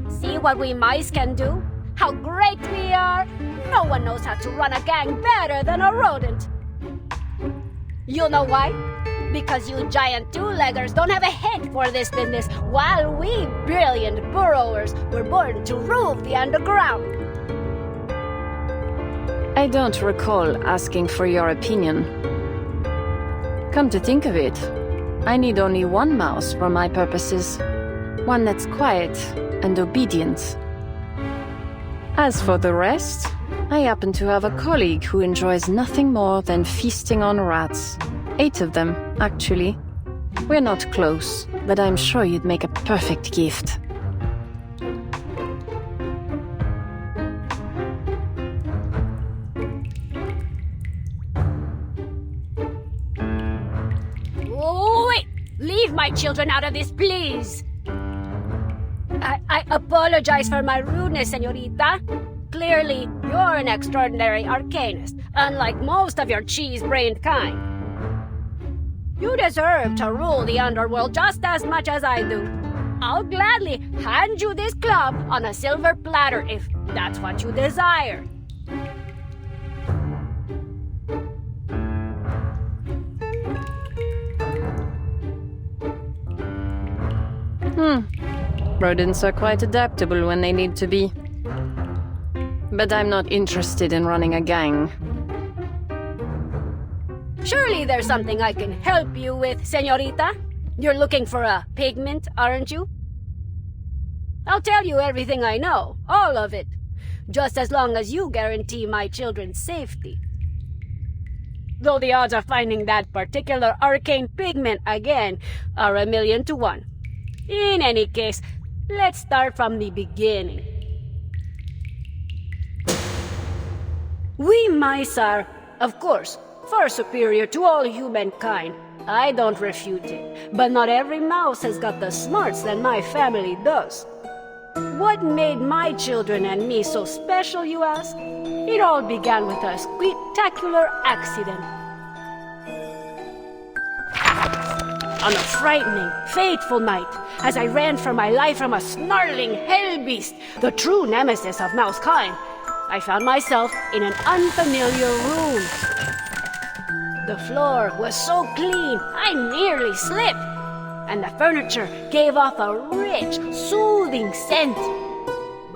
See what we mice can do? How great we are! No one knows how to run a gang better than a rodent! You know why? Because you giant two-leggers don't have a head for this business, while we brilliant burrowers were born to rule the underground. I don't recall asking for your opinion. Come to think of it, I need only one mouse for my purposes. One that's quiet and obedient. As for the rest, I happen to have a colleague who enjoys nothing more than feasting on rats. 8 of them, actually. We're not close, but I'm sure you'd make a perfect gift. Oh, wait! Leave my children out of this, please! I apologize for my rudeness, señorita. Clearly, you're an extraordinary arcanist, unlike most of your cheese-brained kind. You deserve to rule the underworld just as much as I do. I'll gladly hand you this club on a silver platter if that's what you desire. Rodents are quite adaptable when they need to be. But I'm not interested in running a gang. Surely there's something I can help you with, señorita. You're looking for a pigment, aren't you? I'll tell you everything I know, all of it, just as long as you guarantee my children's safety. Though the odds of finding that particular arcane pigment again are 1,000,000 to 1. In any case, let's start from the beginning. We mice are, of course, far superior to all humankind. I don't refute it. But not every mouse has got the smarts that my family does. What made my children and me so special, you ask? It all began with a spectacular accident. On a frightening, fateful night, as I ran for my life from a snarling hell beast, the true nemesis of mousekind, I found myself in an unfamiliar room. The floor was so clean, I nearly slipped, and the furniture gave off a rich, soothing scent.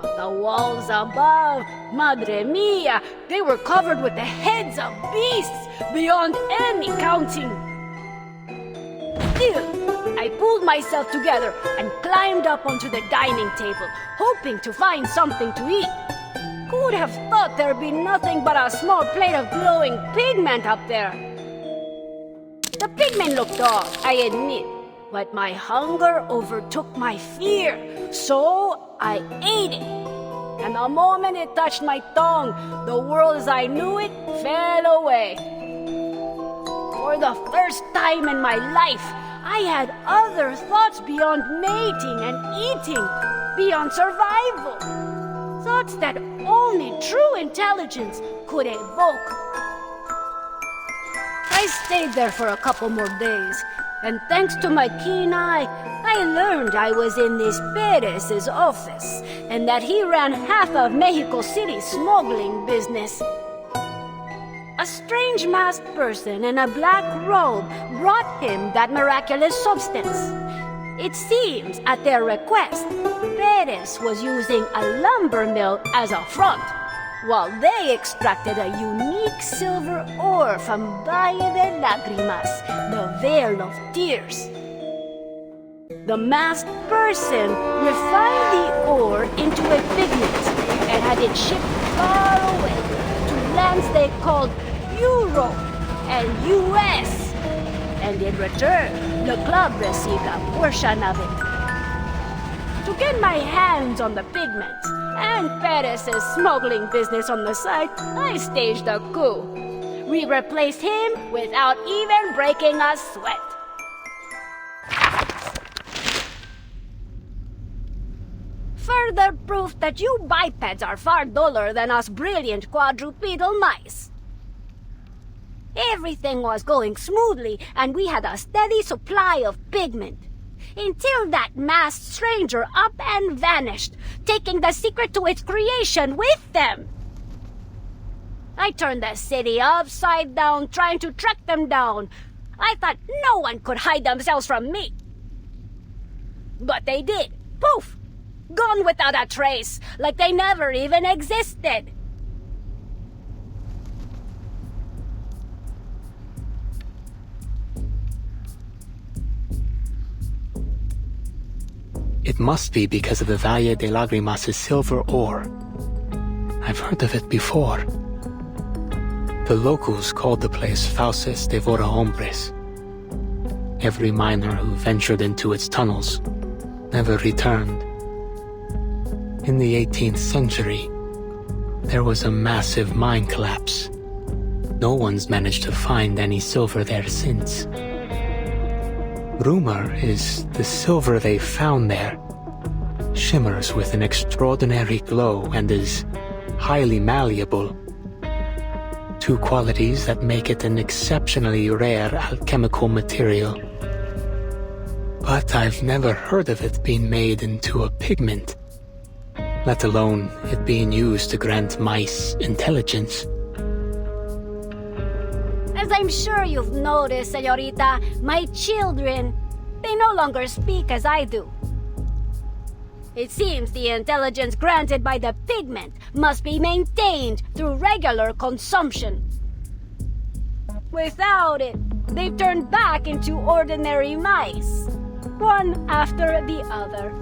But the walls above, madre mia, they were covered with the heads of beasts beyond any counting. Still, I pulled myself together and climbed up onto the dining table, hoping to find something to eat. Who would have thought there'd be nothing but a small plate of glowing pigment up there? The pigment looked off, I admit, but my hunger overtook my fear, so I ate it. And the moment it touched my tongue, the world as I knew it fell away. For the first time in my life, I had other thoughts beyond mating and eating, beyond survival. Thoughts that only true intelligence could evoke. I stayed there for a couple more days, and thanks to my keen eye, I learned I was in this Perez's office, and that he ran half of Mexico City's smuggling business. A strange masked person in a black robe brought him that miraculous substance. It seems, at their request, Perez was using a lumber mill as a front, while they extracted a unique silver ore from Valle de Lágrimas, the Vale of Tears. The masked person refined the ore into a pigment and had it shipped far away to lands they called Europe and US. and in return, the club received a portion of it. To get my hands on the pigments and Perez's smuggling business on the side, I staged a coup. We replaced him without even breaking a sweat. Further proof that you bipeds are far duller than us brilliant quadrupedal mice. Everything was going smoothly, and we had a steady supply of pigment. Until that masked stranger up and vanished, taking the secret to its creation with them. I turned the city upside down trying to track them down. I thought no one could hide themselves from me. But they did. Poof! Gone without a trace, like they never even existed. It must be because of the Valle de Lágrimas' silver ore. I've heard of it before. The locals called the place Fauces de Vora Hombres. Every miner who ventured into its tunnels never returned. In the 18th century, there was a massive mine collapse. No one's managed to find any silver there since. Rumor is the silver they found there shimmers with an extraordinary glow and is highly malleable. Two qualities that make it an exceptionally rare alchemical material. But I've never heard of it being made into a pigment, let alone it being used to grant mice intelligence. As I'm sure you've noticed, señorita, my children, they no longer speak as I do. It seems the intelligence granted by the pigment must be maintained through regular consumption. Without it, they've turned back into ordinary mice, one after the other.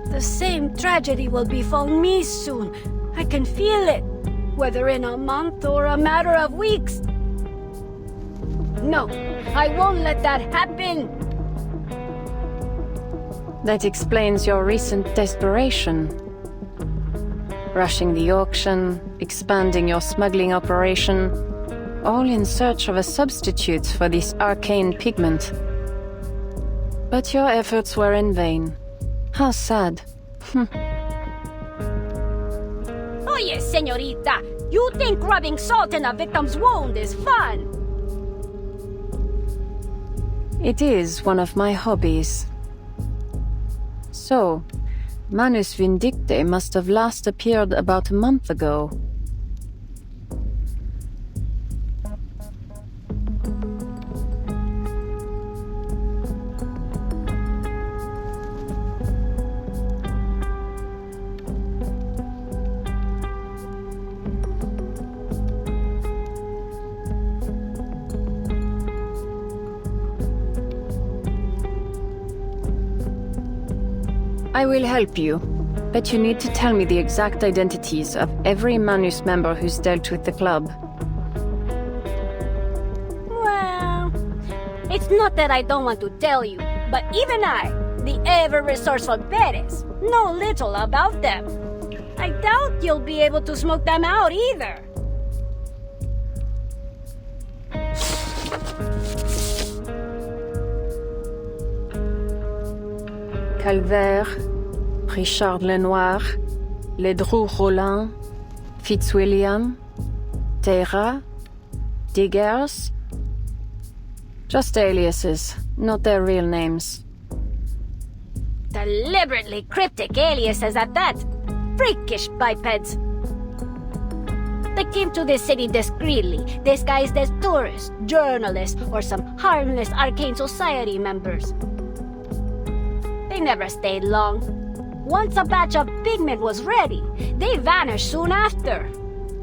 The same tragedy will befall me soon. I can feel it, whether in a month or a matter of weeks. No, I won't let that happen. That explains your recent desperation. Rushing the auction, expanding your smuggling operation, all in search of a substitute for this arcane pigment. But your efforts were in vain. How sad. Oh yes, señorita. You think rubbing salt in a victim's wound is fun? It is one of my hobbies. So, Manus Vindicte must have last appeared about a month ago. I will help you, but you need to tell me the exact identities of every Manus member who's dealt with the club. Well, it's not that I don't want to tell you, but even I, the ever-resourceful Perez, know little about them. I doubt you'll be able to smoke them out either. Calvaire, Richard Lenoir, Ledru Rollin, Fitzwilliam, Terra, Diggers. Just aliases, not their real names. Deliberately cryptic aliases at that. Freakish bipeds. They came to this city discreetly, disguised as tourists, journalists, or some harmless arcane society members. They never stayed long. Once a batch of pigment was ready, they vanished soon after.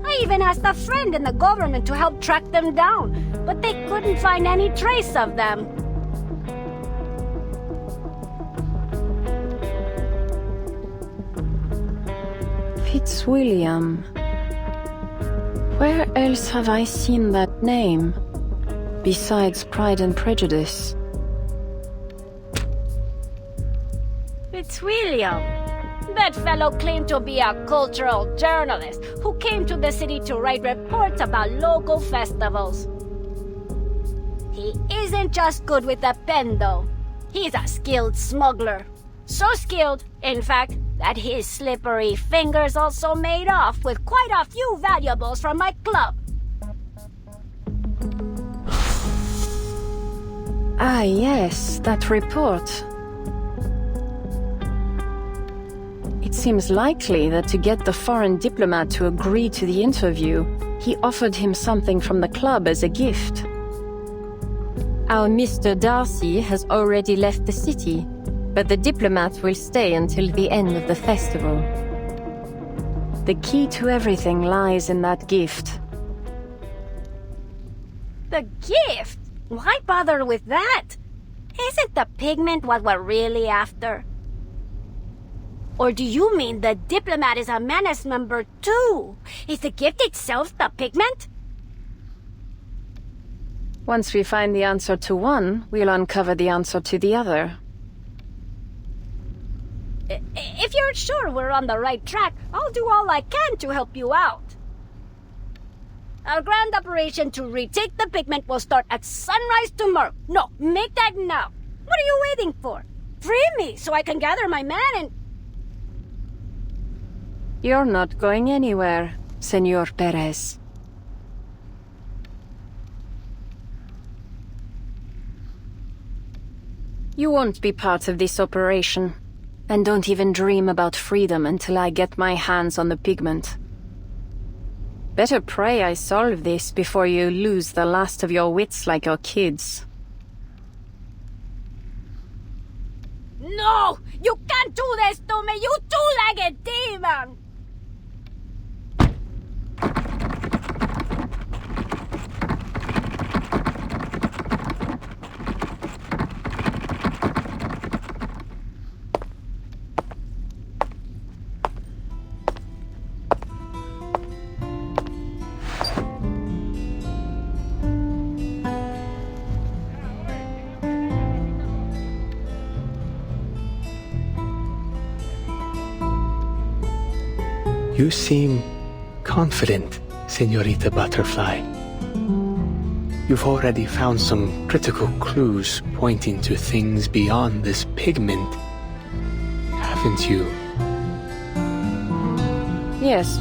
I even asked a friend in the government to help track them down, but they couldn't find any trace of them. Fitzwilliam. Where else have I seen that name? Besides Pride and Prejudice. Fitzwilliam. That fellow claimed to be a cultural journalist who came to the city to write reports about local festivals. He isn't just good with a pen, though. He's a skilled smuggler. So skilled, in fact, that his slippery fingers also made off with quite a few valuables from my club. Ah, yes, that report. It seems likely that to get the foreign diplomat to agree to the interview, he offered him something from the club as a gift. Our Mr. Darcy has already left the city, but the diplomat will stay until the end of the festival. The key to everything lies in that gift. The gift? Why bother with that? Isn't the pigment what we're really after? Or do you mean the diplomat is a menace number 2? Is the gift itself the pigment? Once we find the answer to one, we'll uncover the answer to the other. If you're sure we're on the right track, I'll do all I can to help you out. Our grand operation to retake the pigment will start at sunrise tomorrow. No, make that now. What are you waiting for? Free me so I can gather my men and... You're not going anywhere, Senor Perez. You won't be part of this operation. And don't even dream about freedom until I get my hands on the pigment. Better pray I solve this before you lose the last of your wits like your kids. No! You can't do this to me, you two-legged demon! You seem confident, Señorita Butterfly. You've already found some critical clues pointing to things beyond this pigment, haven't you? Yes,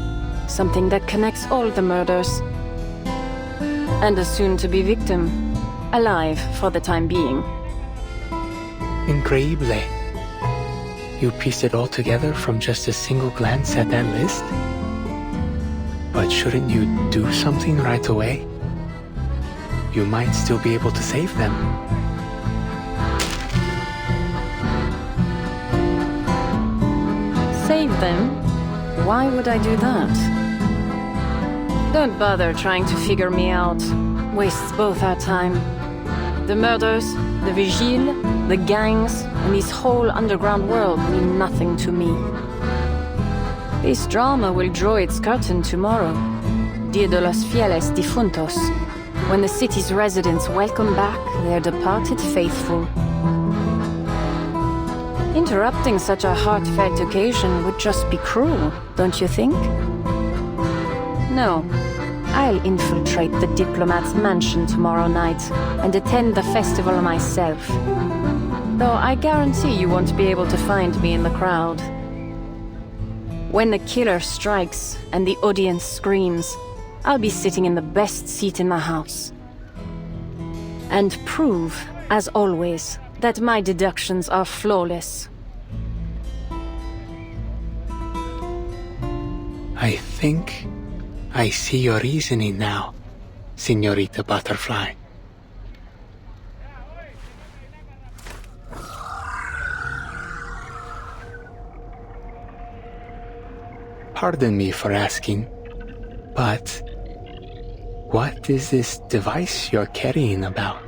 something that connects all the murders. And a soon-to-be victim, alive for the time being. Increíble. You pieced it all together from just a single glance at that list? But shouldn't you do something right away? You might still be able to save them. Save them? Why would I do that? Don't bother trying to figure me out. Wastes both our time. The murders, the vigile, the gangs, and this whole underground world mean nothing to me. This drama will draw its curtain tomorrow, Dia de los Fieles Difuntos, when the city's residents welcome back their departed faithful. Interrupting such a heartfelt occasion would just be cruel, don't you think? No. I'll infiltrate the diplomat's mansion tomorrow night and attend the festival myself. Though I guarantee you won't be able to find me in the crowd. When the killer strikes and the audience screams, I'll be sitting in the best seat in the house. And prove, as always, that my deductions are flawless. I think I see your reasoning now, Señorita Butterfly. Pardon me for asking, but what is this device you're carrying about?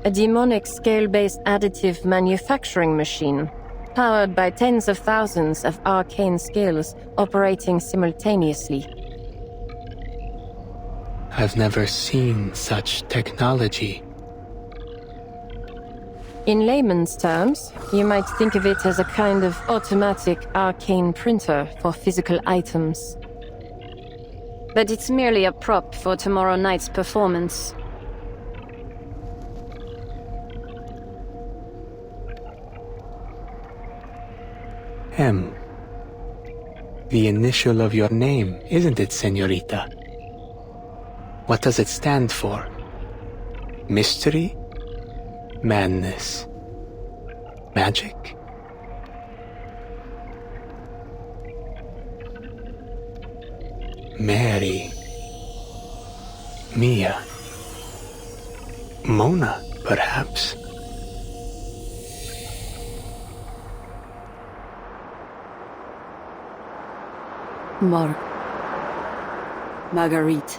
A demonic scale-based additive manufacturing machine. powered by tens of thousands of arcane skills operating simultaneously. I've never seen such technology. In layman's terms, you might think of it as a kind of automatic arcane printer for physical items. But it's merely a prop for tomorrow night's performance. M. The initial of your name, isn't it, señorita? What does it stand for? Mystery? Madness? Magic? Mary. Mia. Mona, perhaps? Marguerite.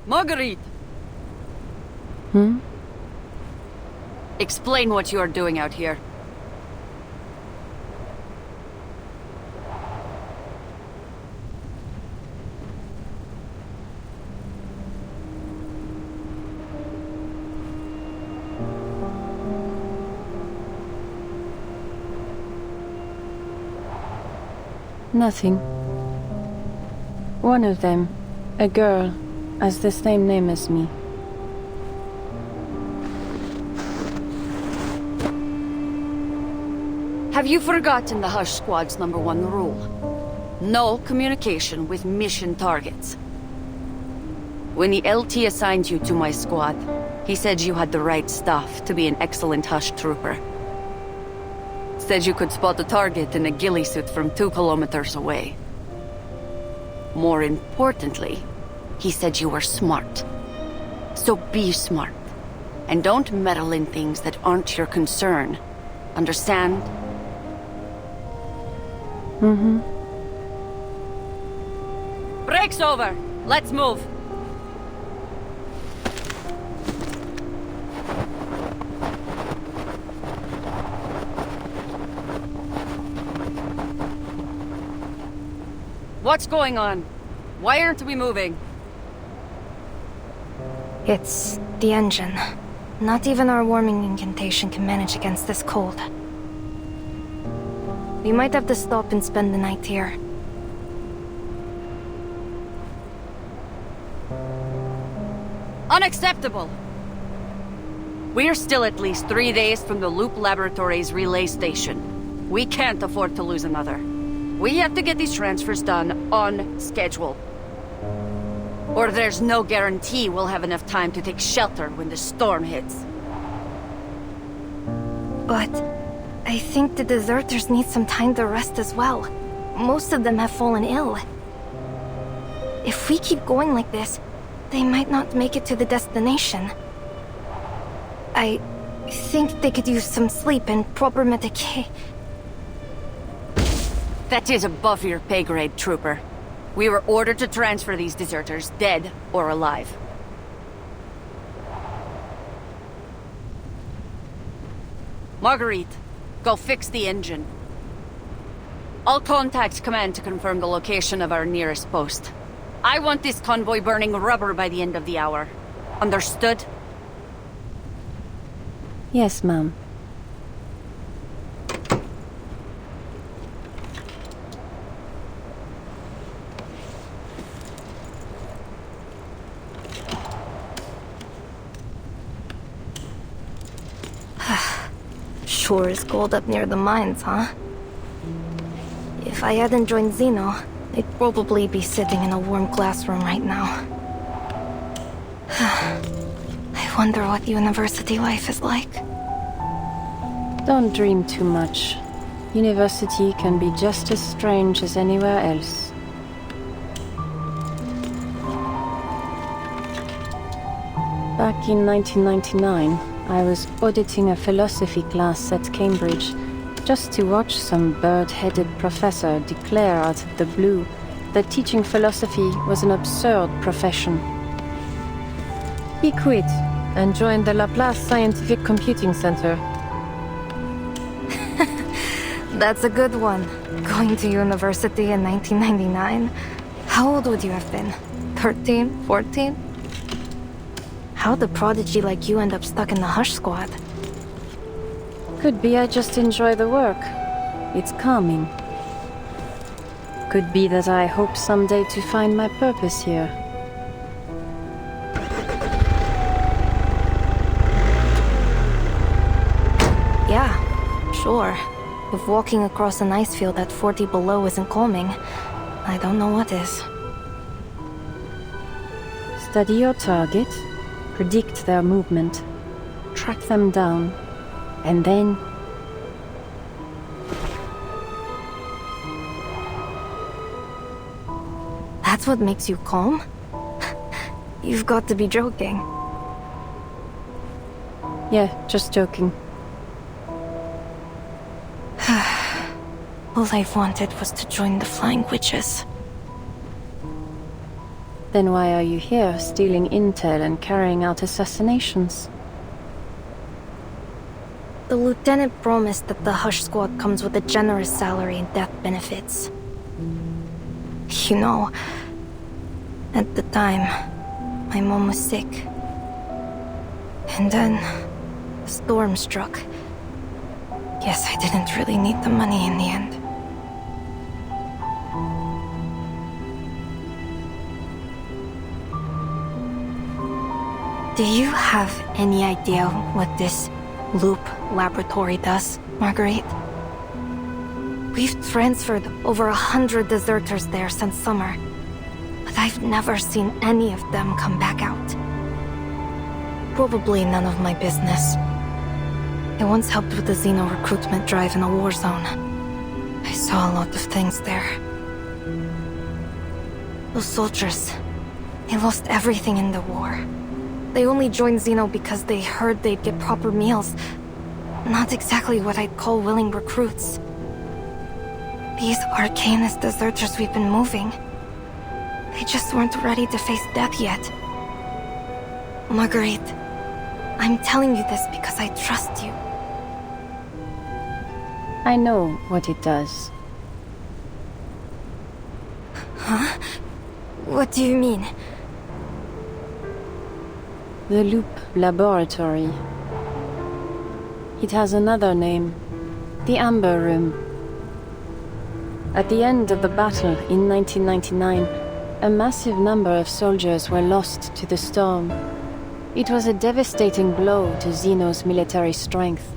Marguerite! Explain what you are doing out here. Nothing. One of them, a girl, has the same name as me. Have you forgotten the Hush Squad's #1 rule? No communication with mission targets. When the LT assigned you to my squad, he said you had the right stuff to be an excellent Hush trooper. Said you could spot a target in a ghillie suit from 2 kilometers away. More importantly, he said you were smart. So be smart. And don't meddle in things that aren't your concern. Understand? Break's over. Let's move. What's going on? Why aren't we moving? It's the engine. Not even our warming incantation can manage against this cold. We might have to stop and spend the night here. Unacceptable! We're still at least 3 days from the Loop Laboratories relay station. We can't afford to lose another. We have to get these transfers done on schedule. Or there's no guarantee we'll have enough time to take shelter when the storm hits. But I think the deserters need some time to rest as well. Most of them have fallen ill. If we keep going like this, they might not make it to the destination. I think they could use some sleep and proper medication. That is above your pay grade, Trooper. We were ordered to transfer these deserters, dead or alive. Marguerite, go fix the engine. I'll contact command to confirm the location of our nearest post. I want this convoy burning rubber by the end of the hour. Understood? Yes, ma'am. Sure is cold up near the mines, huh? If I hadn't joined Zeno, I'd probably be sitting in a warm classroom right now. I wonder what university life is like. Don't dream too much. University can be just as strange as anywhere else. Back in 1999, I was auditing a philosophy class at Cambridge, just to watch some bird-headed professor declare out of the blue that teaching philosophy was an absurd profession. He quit and joined the Laplace Scientific Computing Center. That's a good one. Going to university in 1999? How old would you have been? 13? 14? How'd a prodigy like you end up stuck in the Hush Squad? Could be I just enjoy the work. It's calming. Could be that I hope someday to find my purpose here. Yeah, sure. If walking across an ice field at 40 below isn't calming, I don't know what is. Study your target, predict their movement, track them down, and then... That's what makes you calm? You've got to be joking. Yeah, just joking. All I've wanted was to join the Flying Witches. Then why are you here, stealing intel and carrying out assassinations? The lieutenant promised that the Hush Squad comes with a generous salary and death benefits. You know, at the time, my mom was sick. And then, a storm struck. Guess I didn't really need the money in the end. Do you have any idea what this Loop laboratory does, Marguerite? We've transferred over 100 deserters there since summer, but I've never seen any of them come back out. Probably none of my business. I once helped with the Xeno recruitment drive in a war zone. I saw a lot of things there. Those soldiers, they lost everything in the war. They only joined Xeno because they heard they'd get proper meals. Not exactly what I'd call willing recruits. These Arcanist deserters we've been moving, they just weren't ready to face death yet. Marguerite, I'm telling you this because I trust you. I know what it does. Huh? What do you mean? The Loop Laboratory. It has another name. The Amber Room. At the end of the battle in 1999, a massive number of soldiers were lost to the storm. It was a devastating blow to Xeno's military strength.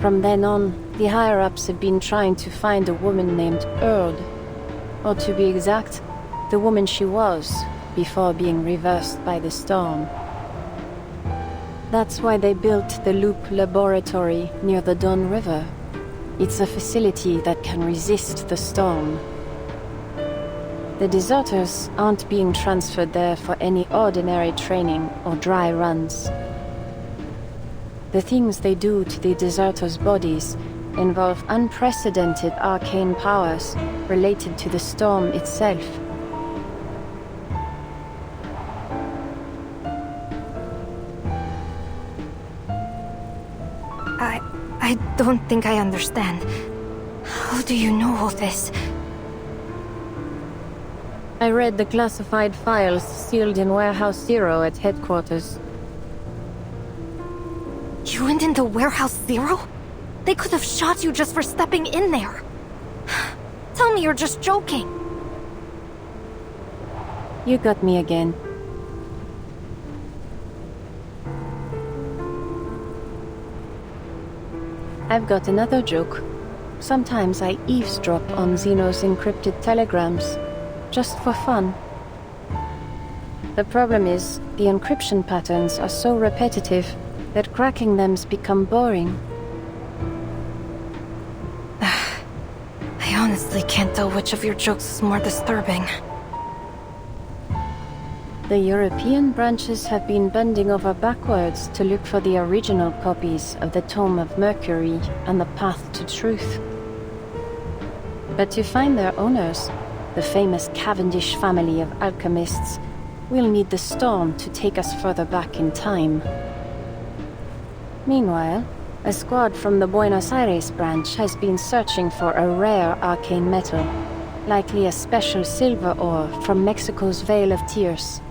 From then on, the higher-ups have been trying to find a woman named Erd. Or to be exact, the woman she was, before being reversed by the storm. That's why they built the Loop Laboratory near the Don River. It's a facility that can resist the storm. The deserters aren't being transferred there for any ordinary training or dry runs. The things they do to the deserters' bodies involve unprecedented arcane powers related to the storm itself. I don't think I understand. How do you know all this? I read the classified files sealed in Warehouse Zero at headquarters. You went into Warehouse Zero? They could have shot you just for stepping in there. Tell me you're just joking. You got me again. I've got another joke. Sometimes I eavesdrop on Zeno's encrypted telegrams, just for fun. The problem is, the encryption patterns are so repetitive that cracking them's become boring. I honestly can't tell which of your jokes is more disturbing. The European branches have been bending over backwards to look for the original copies of the Tome of Mercury and the Path to Truth. But to find their owners, the famous Cavendish family of alchemists, we'll need the storm to take us further back in time. Meanwhile, a squad from the Buenos Aires branch has been searching for a rare arcane metal, likely a special silver ore from Mexico's Veil of Tears.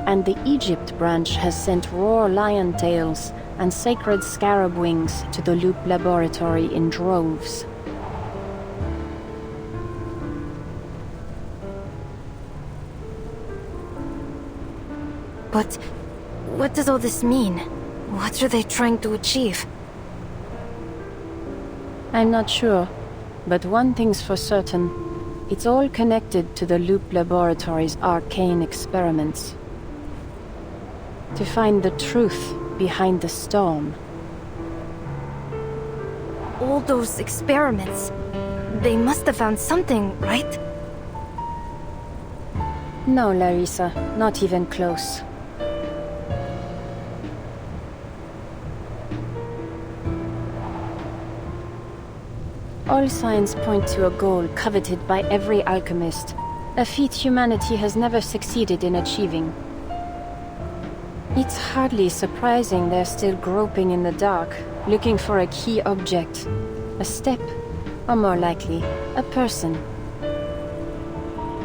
And the Egypt branch has sent raw lion tails and sacred scarab wings to the Loop laboratory in droves. But what does all this mean? What are they trying to achieve? I'm not sure, but one thing's for certain. It's all connected to the Loop Laboratory's arcane experiments. To find the truth behind the storm. All those experiments, they must have found something, right? No, Larissa, not even close. All signs point to a goal coveted by every alchemist, a feat humanity has never succeeded in achieving. It's hardly surprising they're still groping in the dark, looking for a key object, a step, or more likely, a person.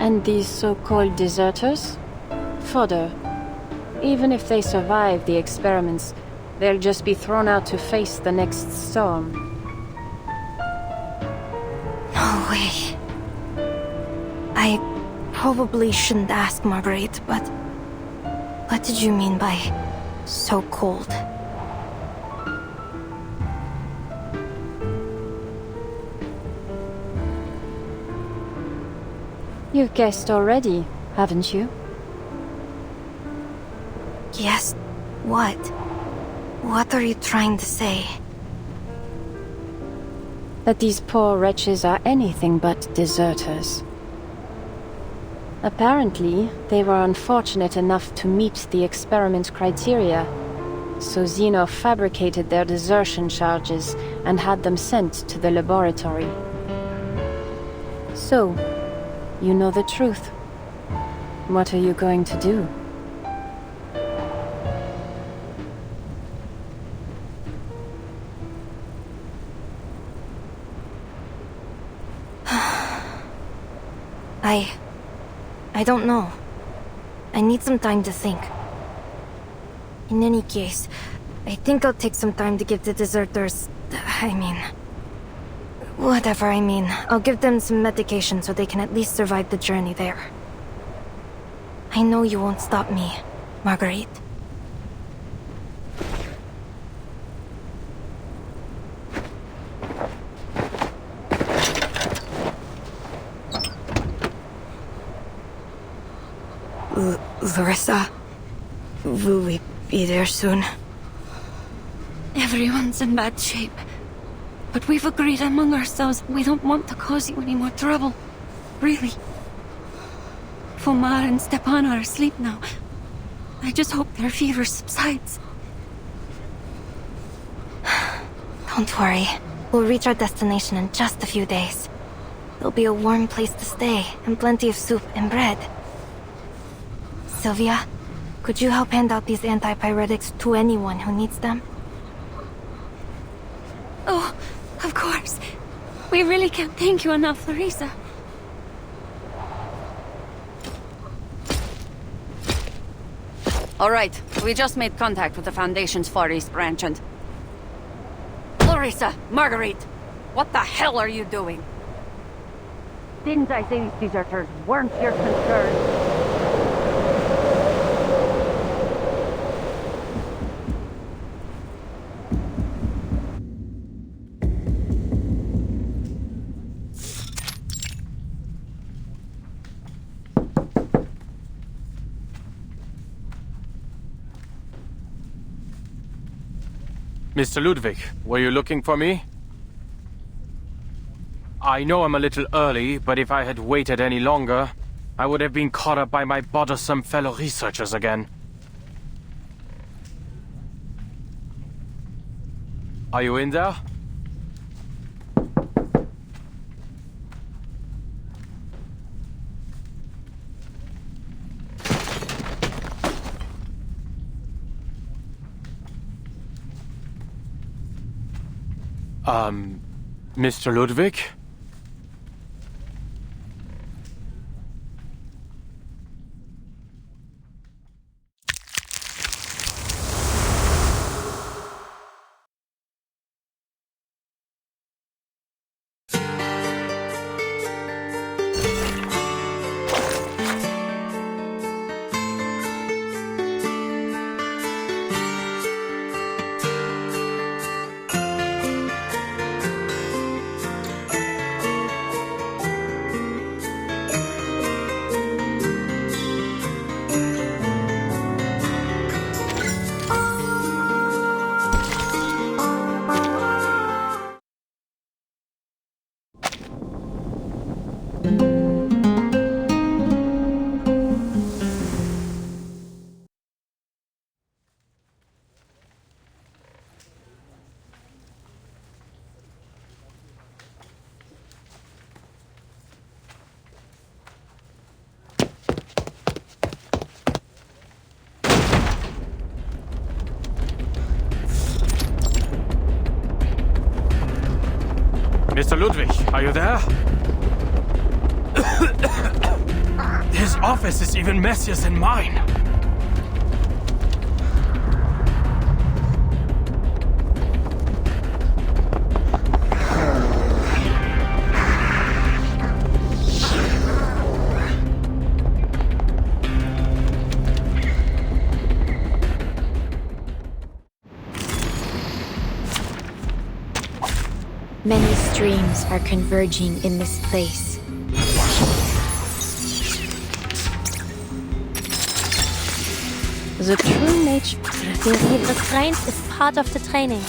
And these so-called deserters? Fodder. Even if they survive the experiments, they'll just be thrown out to face the next storm. No way. I probably shouldn't ask, Marguerite, but what did you mean by so cold? You've guessed already, haven't you? Yes. What? What are you trying to say? That these poor wretches are anything but deserters. Apparently, they were unfortunate enough to meet the experiment's criteria, so Zeno fabricated their desertion charges and had them sent to the laboratory. So, you know the truth. What are you going to do? I don't know. I need some time to think. In any case, I think I'll take some time to give the deserters... I'll give them some medication so they can at least survive the journey there. I know you won't stop me, Marguerite. Larissa, will we be there soon? Everyone's in bad shape. But we've agreed among ourselves we don't want to cause you any more trouble. Really. Fomar and Stepan are asleep now. I just hope their fever subsides. Don't worry. We'll reach our destination in just a few days. There'll be a warm place to stay, and plenty of soup and bread. Sylvia, could you help hand out these antipyretics to anyone who needs them? Oh, of course. We really can't thank you enough, Larissa. All right, we just made contact with the Foundation's Far East branch and... Larissa, Marguerite, what the hell are you doing? Didn't I say these deserters weren't your concern? Mr. Ludwig, were you looking for me? I know I'm a little early, but if I had waited any longer, I would have been caught up by my bothersome fellow researchers again. Are you in there? Mr. Ludwig? Mr. Ludwig, are you there? His office is even messier than mine. Many streams are converging in this place. The true nature... The restraint is part of the training.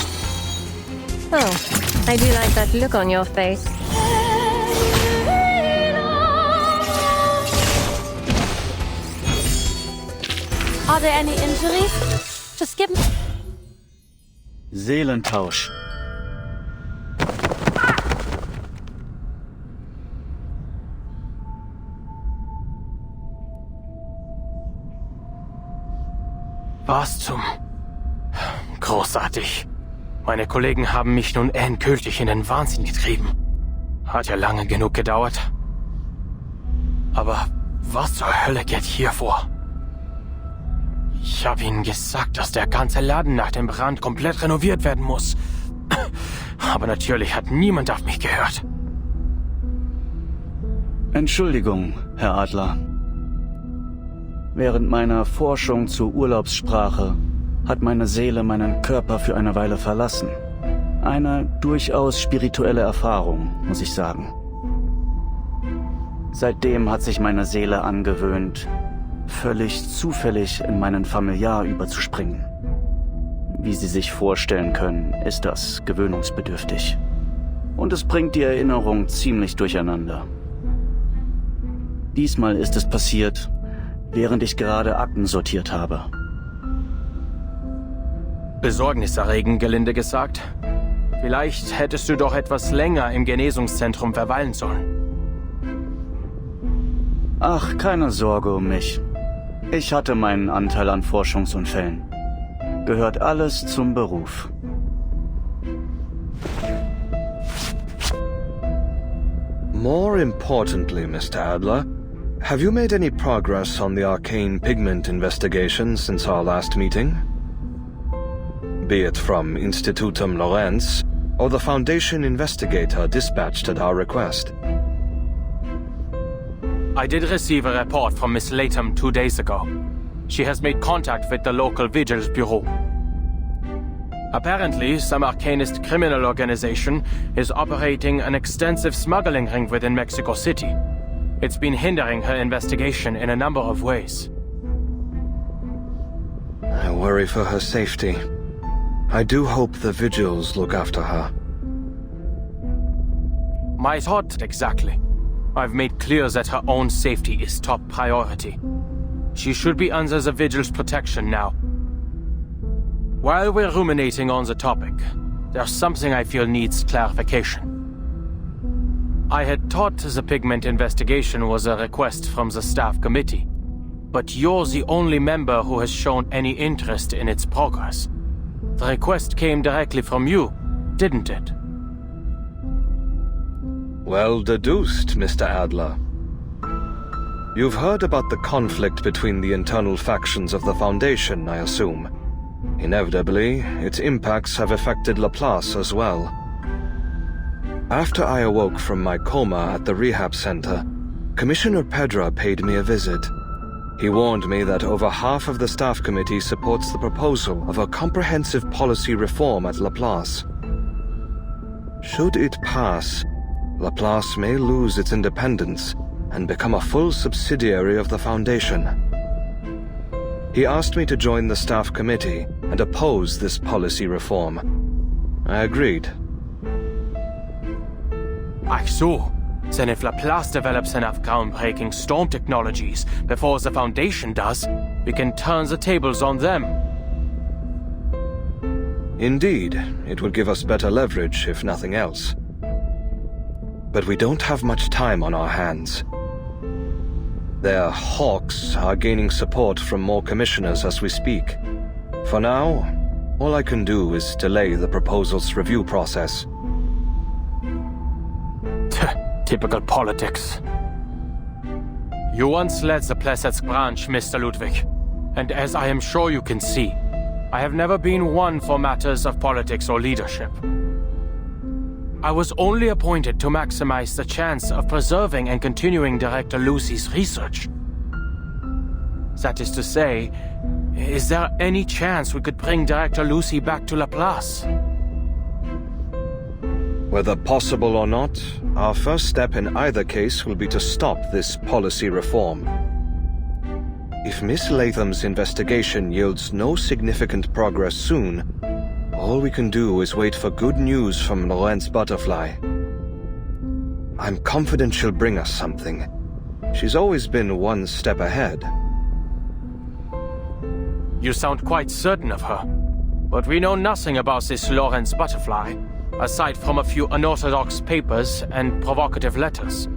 Oh, I do like that look on your face. Are there any injuries? Just give me... Seelentausch. Was zum... Großartig. Meine Kollegen haben mich nun endgültig in den Wahnsinn getrieben. Hat ja lange genug gedauert. Aber was zur Hölle geht hier vor? Ich habe ihnen gesagt, dass der ganze Laden nach dem Brand komplett renoviert werden muss. Aber natürlich hat niemand auf mich gehört. Entschuldigung, Herr Adler. Während meiner Forschung zur Urlaubssprache hat meine Seele meinen Körper für eine Weile verlassen. Eine durchaus spirituelle Erfahrung, muss ich sagen. Seitdem hat sich meine Seele angewöhnt, völlig zufällig in meinen Familiar überzuspringen. Wie Sie sich vorstellen können, ist das gewöhnungsbedürftig. Und es bringt die Erinnerung ziemlich durcheinander. Diesmal ist es passiert, während ich gerade Akten sortiert habe. Besorgniserregend, gelinde gesagt. Vielleicht hättest du doch etwas länger im Genesungszentrum verweilen sollen. Ach, keine Sorge um mich. Ich hatte meinen Anteil an Forschungsunfällen. Gehört alles zum Beruf. More importantly, Mr. Adler, have you made any progress on the arcane pigment investigation since our last meeting? Be it from Institutum Lorenz or the Foundation investigator dispatched at our request. I did receive a report from Miss Latham 2 days ago. She has made contact with the local vigilance bureau. Apparently, some arcanist criminal organization is operating an extensive smuggling ring within Mexico City. It's been hindering her investigation in a number of ways. I worry for her safety. I do hope the vigils look after her. My thought exactly. I've made clear that her own safety is top priority. She should be under the vigil's protection now. While we're ruminating on the topic, there's something I feel needs clarification. I had thought the pigment investigation was a request from the staff committee, but you're the only member who has shown any interest in its progress. The request came directly from you, didn't it? Well deduced, Mr. Adler. You've heard about the conflict between the internal factions of the Foundation, I assume. Inevitably, its impacts have affected Laplace as well. After I awoke from my coma at the rehab center, Commissioner Pedra paid me a visit. He warned me that over half of the staff committee supports the proposal of a comprehensive policy reform at Laplace. Should it pass, Laplace may lose its independence and become a full subsidiary of the Foundation. He asked me to join the staff committee and oppose this policy reform. I agreed. Ach so. Then if Laplace develops enough groundbreaking storm technologies before the Foundation does, we can turn the tables on them. Indeed, it would give us better leverage, if nothing else. But we don't have much time on our hands. Their hawks are gaining support from more commissioners as we speak. For now, all I can do is delay the proposal's review process. Typical politics. You once led the Plesetsk branch, Mr. Ludwig, and as I am sure you can see, I have never been one for matters of politics or leadership. I was only appointed to maximize the chance of preserving and continuing Director Lucy's research. That is to say, is there any chance we could bring Director Lucy back to Laplace? Whether possible or not, our first step in either case will be to stop this policy reform. If Miss Latham's investigation yields no significant progress soon, all we can do is wait for good news from Lorenz Butterfly. I'm confident she'll bring us something. She's always been one step ahead. You sound quite certain of her, but we know nothing about this Lorenz Butterfly, aside from a few unorthodox papers and provocative letters.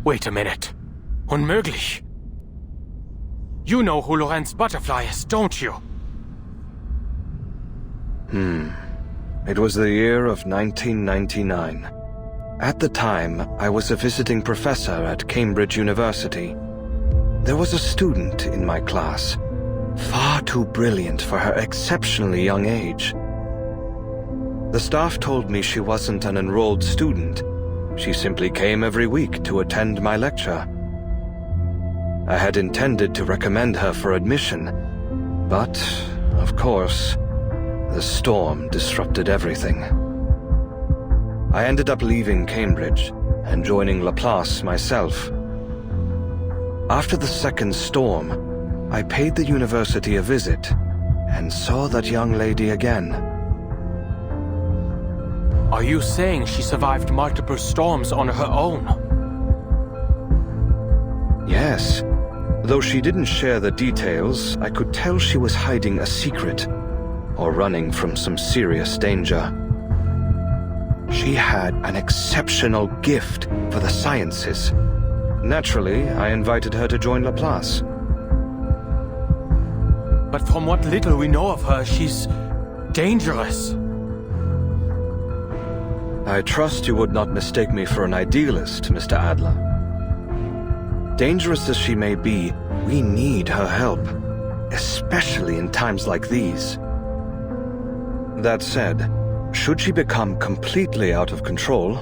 Wait a minute. Unmöglich. You know who Lorenz Butterfly is, don't you? It was the year of 1999. At the time, I was a visiting professor at Cambridge University. There was a student in my class, far too brilliant for her exceptionally young age. The staff told me she wasn't an enrolled student. She simply came every week to attend my lecture. I had intended to recommend her for admission, but, of course, the storm disrupted everything. I ended up leaving Cambridge and joining Laplace myself. After the second storm, I paid the university a visit and saw that young lady again. Are you saying she survived multiple storms on her own? Yes. Though she didn't share the details, I could tell she was hiding a secret or running from some serious danger. She had an exceptional gift for the sciences. Naturally, I invited her to join Laplace. But from what little we know of her, she's dangerous. I trust you would not mistake me for an idealist, Mr. Adler. Dangerous as she may be, we need her help, especially in times like these. That said, should she become completely out of control,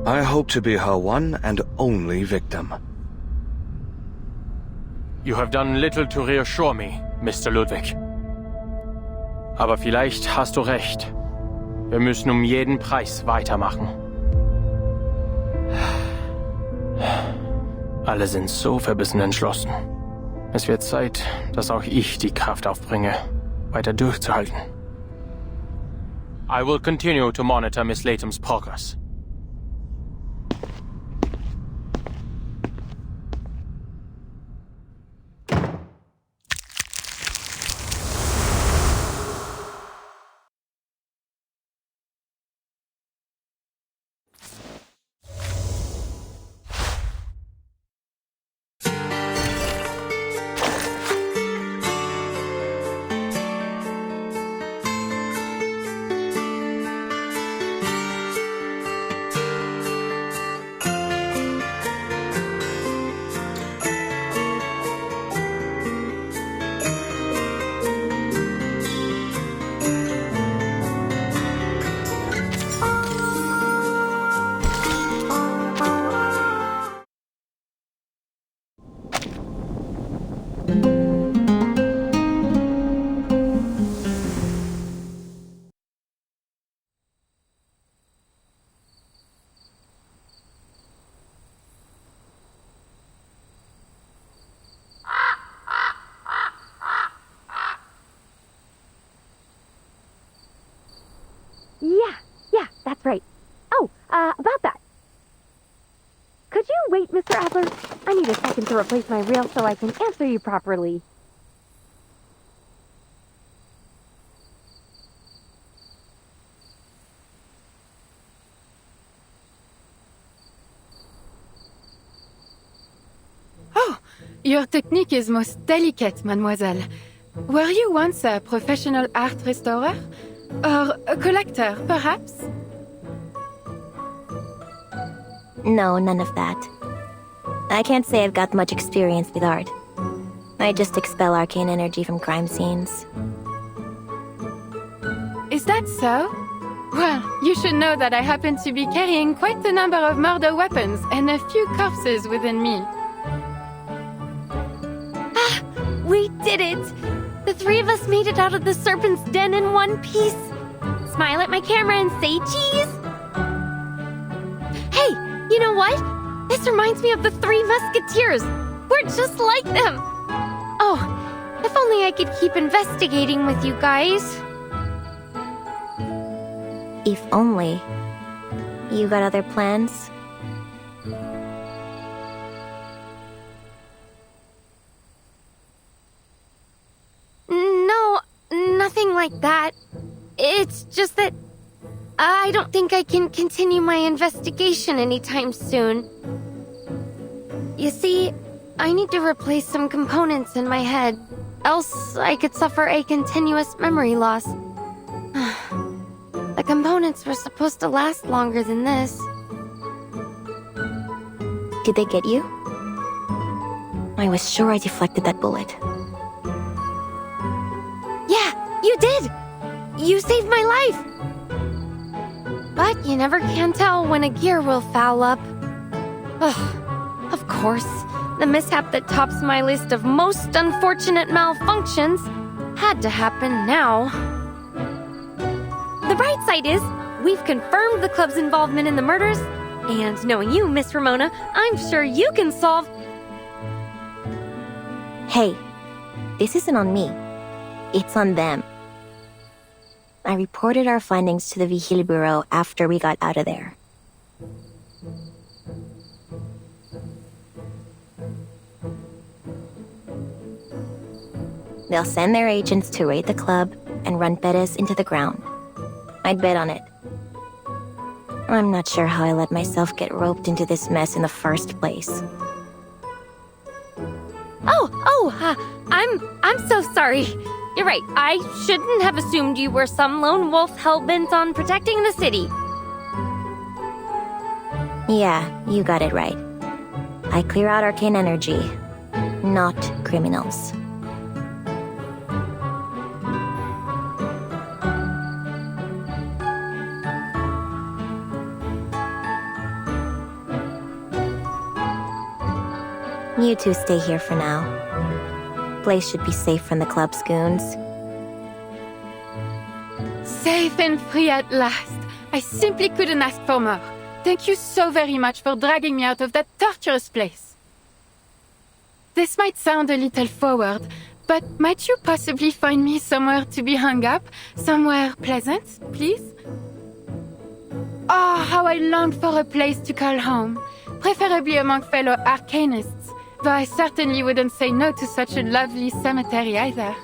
I hope to be her one and only victim. You have done little to reassure me, Mr. Ludwig. Aber vielleicht hast du recht. Wir müssen jeden Preis weitermachen. Alle sind so verbissen entschlossen. Es wird Zeit, dass auch ich die Kraft aufbringe, weiter durchzuhalten. I will continue to monitor Miss Latham's progress. Yeah, that's right. Oh, about that. Could you wait, Mr. Adler? I need a second to replace my reel so I can answer you properly. Oh, your technique is most delicate, mademoiselle. Were you once a professional art restorer? Or a collector, perhaps? No, none of that. I can't say I've got much experience with art. I just expel arcane energy from crime scenes. Is that so? Well, you should know that I happen to be carrying quite a number of murder weapons and a few corpses within me. Ah, we did it! The three of us made it out of the serpent's den in one piece. Smile at my camera and say cheese. Hey, you know what? This reminds me of the Three Musketeers. We're just like them. Oh, if only I could keep investigating with you guys. If only. You got other plans? No, nothing like that. It's just that I don't think I can continue my investigation anytime soon. You see, I need to replace some components in my head, else I could suffer a continuous memory loss. The components were supposed to last longer than this. Did they get you? I was sure I deflected that bullet. Yeah, you did! You saved my life! But you never can tell when a gear will foul up. Ugh, of course, the mishap that tops my list of most unfortunate malfunctions had to happen now. The bright side is, we've confirmed the club's involvement in the murders, and knowing you, Miss Ramona, I'm sure you can solve... Hey, this isn't on me. It's on them. I reported our findings to the Vigil Bureau after we got out of there. They'll send their agents to raid the club and run Perez into the ground. I'd bet on it. I'm not sure how I let myself get roped into this mess in the first place. I'm so sorry. You're right, I shouldn't have assumed you were some lone wolf hell-bent on protecting the city. Yeah, you got it right. I clear out arcane energy, not criminals. You two stay here for now. Place should be safe from the club's goons. Safe and free at last. I simply couldn't ask for more. Thank you so very much for dragging me out of that torturous place. this might sound a little forward, but might you possibly find me somewhere to be hung up? Somewhere pleasant, please? Oh, how I long for a place to call home. Preferably among fellow arcanists, though I certainly wouldn't say no to such a lovely cemetery either.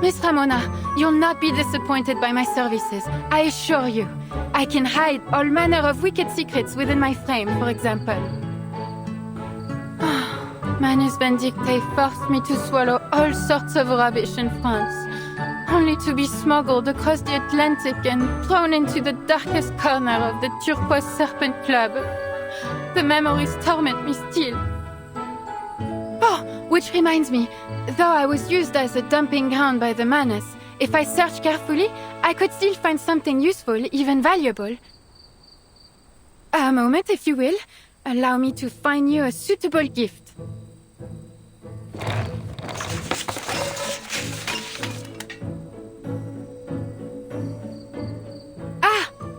Miss Ramona, you'll not be disappointed by my services, I assure you. I can hide all manner of wicked secrets within my frame, for example. Manus Benedicte forced me to swallow all sorts of rubbish in France, only to be smuggled across the Atlantic and thrown into the darkest corner of the Turquoise Serpent Club. The memories torment me still. Oh, which reminds me, though I was used as a dumping ground by the Manus, if I search carefully, I could still find something useful, even valuable. A moment, if you will. Allow me to find you a suitable gift.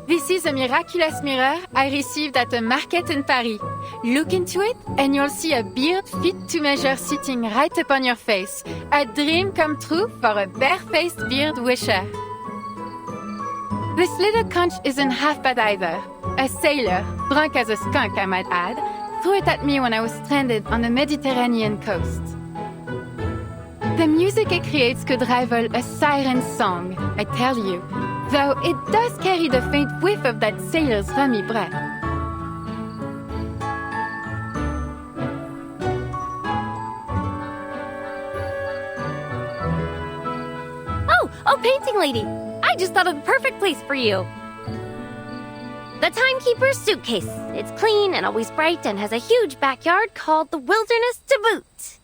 This is a miraculous mirror I received at a market in Paris. Look into it, and you'll see a beard fit to measure sitting right upon your face. A dream come true for a bare-faced beard wisher. This little conch isn't half bad either. A sailor, drunk as a skunk I might add, threw it at me when I was stranded on the Mediterranean coast. The music it creates could rival a siren's song, I tell you. Though it does carry the faint whiff of that sailor's rummy breath. Oh, painting lady! I just thought of the perfect place for you. The Timekeeper's suitcase. It's clean and always bright and has a huge backyard called the Wilderness to boot.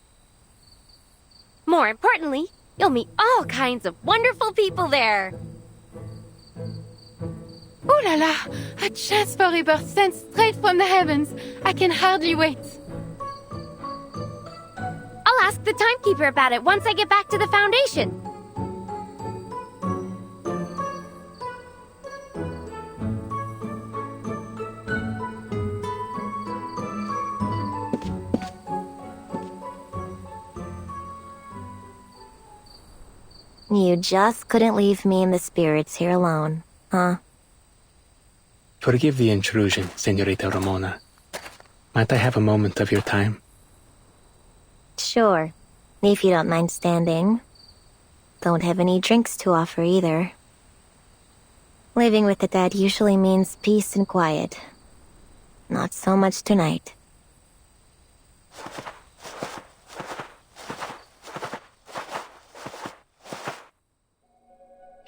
More importantly, you'll meet all kinds of wonderful people there. Ooh la la! A chance for rebirth sent straight from the heavens. I can hardly wait. I'll ask the Timekeeper about it once I get back to the Foundation. You just couldn't leave me and the spirits here alone, huh? Forgive the intrusion, Senorita Ramona. Might I have a moment of your time? Sure, if you don't mind standing. Don't have any drinks to offer either. Living with the dead usually means peace and quiet. Not so much tonight.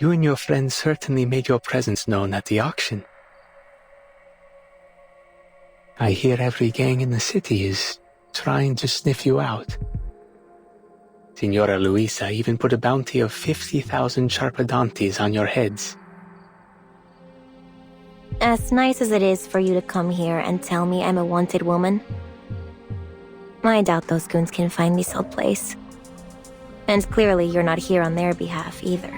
You and your friends certainly made your presence known at the auction. I hear every gang in the city is trying to sniff you out. Signora Luisa even put a bounty of 50,000 charpadantes on your heads. As nice as it is for you to come here and tell me I'm a wanted woman, I doubt those goons can find me someplace. And clearly you're not here on their behalf either.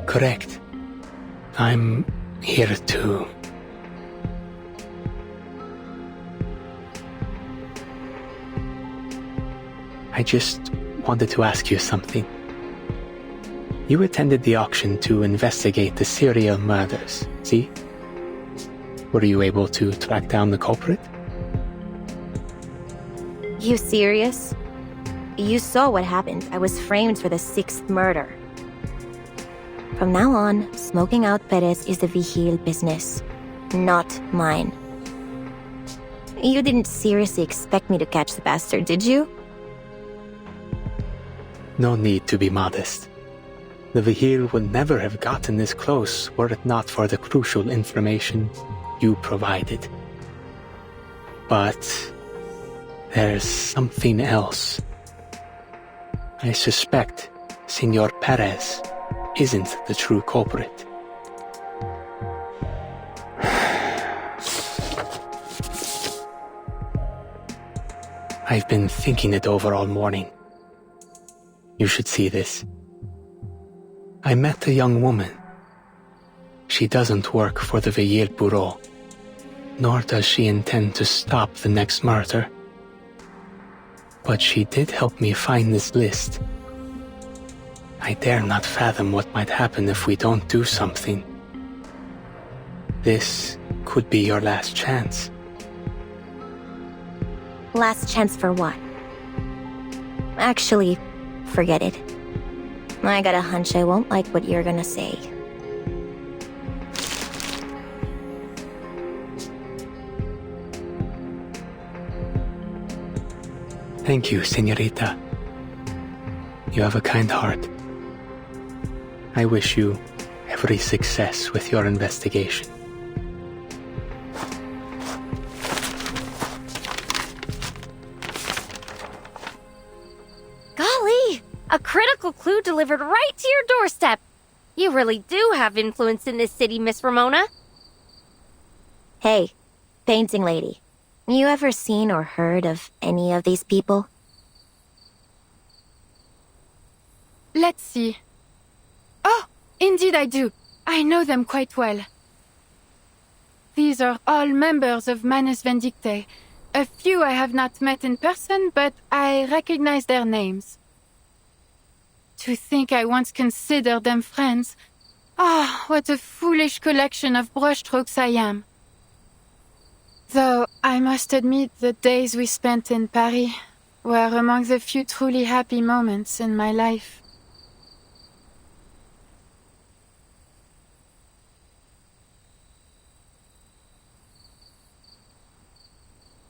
Correct. I'm here too. I just wanted to ask you something. You attended the auction to investigate the serial murders, see? Were you able to track down the culprit? You serious? You saw what happened. I was framed for the 6th murder. From now on, smoking out Perez is the Vigil business, not mine. You didn't seriously expect me to catch the bastard, did you? No need to be modest. The Vigil would never have gotten this close were it not for the crucial information you provided. But there's something else. I suspect Senor Perez isn't the true culprit. I've been thinking it over all morning. You should see this. I met a young woman. She doesn't work for the Veilleur Bureau, nor does she intend to stop the next murder. But she did help me find this list. I dare not fathom what might happen if we don't do something. This could be your last chance. Last chance for what? Actually, forget it. I got a hunch I won't like what you're gonna say. Thank you, señorita. You have a kind heart. I wish you every success with your investigation. Golly! A critical clue delivered right to your doorstep. You really do have influence in this city, Miss Ramona. Hey, painting lady. You ever seen or heard of any of these people? Let's see. Oh, indeed I do. I know them quite well. These are all members of Manus Vindictae. A few I have not met in person, but I recognize their names. To think I once considered them friends. Ah, what a foolish collection of brushstrokes I am. Though, I must admit the days we spent in Paris were among the few truly happy moments in my life.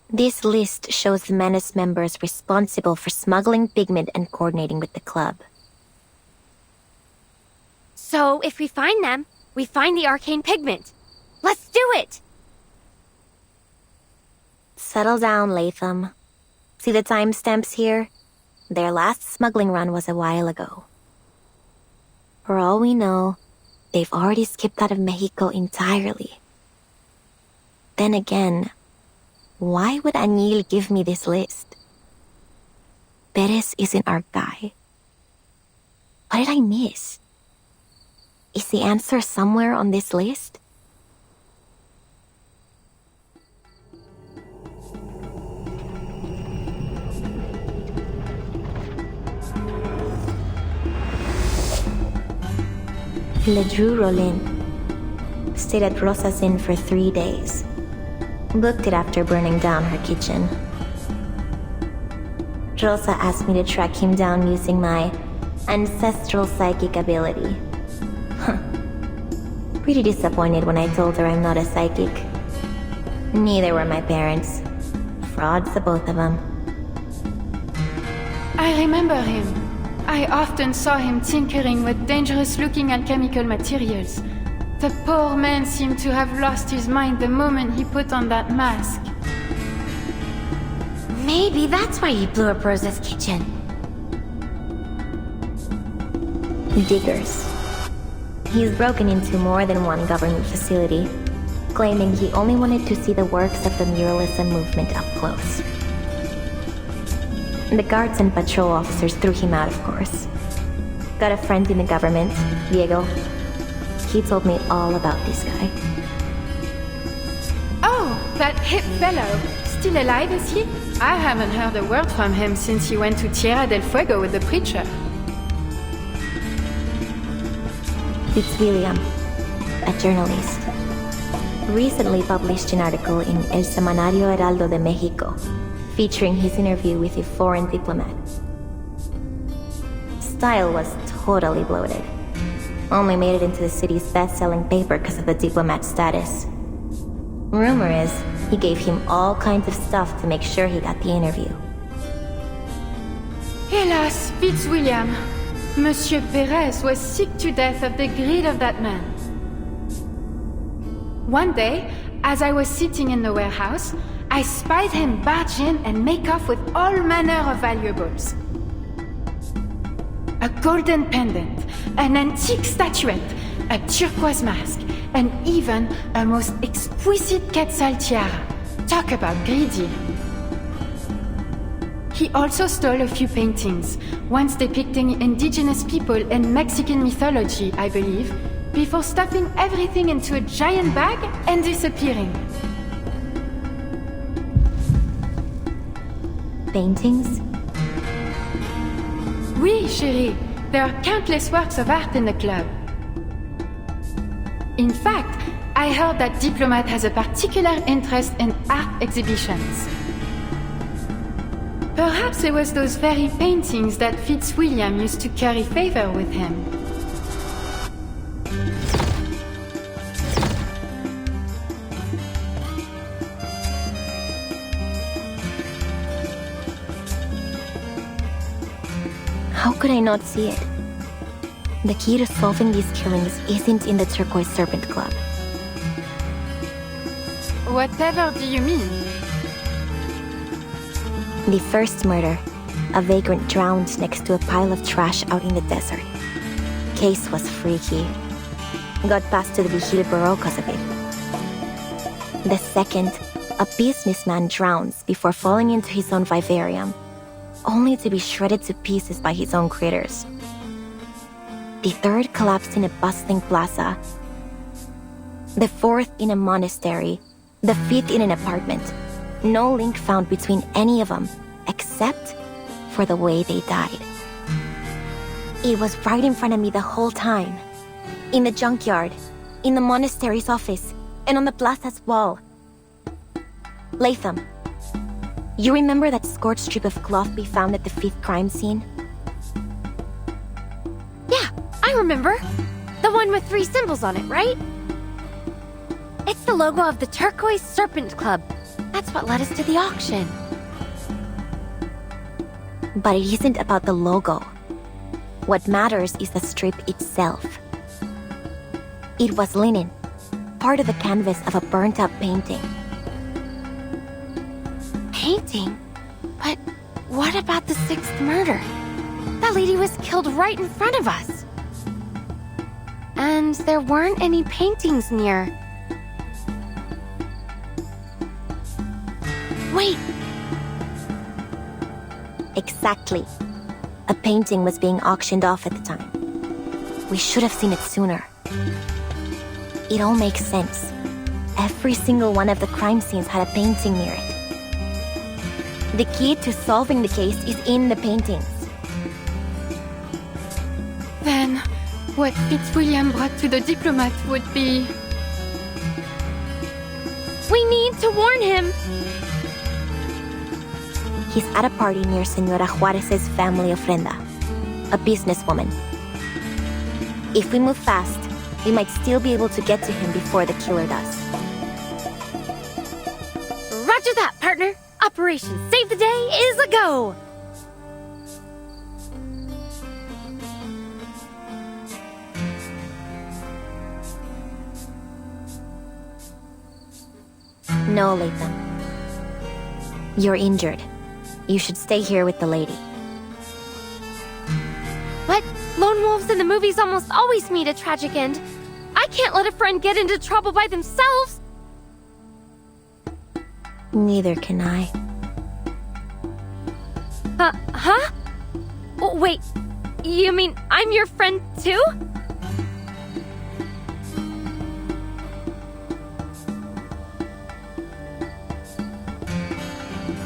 This list shows the Manus members responsible for smuggling pigment and coordinating with the club. So, if we find them, we find the arcane pigment. Let's do it! Settle down, Latham. See the timestamps here? Their last smuggling run was a while ago. For all we know, they've already skipped out of Mexico entirely. Then again, why would Añil give me this list? Perez isn't our guy. What did I miss? Is the answer somewhere on this list? Ledru Rollin stayed at Rosa's Inn for 3 days. Booked it after burning down her kitchen. Rosa asked me to track him down using my ancestral psychic ability. Huh. Pretty disappointed when I told her I'm not a psychic. Neither were my parents. Frauds, the both of them. I remember him. I often saw him tinkering with dangerous-looking alchemical materials. The poor man seemed to have lost his mind the moment he put on that mask. Maybe that's why he blew up Rosa's kitchen. Diggers. He's broken into more than one government facility, claiming he only wanted to see the works of the muralism movement up close. The guards and patrol officers threw him out, of course. Got a friend in the government, Diego. He told me all about this guy. Oh, that hip fellow. Still alive, is he? I haven't heard a word from him since he went to Tierra del Fuego with the preacher. It's William, a journalist. Recently published an article in El Semanario Heraldo de México, featuring his interview with a foreign diplomat. Style was totally bloated. Only made it into the city's best-selling paper because of the diplomat's status. Rumor is, he gave him all kinds of stuff to make sure he got the interview. Hélas, Fitzwilliam. Monsieur Perez was sick to death of the greed of that man. One day, as I was sitting in the warehouse, I spied him barge in and make off with all manner of valuables. A golden pendant, an antique statuette, a turquoise mask, and even a most exquisite quetzal tiara. Talk about greedy. He also stole a few paintings, once depicting indigenous people in Mexican mythology, I believe, before stuffing everything into a giant bag and disappearing. Paintings? Oui, chérie. There are countless works of art in the club. In fact, I heard that Diplomat has a particular interest in art exhibitions. Perhaps it was those very paintings that Fitzwilliam used to carry favor with him. How could I not see it? The key to solving these killings isn't in the Turquoise Serpent Club. Whatever do you mean? The first murder, a vagrant drowned next to a pile of trash out in the desert. Case was freaky. Got passed to the Vigil Bureau because of it. The second, a businessman drowns before falling into his own vivarium, only to be shredded to pieces by his own critters. The third collapsed in a bustling plaza. The fourth in a monastery. The fifth in an apartment. No link found between any of them, except for the way they died. It was right in front of me the whole time. In the junkyard, in the monastery's office, and on the plaza's wall. Latham, you remember that scorched strip of cloth we found at the fifth crime scene? Yeah, I remember. The one with 3 symbols on it, right? It's the logo of the Turquoise Serpent Club. That's what led us to the auction. But it isn't about the logo. What matters is the strip itself. It was linen, part of the canvas of a burnt-up painting. Painting? But what about the 6th murder? That lady was killed right in front of us. And there weren't any paintings near. Wait. Exactly. A painting was being auctioned off at the time. We should have seen it sooner. It all makes sense. Every single one of the crime scenes had a painting near it. The key to solving the case is in the paintings. Then, what Fitzwilliam brought to the Diplomat would be... We need to warn him! He's at a party near Senora Juarez's family ofrenda, a businesswoman. If we move fast, we might still be able to get to him before the killer does. Roger that, partner! Operation Save the Day is a go! No, Latham. You're injured. You should stay here with the lady. But lone wolves in the movies almost always meet a tragic end. I can't let a friend get into trouble by themselves! Neither can I. Huh? Oh, wait, you mean I'm your friend too?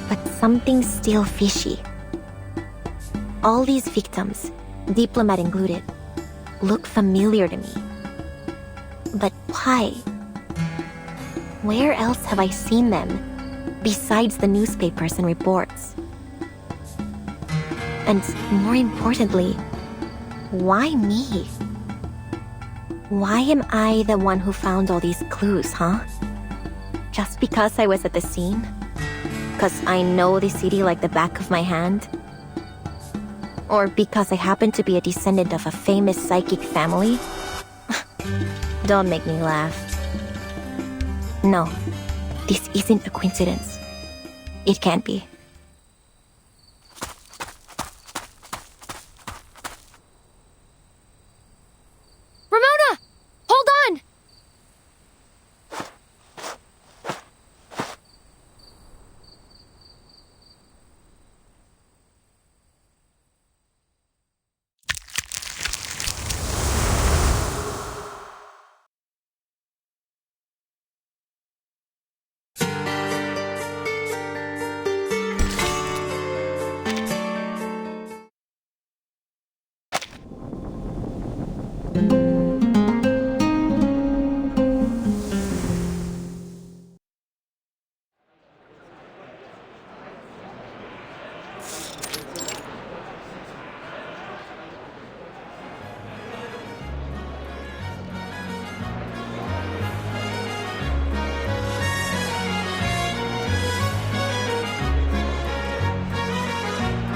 But something's still fishy. All these victims, Diplomat included, look familiar to me. But why? Where else have I seen them, besides the newspapers and reports? And more importantly, why me? Why am I the one who found all these clues, huh? Just because I was at the scene? Because I know the city like the back of my hand? Or because I happen to be a descendant of a famous psychic family? Don't make me laugh. No, this isn't a coincidence. It can't be. Ramona! Hold on!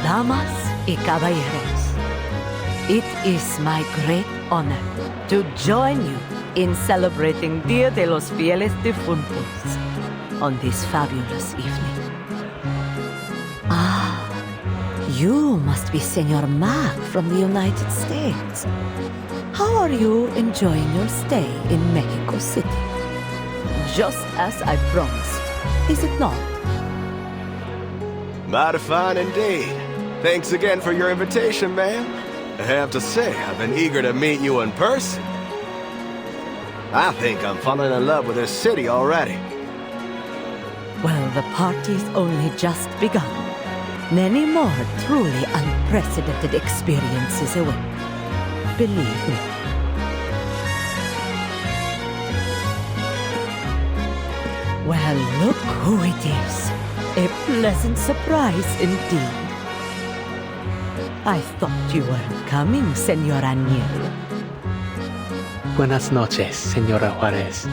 Damas y caballeros, it is my great honor to join you in celebrating Dia de los Fieles Difuntos on this fabulous evening. Ah, you must be Senor Mac from the United States. How are you enjoying your stay in Mexico City? Just as I promised, is it not? Mighty fine indeed. Thanks again for your invitation, ma'am. I have to say, I've been eager to meet you in person. I think I'm falling in love with this city already. Well, the party's only just begun. Many more truly unprecedented experiences await. Believe me. Well, look who it is. A pleasant surprise indeed. I thought you weren't coming, Senor Aniel. Buenas noches, Señora Juarez.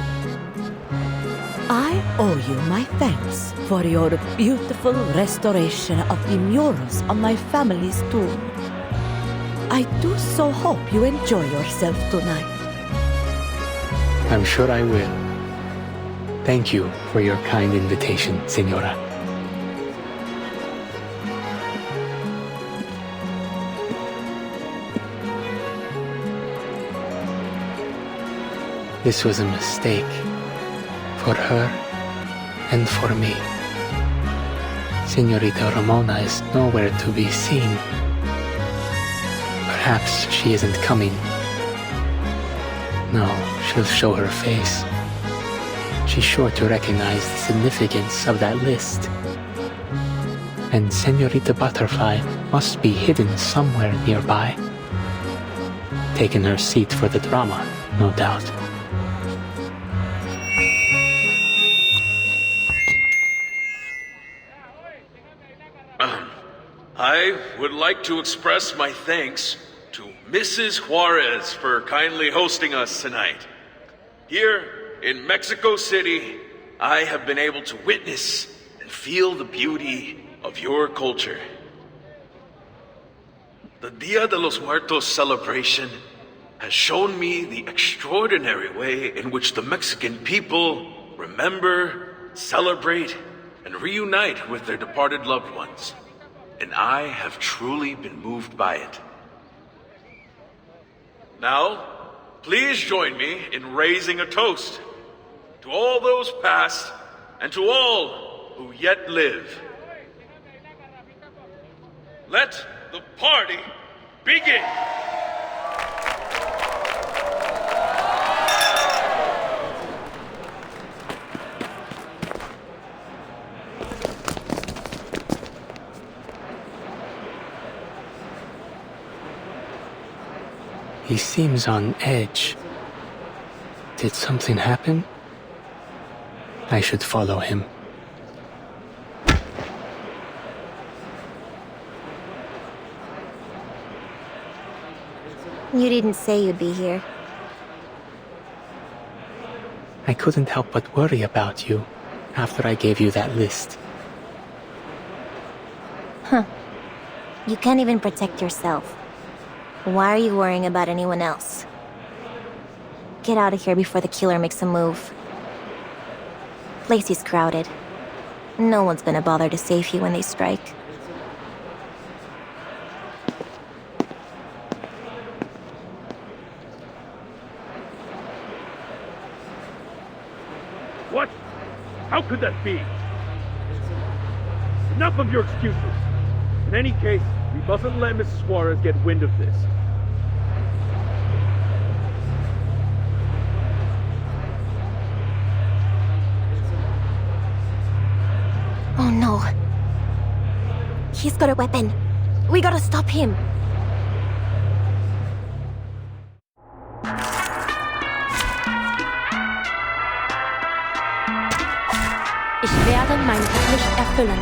I owe you my thanks for your beautiful restoration of the murals on my family's tomb. I do so hope you enjoy yourself tonight. I'm sure I will. Thank you for your kind invitation, Señora. This was a mistake. For her and for me. Señorita Ramona is nowhere to be seen. Perhaps she isn't coming. No, she'll show her face. She's sure to recognize the significance of that list. And Señorita Butterfly must be hidden somewhere nearby. Taking her seat for the drama, no doubt. I would like to express my thanks to Mrs. Juarez for kindly hosting us tonight. Here in Mexico City, I have been able to witness and feel the beauty of your culture. The Dia de los Muertos celebration has shown me the extraordinary way in which the Mexican people remember, celebrate, and reunite with their departed loved ones. And I have truly been moved by it. Now, please join me in raising a toast to all those past and to all who yet live. Let the party begin! He seems on edge. Did something happen? I should follow him. You didn't say you'd be here. I couldn't help but worry about you after I gave you that list. Huh. You can't even protect yourself. Why are you worrying about anyone else? Get out of here before the killer makes a move. Place is crowded. No one's gonna bother to save you when they strike. What? How could that be? Enough of your excuses. In any case, we mustn't let Mrs. Juarez get wind of this. Oh no. He's got a weapon. We gotta stop him. Ich werde meine Pflicht erfüllen.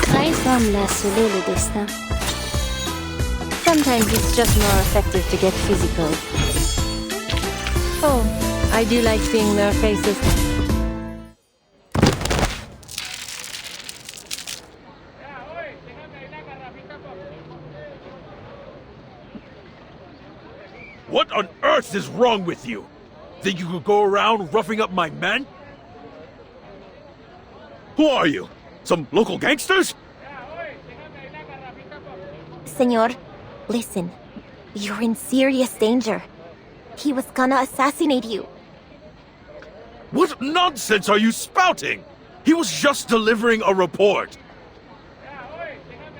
Très semble à scellé le destin. Sometimes it's just more effective to get physical. Oh, I do like seeing their faces. What on earth is wrong with you? Think you could go around roughing up my men? Who are you? Some local gangsters? Senor, listen. You're in serious danger. He was gonna assassinate you. What nonsense are you spouting? He was just delivering a report.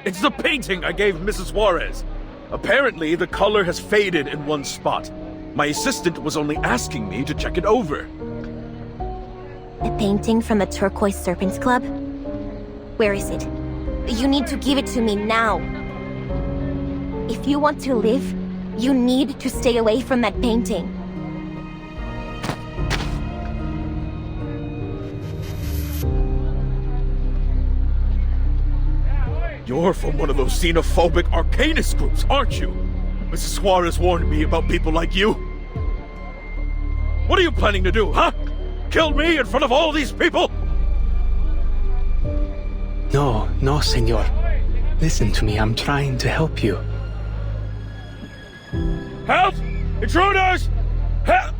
It's the painting I gave Mrs. Juarez. Apparently, the color has faded in one spot. My assistant was only asking me to check it over. A painting from the Turquoise Serpent Club? Where is it? You need to give it to me now. If you want to live, you need to stay away from that painting. You're from one of those xenophobic Arcanist groups, aren't you? Mrs. Juarez warned me about people like you. What are you planning to do, huh? Kill me in front of all these people? No, senor. Listen to me, I'm trying to help you. Help! Intruders! Help!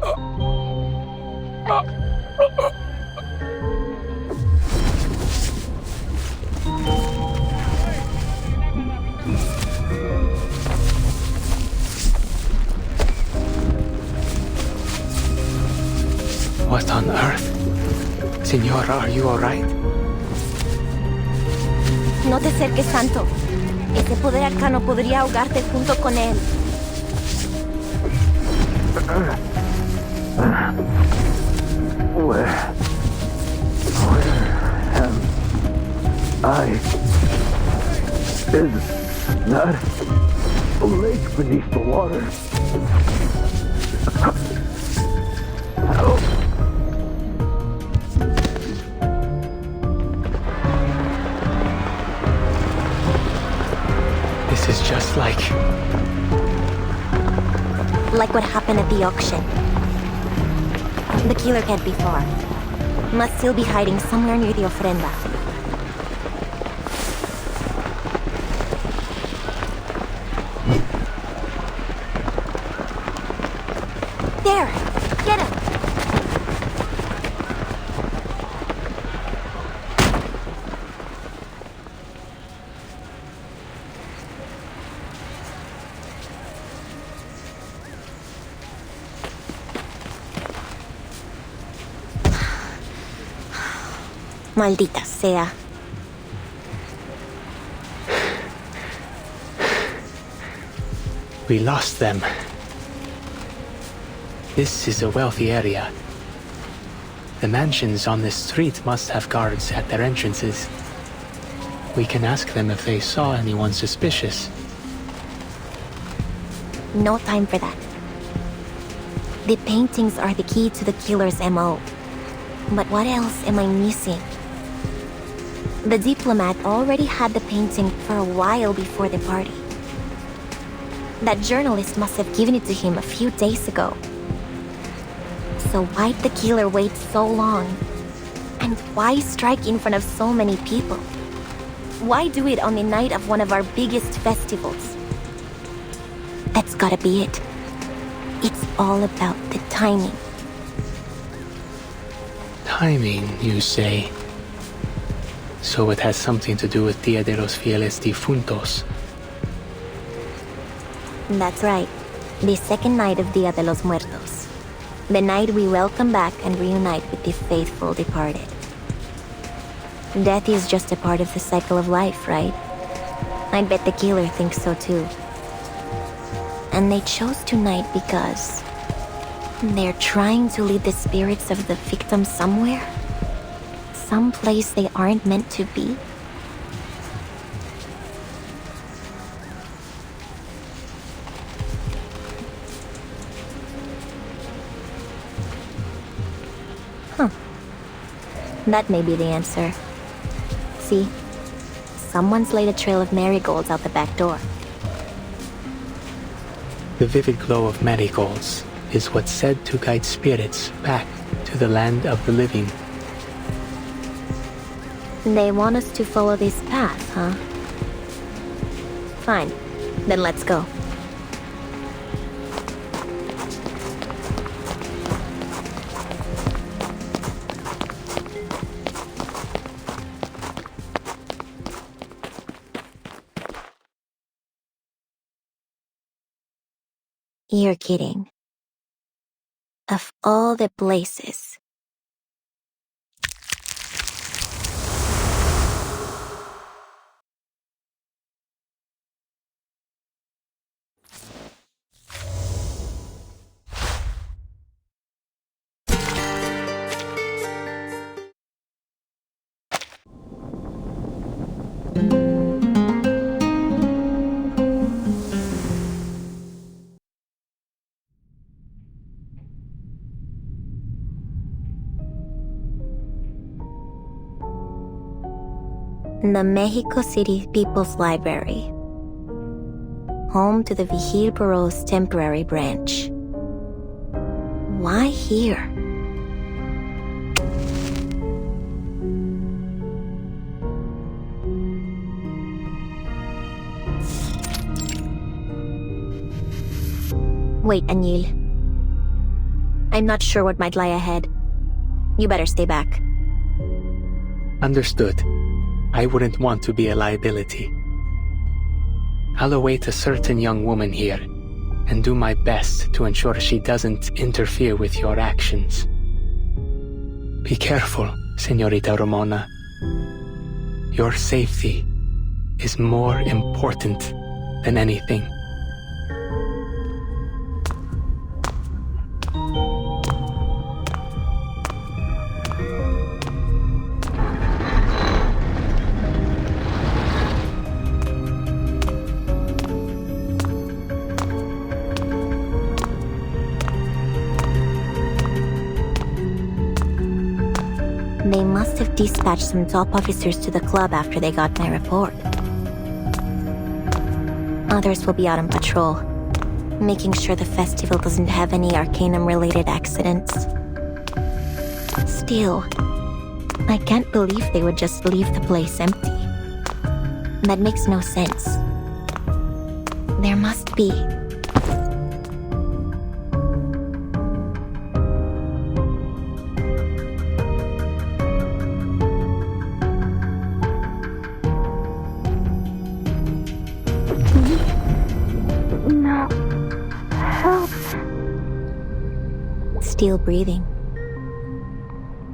What on earth? Senor, are you alright? No te acerques tanto. Ese poder arcano podría ahogarte junto con él. Where am I? Is that a lake beneath the water? Help! This is just like what happened at the auction. The killer can't be far. Must still be hiding somewhere near the ofrenda. There! Get him! Maldita sea. we lost them. This is a wealthy area. The mansions on this street must have guards at their entrances. We can ask them if they saw anyone suspicious. No time for that. The paintings are the key to the killer's MO. But what else am I missing? The diplomat already had the painting for a while before the party. That journalist must have given it to him a few days ago. So why'd the killer wait so long? And why strike in front of so many people? Why do it on the night of one of our biggest festivals? That's gotta be it. It's all about the timing. Timing, you say? So it has something to do with Dia de los Fieles Difuntos. That's right. The second night of Dia de los Muertos. The night we welcome back and reunite with the faithful departed. Death is just a part of the cycle of life, right? I bet the killer thinks so too. And they chose tonight because they're trying to lead the spirits of the victims somewhere. Someplace they aren't meant to be. That may be the answer. See? Someone's laid a trail of marigolds out the back door. The vivid glow of marigolds is what's said to guide spirits back to the land of the living. They want us to follow this path, huh? Fine. Then let's go. You're kidding. Of all the places. The Mexico City People's Library, home to the Vigil Bureau's temporary branch. Why here? Wait, Anil. I'm not sure what might lie ahead. You better stay back. Understood. I wouldn't want to be a liability. I'll await a certain young woman here, and do my best to ensure she doesn't interfere with your actions. Be careful, Señorita Ramona. Your safety is more important than anything. They must have dispatched some top officers to the club after they got my report. Others will be out on patrol, making sure the festival doesn't have any Arcanum-related accidents. Still, I can't believe they would just leave the place empty. That makes no sense. There must be. No. Help. Still breathing.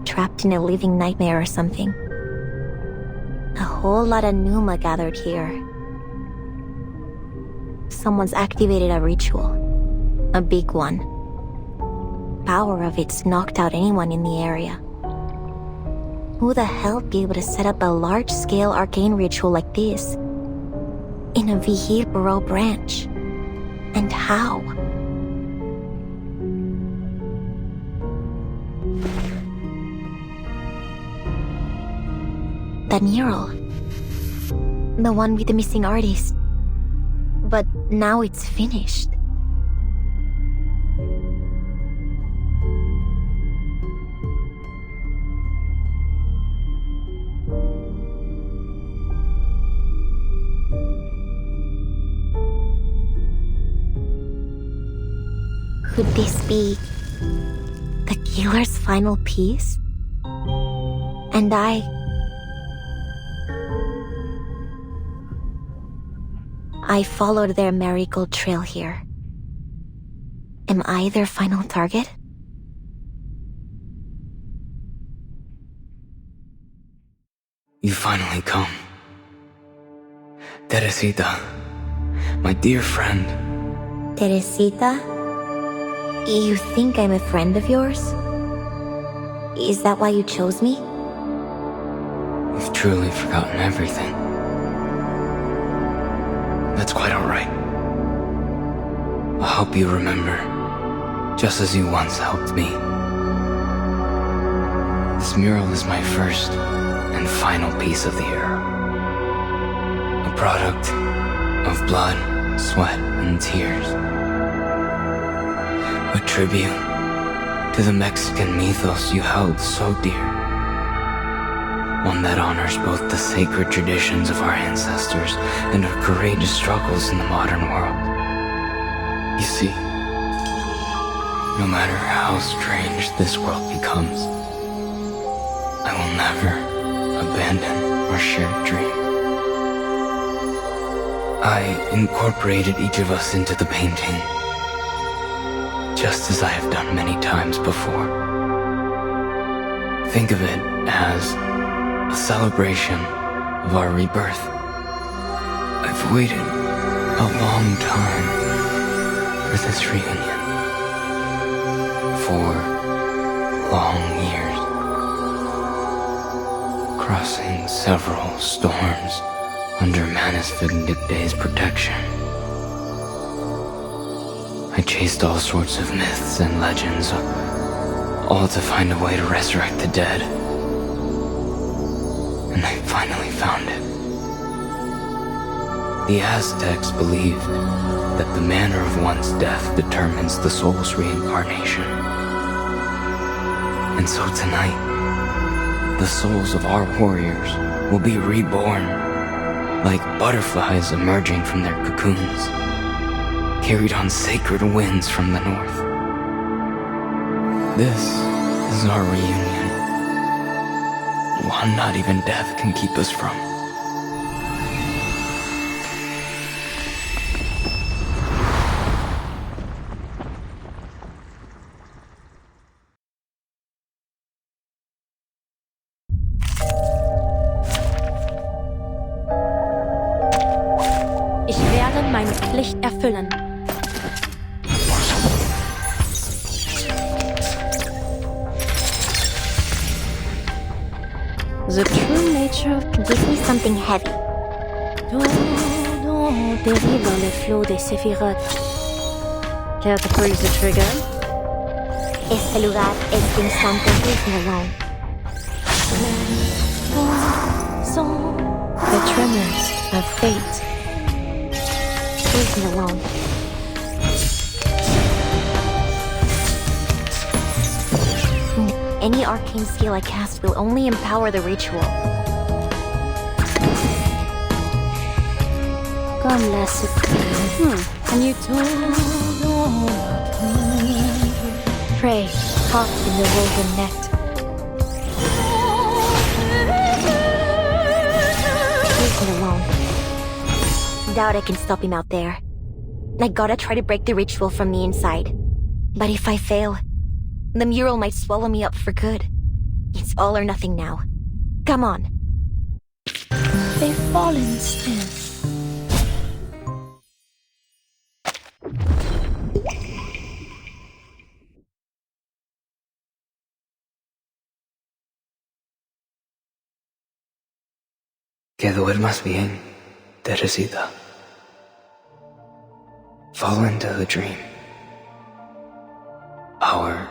Trapped in a living nightmare or something. A whole lot of Numa gathered here. Someone's activated a ritual. A big one. Power of it's knocked out anyone in the area. Who the hell be able to set up a large-scale arcane ritual like this? In a Vigil Bureau branch? And how? That mural. The one with the missing artist. But now it's finished. Could this be the killer's final piece? And I followed their marigold trail here. Am I their final target? You finally come. Teresita, my dear friend. Teresita? You think I'm a friend of yours? Is that why you chose me? You've truly forgotten everything. That's quite alright. I'll help you remember, just as you once helped me. This mural is my first and final piece of the era. A product of blood, sweat, and tears. A tribute to the Mexican mythos you held so dear. One that honors both the sacred traditions of our ancestors and our courageous struggles in the modern world. You see, no matter how strange this world becomes, I will never abandon our shared dream. I incorporated each of us into the painting, just as I have done many times before. Think of it as a celebration of our rebirth. I've waited a long time for this reunion. 4 long years. Crossing several storms under Manus Vindicte's protection. I chased all sorts of myths and legends, all to find a way to resurrect the dead. And I finally found it. The Aztecs believed that the manner of one's death determines the soul's reincarnation. And so tonight, the souls of our warriors will be reborn, like butterflies emerging from their cocoons, carried on sacred winds from the north. This is our reunion, one not even death can keep us from. Ich werde meine Pflicht erfüllen. The true nature of... Give me something heavy. Périr dans le flot des séphirotes. Care to freeze the trigger? Este lugar es instante. Leave me alone. The tremors of fate. Leave me alone. Any arcane skill I cast will only empower the ritual. Comme la supreme. And you told Pray, caught in the woven net. Leave me alone. Doubt I can stop him out there. I gotta try to break the ritual from the inside. But if I fail, the mural might swallow me up for good. It's all or nothing now. Come on. They've fallen still. Que duermas bien, Teresita. Fall into the dream. Our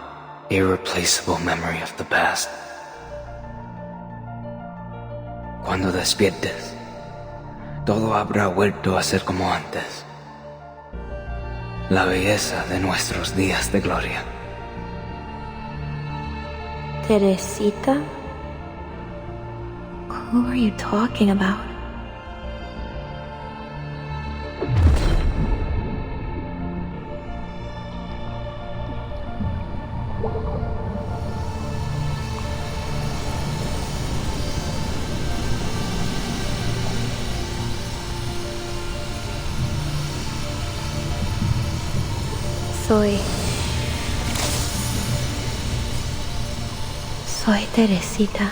irreplaceable memory of the past. Cuando despiertes, todo habrá vuelto a ser como antes. La belleza de nuestros días de gloria. Teresita? Who are you talking about? Soy Teresita.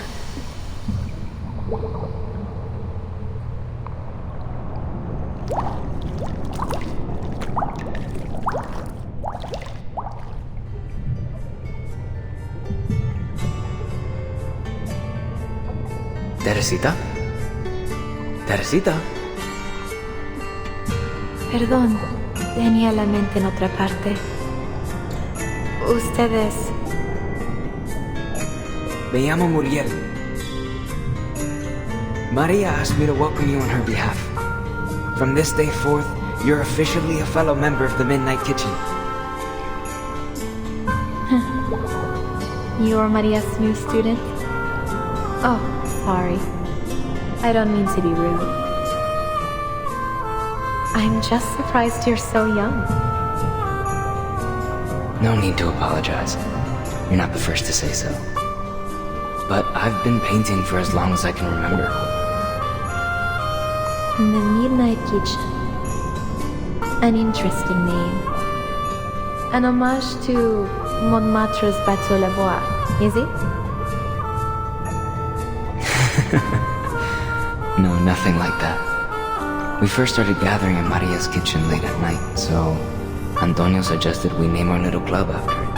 Teresita? Teresita? Perdón, tenía la mente en otra parte. Ustedes... Me llamo Muriel. Maria asked me to welcome you on her behalf. From this day forth, you're officially a fellow member of the Midnight Kitchen. You're Maria's new student? Oh, sorry. I don't mean to be rude. I'm just surprised you're so young. No need to apologize. You're not the first to say so. But I've been painting for as long as I can remember. The Midnight Kitchen. An interesting name. An homage to Montmartre's Bateau Lavoir, is it? No, nothing like that. We first started gathering in Maria's kitchen late at night, so Antonio suggested we name our little club after it.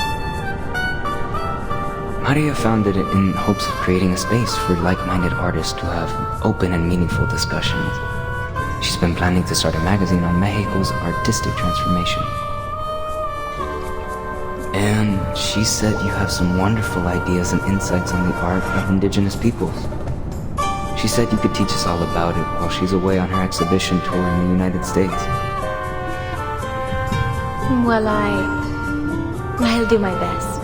Maria founded it in hopes of creating a space for like-minded artists to have open and meaningful discussions. She's been planning to start a magazine on Mexico's artistic transformation. And she said you have some wonderful ideas and insights on the art of indigenous peoples. She said you could teach us all about it while she's away on her exhibition tour in the United States. Well, I'll do my best.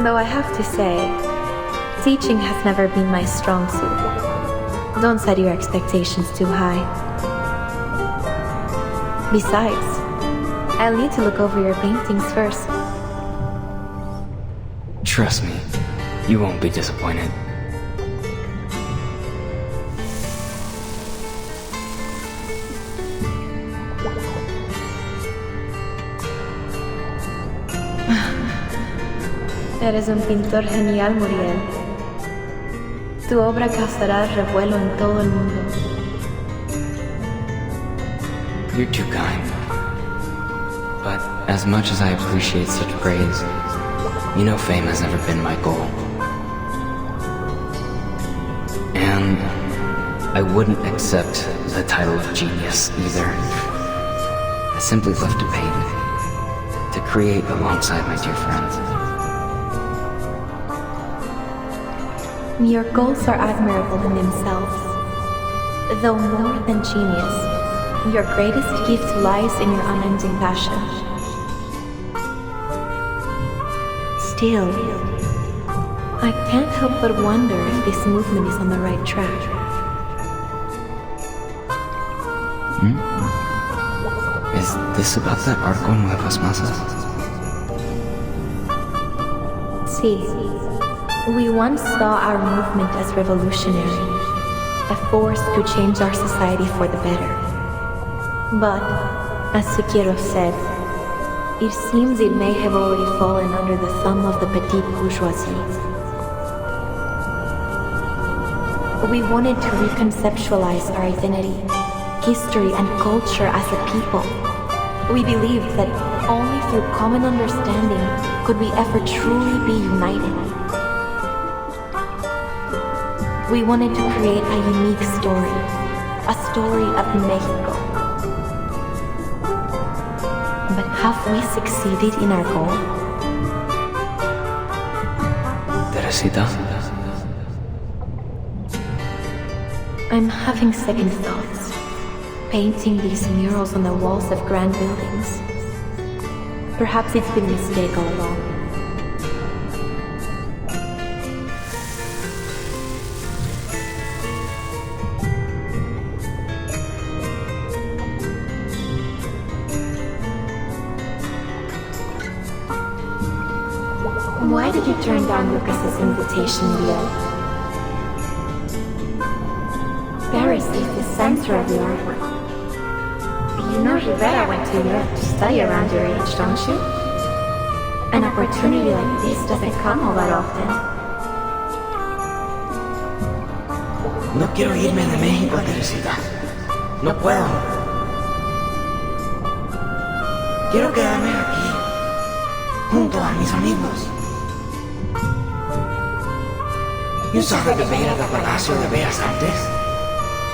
Though I have to say, teaching has never been my strong suit. Don't set your expectations too high. Besides, I'll need to look over your paintings first. Trust me, you won't be disappointed. Eres un pintor genial, Muriel. Tu obra causará revuelo en todo el mundo. You're too kind. But as much as I appreciate such praise, you know fame has never been my goal. And I wouldn't accept the title of genius either. I simply love to paint, to create alongside my dear friends. Your goals are admirable in themselves. Though more than genius, your greatest gift lies in your unending passion. Still, I can't help but wonder if this movement is on the right track. Is this about that arco nuevas masas? See, we once saw our movement as revolutionary, a force to change our society for the better. But, as Sukiero said, it seems it may have already fallen under the thumb of the petite bourgeoisie. We wanted to reconceptualize our identity, history, and culture as a people. We believed that only through common understanding could we ever truly be united. We wanted to create a unique story, a story of Mexico. But have we succeeded in our goal? Teresita? I'm having second thoughts, painting these murals on the walls of grand buildings. Perhaps it's been a mistake all along. Why did you turn down Lucas's invitation, Leo? Paris is the center of the artwork. You know Rivera went to Europe to study around your age, don't you? An opportunity like this doesn't come all that often. No quiero irme de México, Teresita. No puedo. Quiero quedarme aquí, junto a mis amigos. You saw the debate at the Palacio de Bellas Artes?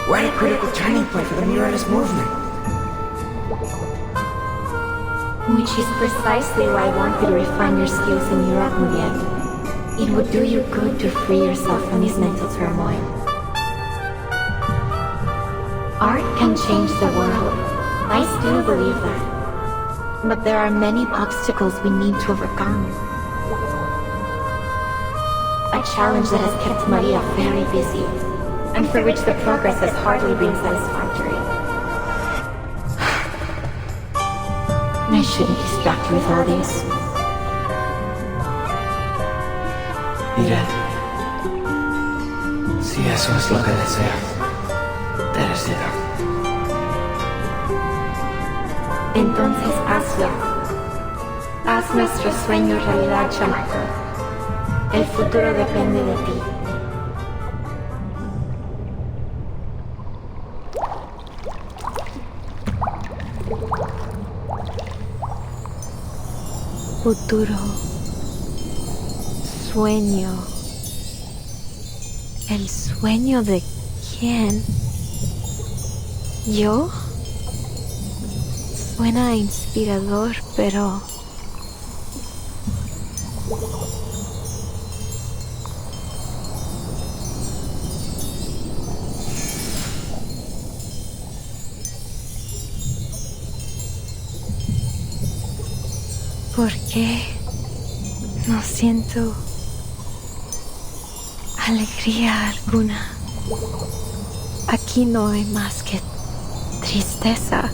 We're at a critical turning point for the muralist movement. Which is precisely why I want you to refine your skills in Europe, Muriel. It would do you good to free yourself from this mental turmoil. Art can change the world. I still believe that. But there are many obstacles we need to overcome. A challenge that has kept Maria very busy, and for which the progress has hardly been satisfactory. I shouldn't distract you with all this. Iré. Si eso es lo que desea, Teresita. Entonces hazlo. Haz nuestro sueño realidad, chamaco. El futuro depende de ti. Futuro. Sueño. ¿El sueño de quién? ¿Yo? Suena inspirador, pero... ¿Por qué no siento alegría alguna? Aquí no hay más que tristeza.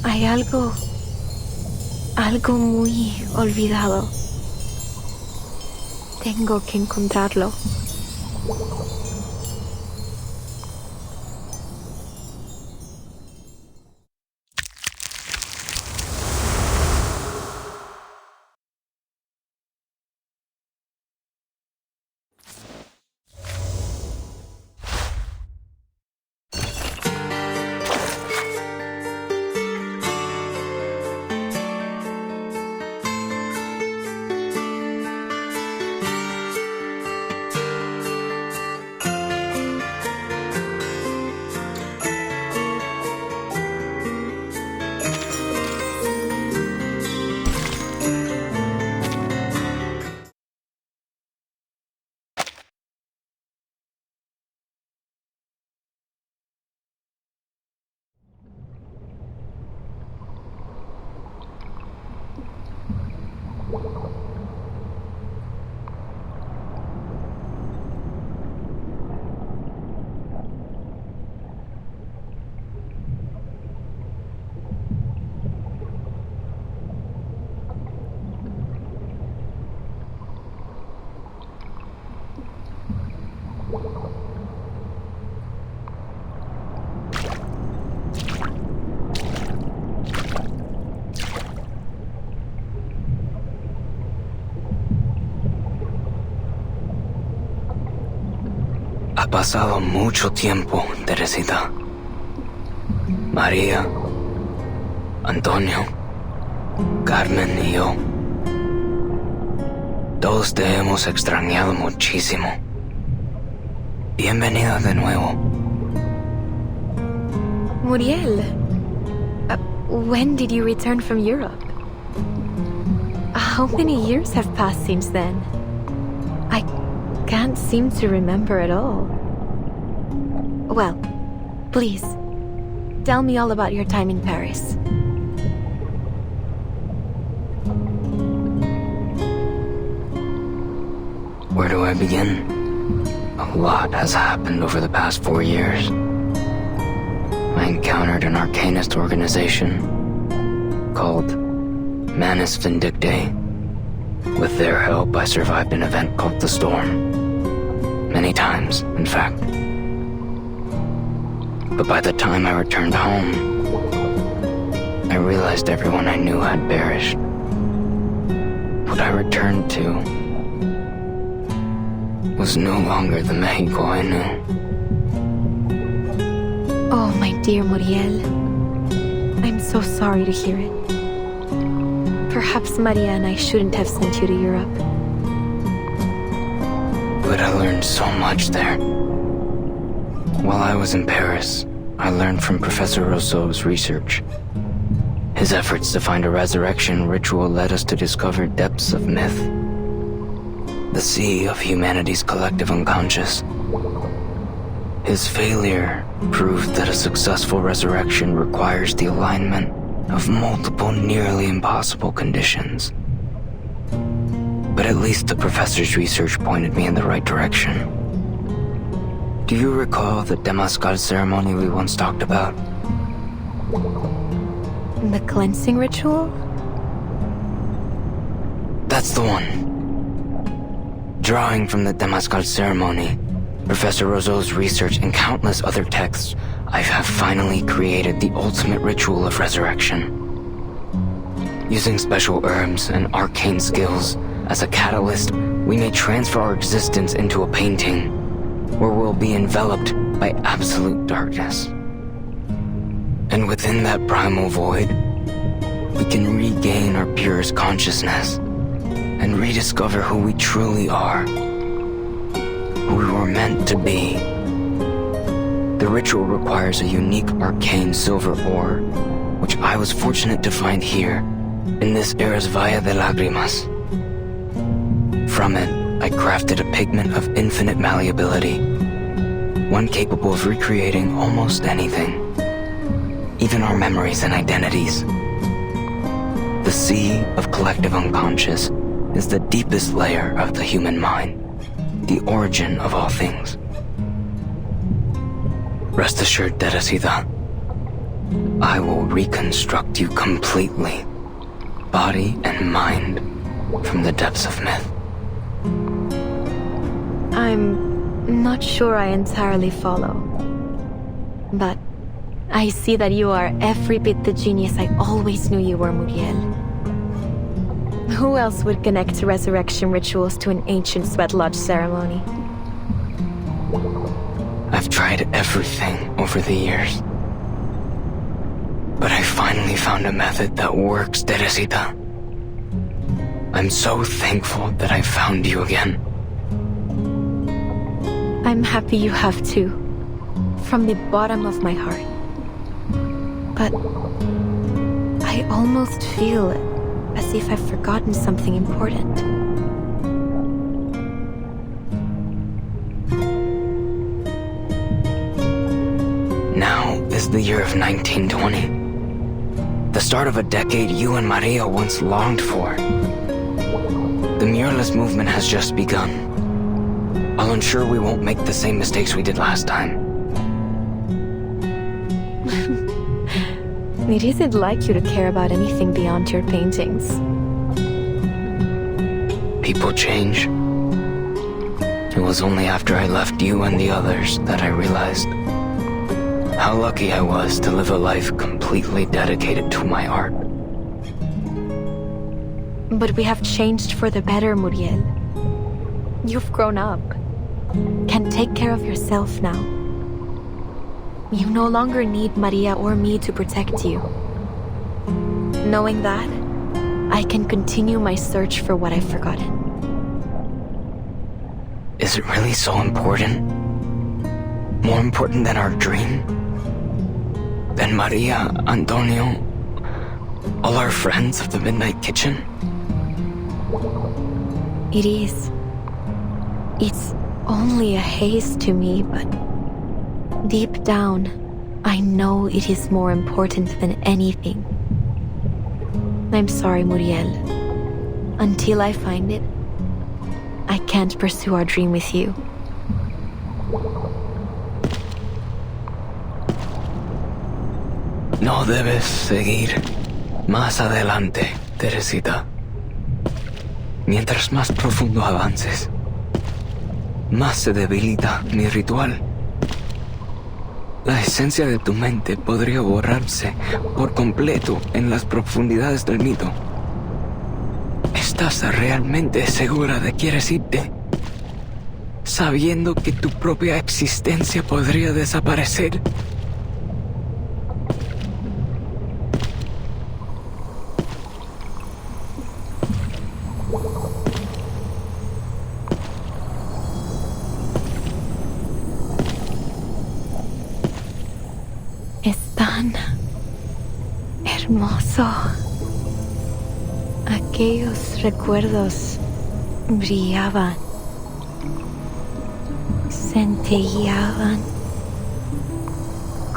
Hay algo muy olvidado. Tengo que encontrarlo. Ha pasado mucho tiempo, Teresita. María, Antonio, Carmen y yo. Todos te hemos extrañado muchísimo. Bienvenida de nuevo. Muriel, when did you return from Europe? How many years have passed since then? I can't seem to remember at all. Well, please, tell me all about your time in Paris. Where do I begin? A lot has happened over the past 4 years. I encountered an arcanist organization called Manus Vindictae. With their help, I survived an event called the Storm. Many times, in fact. But by the time I returned home, I realized everyone I knew had perished. What I returned to was no longer the Mexico I knew. Oh, my dear Muriel. I'm so sorry to hear it. Perhaps Maria and I shouldn't have sent you to Europe. But I learned so much there. While I was in Paris, I learned from Professor Rousseau's research. His efforts to find a resurrection ritual led us to discover depths of myth. The sea of humanity's collective unconscious. His failure proved that a successful resurrection requires the alignment of multiple nearly impossible conditions. But at least the professor's research pointed me in the right direction. Do you recall the Temazcal ceremony we once talked about? The cleansing ritual? That's the one. Drawing from the Temazcal ceremony, Professor Roseau's research and countless other texts, I have finally created the ultimate ritual of resurrection. Using special herbs and arcane skills as a catalyst, we may transfer our existence into a painting, where we'll be enveloped by absolute darkness. And within that primal void, we can regain our purest consciousness and rediscover who we truly are, who we were meant to be. The ritual requires a unique arcane silver ore, which I was fortunate to find here, in this era's Valle de Lágrimas. From it, I crafted a pigment of infinite malleability, one capable of recreating almost anything, even our memories and identities. The sea of collective unconscious is the deepest layer of the human mind, the origin of all things. Rest assured, Teresita, I will reconstruct you completely, body and mind, from the depths of myth. I'm not sure I entirely follow. But I see that you are every bit the genius I always knew you were, Muriel. Who else would connect resurrection rituals to an ancient sweat lodge ceremony? I've tried everything over the years. But I finally found a method that works, Teresita. I'm so thankful that I found you again. I'm happy you have too, from the bottom of my heart. But I almost feel as if I've forgotten something important. Now is the year of 1920. The start of a decade you and Maria once longed for. The muralist movement has just begun. I'll ensure we won't make the same mistakes we did last time. It isn't like you to care about anything beyond your paintings. People change. It was only after I left you and the others that I realized how lucky I was to live a life completely dedicated to my art. But we have changed for the better, Muriel. You've grown up. Can take care of yourself now. You no longer need Maria or me to protect you. Knowing that, I can continue my search for what I've forgotten. Is it really so important? More important than our dream? Than Maria, Antonio, all our friends of the Midnight Kitchen? It is. It's only a haze to me, but deep down, I know it is more important than anything. I'm sorry, Muriel. Until I find it, I can't pursue our dream with you. No debes seguir más adelante, Teresita. Mientras más profundo avances, más se debilita mi ritual. La esencia de tu mente podría borrarse por completo en las profundidades del mito. ¿Estás realmente segura de que quieres irte? Sabiendo que tu propia existencia podría desaparecer. hermoso. Aquellos recuerdos brillaban, centelleaban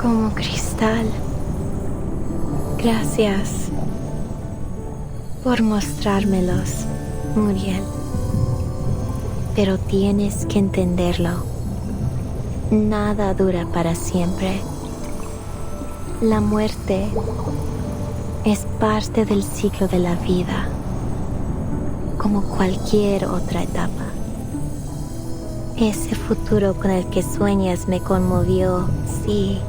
como cristal. Gracias por mostrármelos, Muriel. Pero tienes que entenderlo. Nada dura para siempre. La muerte es parte del ciclo de la vida, como cualquier otra etapa. Ese futuro con el que sueñas me conmovió, sí,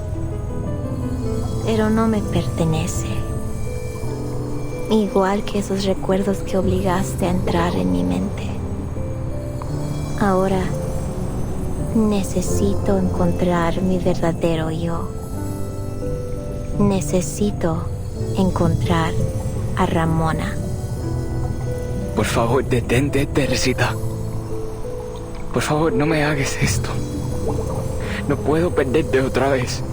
pero no me pertenece. Igual que esos recuerdos que obligaste a entrar en mi mente. Ahora necesito encontrar mi verdadero yo. Necesito encontrar a Ramona. Por favor, detente, Teresita. Por favor, no me hagas esto. No puedo perderte otra vez.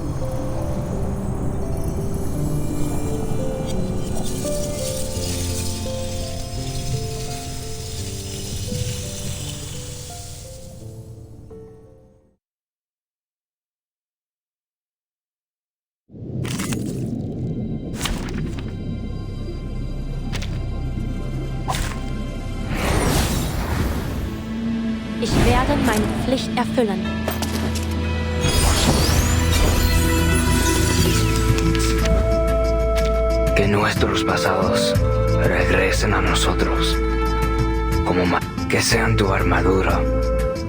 Ich werde meine Pflicht erfüllen. Que nuestros pasados regresen a nosotros. Que sean tu armadura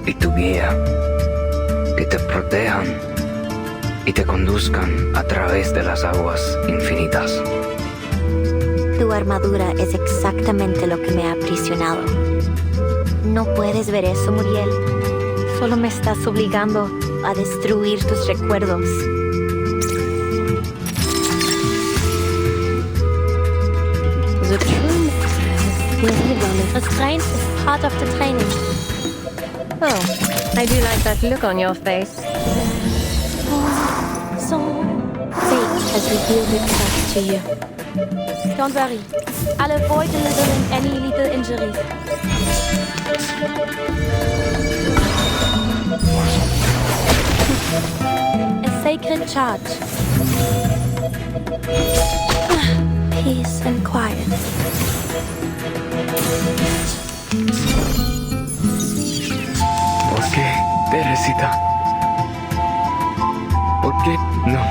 y tu guía. Que te protejan y te conduzcan a través de las aguas infinitas. Tu armadura es exactamente lo que me ha aprisionado. No puedes ver eso, Muriel. Solo me estás obligando a destruir tus recuerdos. The truth is, restraint is part of the training. Oh, I do like that look on your face. So, fate has revealed itself to you. Don't worry. I'll avoid delivering any lethal injuries. A sacred charge. Peace and quiet. ¿Por qué, Teresita? ¿Por qué no?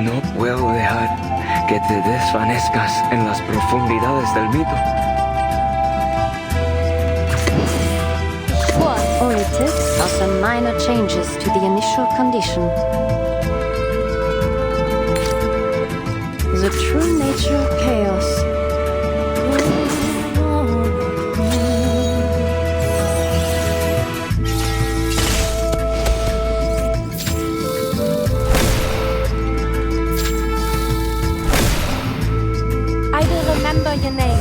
No puedo dejar que te desvanezcas en las profundidades del mito. All it is are some minor changes to the initial condition. The true nature of chaos. I will remember your name.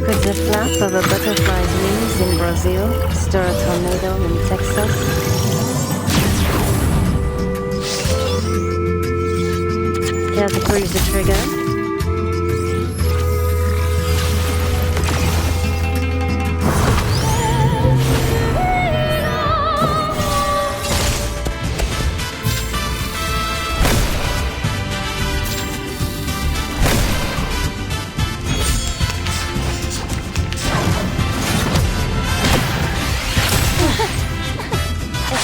Could the flap of a butterfly's wings in Brazil stir a tornado in Texas? Care to pull the trigger?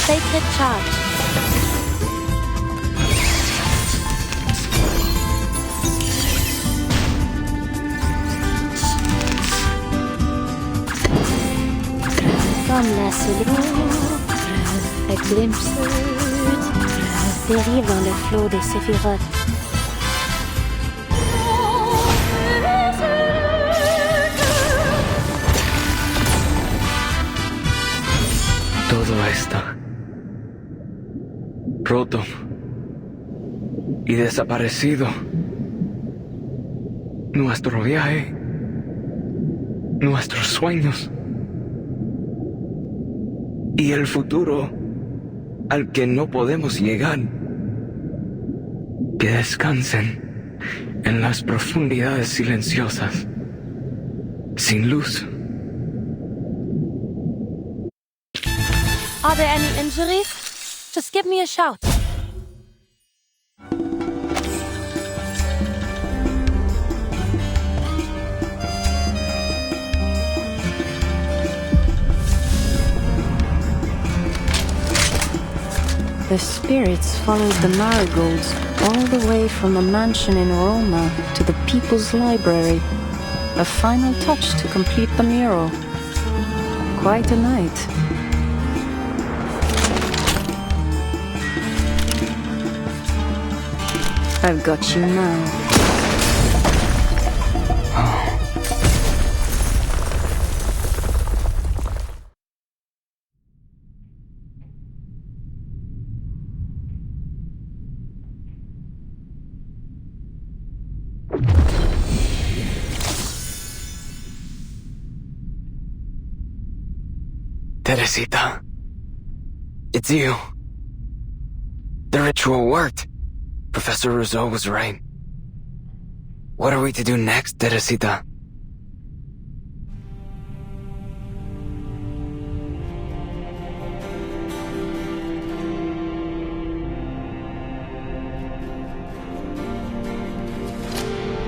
Sacred charge. Comme la solitude, a glimpse dérive dans le flot des séphirotes. Todo está roto y desaparecido. Nuestro viaje, nuestros sueños, y el futuro al que no podemos llegar. Que descansen en las profundidades silenciosas, sin luz. Are there any injuries? Just give me a shout. The spirits followed the marigolds all the way from the mansion in Roma to the People's Library. A final touch to complete the mural. Quite a night. I've got you now. Teresita, it's you. The ritual worked. Professor Rousseau was right. What are we to do next, Teresita?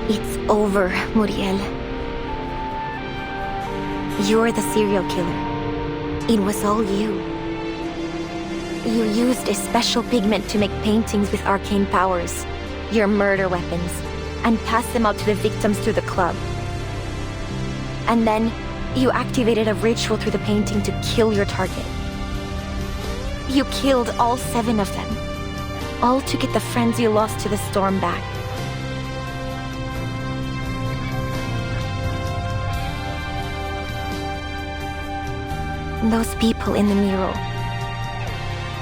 It's over, Muriel. You're the serial killer. It was all you. You used a special pigment to make paintings with arcane powers, your murder weapons, and passed them out to the victims through the club. And then, you activated a ritual through the painting to kill your target. You killed all 7 of them, all to get the friends you lost to the storm back. Those people in the mural.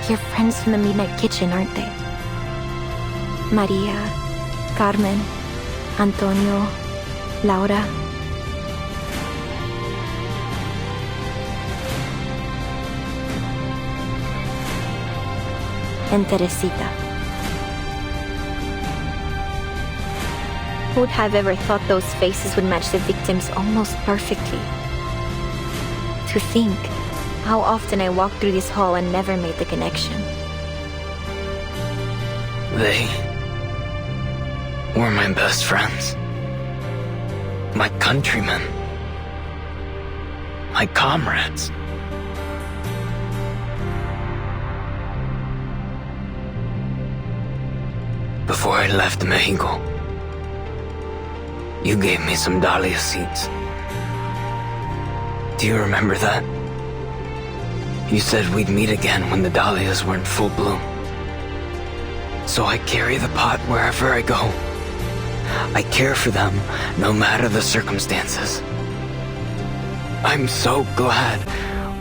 Your friends from the Midnight Kitchen, aren't they? Maria, Carmen, Antonio, Laura. And Teresita. Who'd have ever thought those faces would match the victims almost perfectly? To think how often I walked through this hall and never made the connection. They were my best friends. My countrymen. My comrades. Before I left Mexico, you gave me some dahlia seeds. Do you remember that? You said we'd meet again when the dahlias were in full bloom. So I carry the pot wherever I go. I care for them, no matter the circumstances. I'm so glad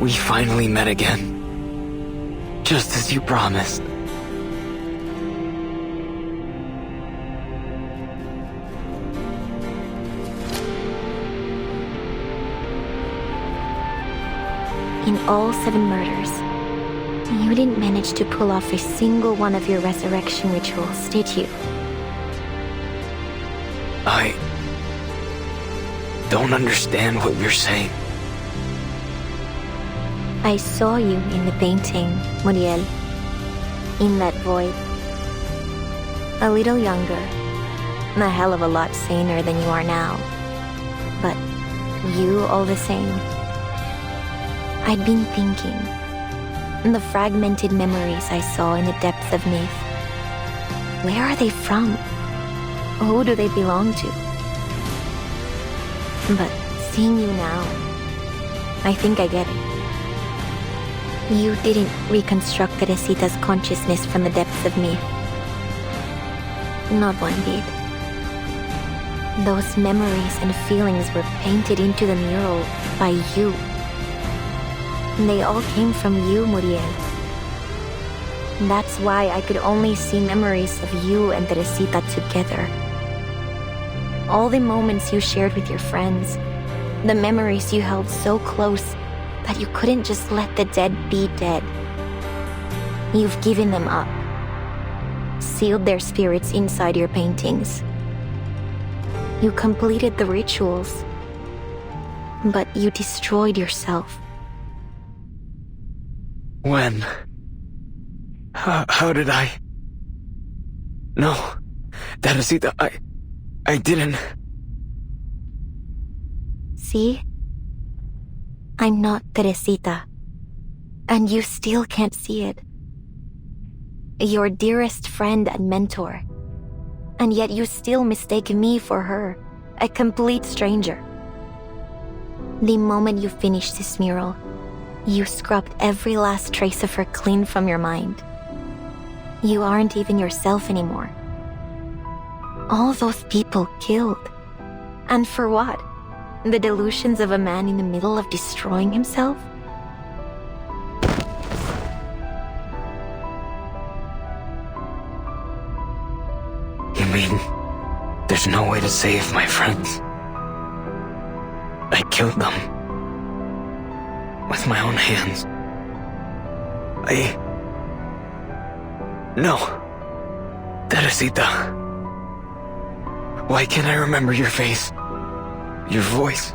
we finally met again. Just as you promised. In all 7 murders, you didn't manage to pull off a single one of your resurrection rituals, did you? I don't understand what you're saying. I saw you in the painting, Muriel. In that void. A little younger. A hell of a lot saner than you are now. But you all the same. I'd been thinking. The fragmented memories I saw in the depths of myth. Where are they from? Who do they belong to? But seeing you now, I think I get it. You didn't reconstruct Teresita's consciousness from the depths of myth. Not one did. Those memories and feelings were painted into the mural by you. They all came from you, Muriel. That's why I could only see memories of you and Teresita together. All the moments you shared with your friends, the memories you held so close But you couldn't just let the dead be dead. You've given them up. Sealed their spirits inside your paintings. You completed the rituals. But you destroyed yourself. When? How did I? No. Teresita, I didn't. See? I'm not Teresita. And you still can't see it. Your dearest friend and mentor. And yet you still mistake me for her, a complete stranger. The moment you finished this mural, you scrubbed every last trace of her clean from your mind. You aren't even yourself anymore. All those people killed. And for what? The delusions of a man in the middle of destroying himself? You mean there's no way to save my friends? I killed them. With my own hands. No. Teresita. Why can't I remember your face? Your voice?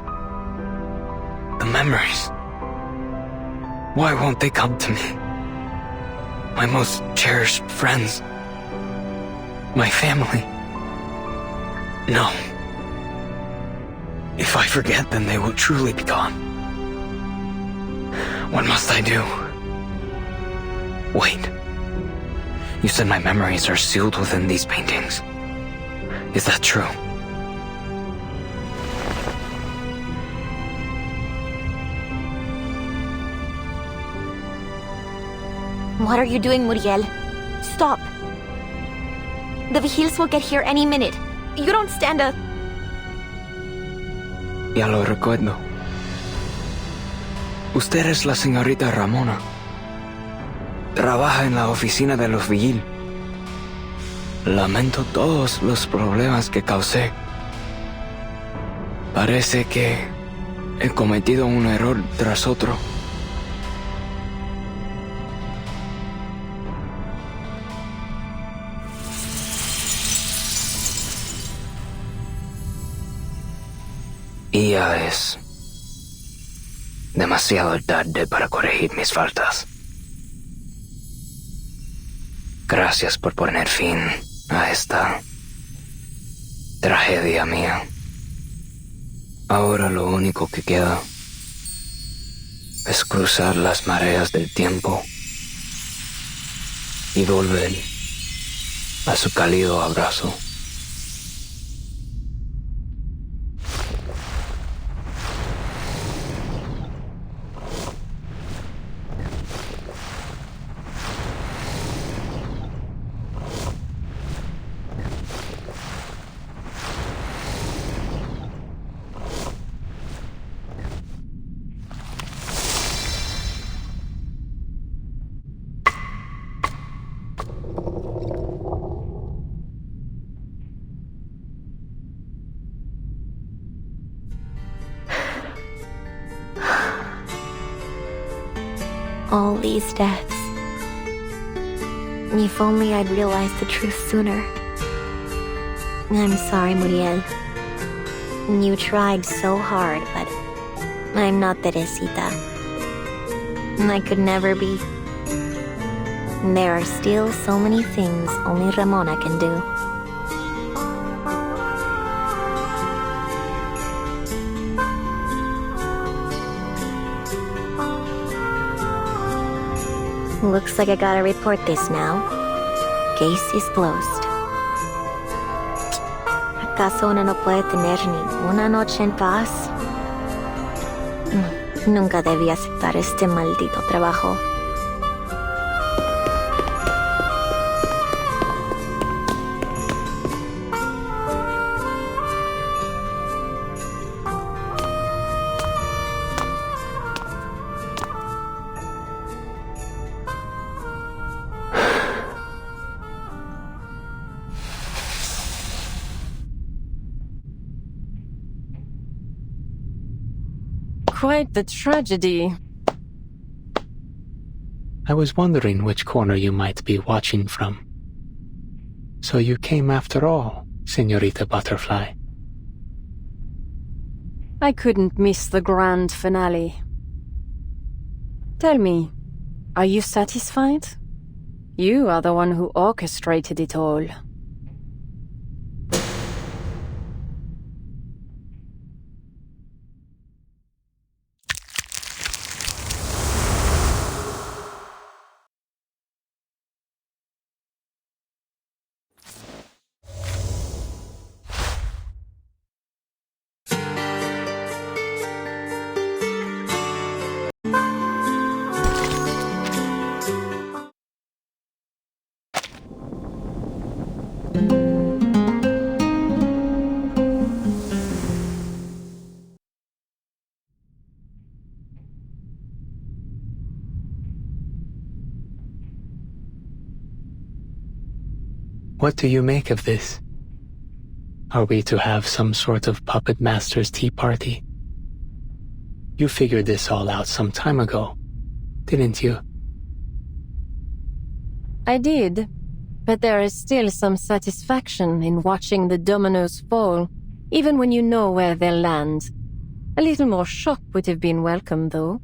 The memories? Why won't they come to me? My most cherished friends. My family. No. If I forget, then they will truly be gone. What must I do? Wait. You said my memories are sealed within these paintings. Is that true? What are you doing, Muriel? Stop! The Vigils will get here any minute. You don't stand a... Ya lo recuerdo. Usted es la señorita Ramona. Trabaja en la oficina de los Vigil. Lamento todos los problemas que causé. Parece que he cometido un error tras otro. Y ya es demasiado tarde para corregir mis faltas. Gracias por poner fin a esta tragedia mía. Ahora lo único que queda es cruzar las mareas del tiempo y volver a su cálido abrazo. All these deaths. If only I'd realized the truth sooner. I'm sorry, Muriel. You tried so hard, but I'm not Teresita. I could never be. There are still so many things only Ramona can do. Looks like I gotta report this now. Case is closed. ¿Acaso uno no puede tener ni una noche en paz? Nunca debí aceptar este maldito trabajo. Quite the tragedy. I was wondering which corner you might be watching from. So you came after all, Señorita Butterfly. I couldn't miss the grand finale. Tell me, are you satisfied? You are the one who orchestrated it all. What do you make of this? Are we to have some sort of puppet master's tea party? You figured this all out some time ago, didn't you? I did, but there is still some satisfaction in watching the dominoes fall, even when you know where they'll land. A little more shock would have been welcome, though.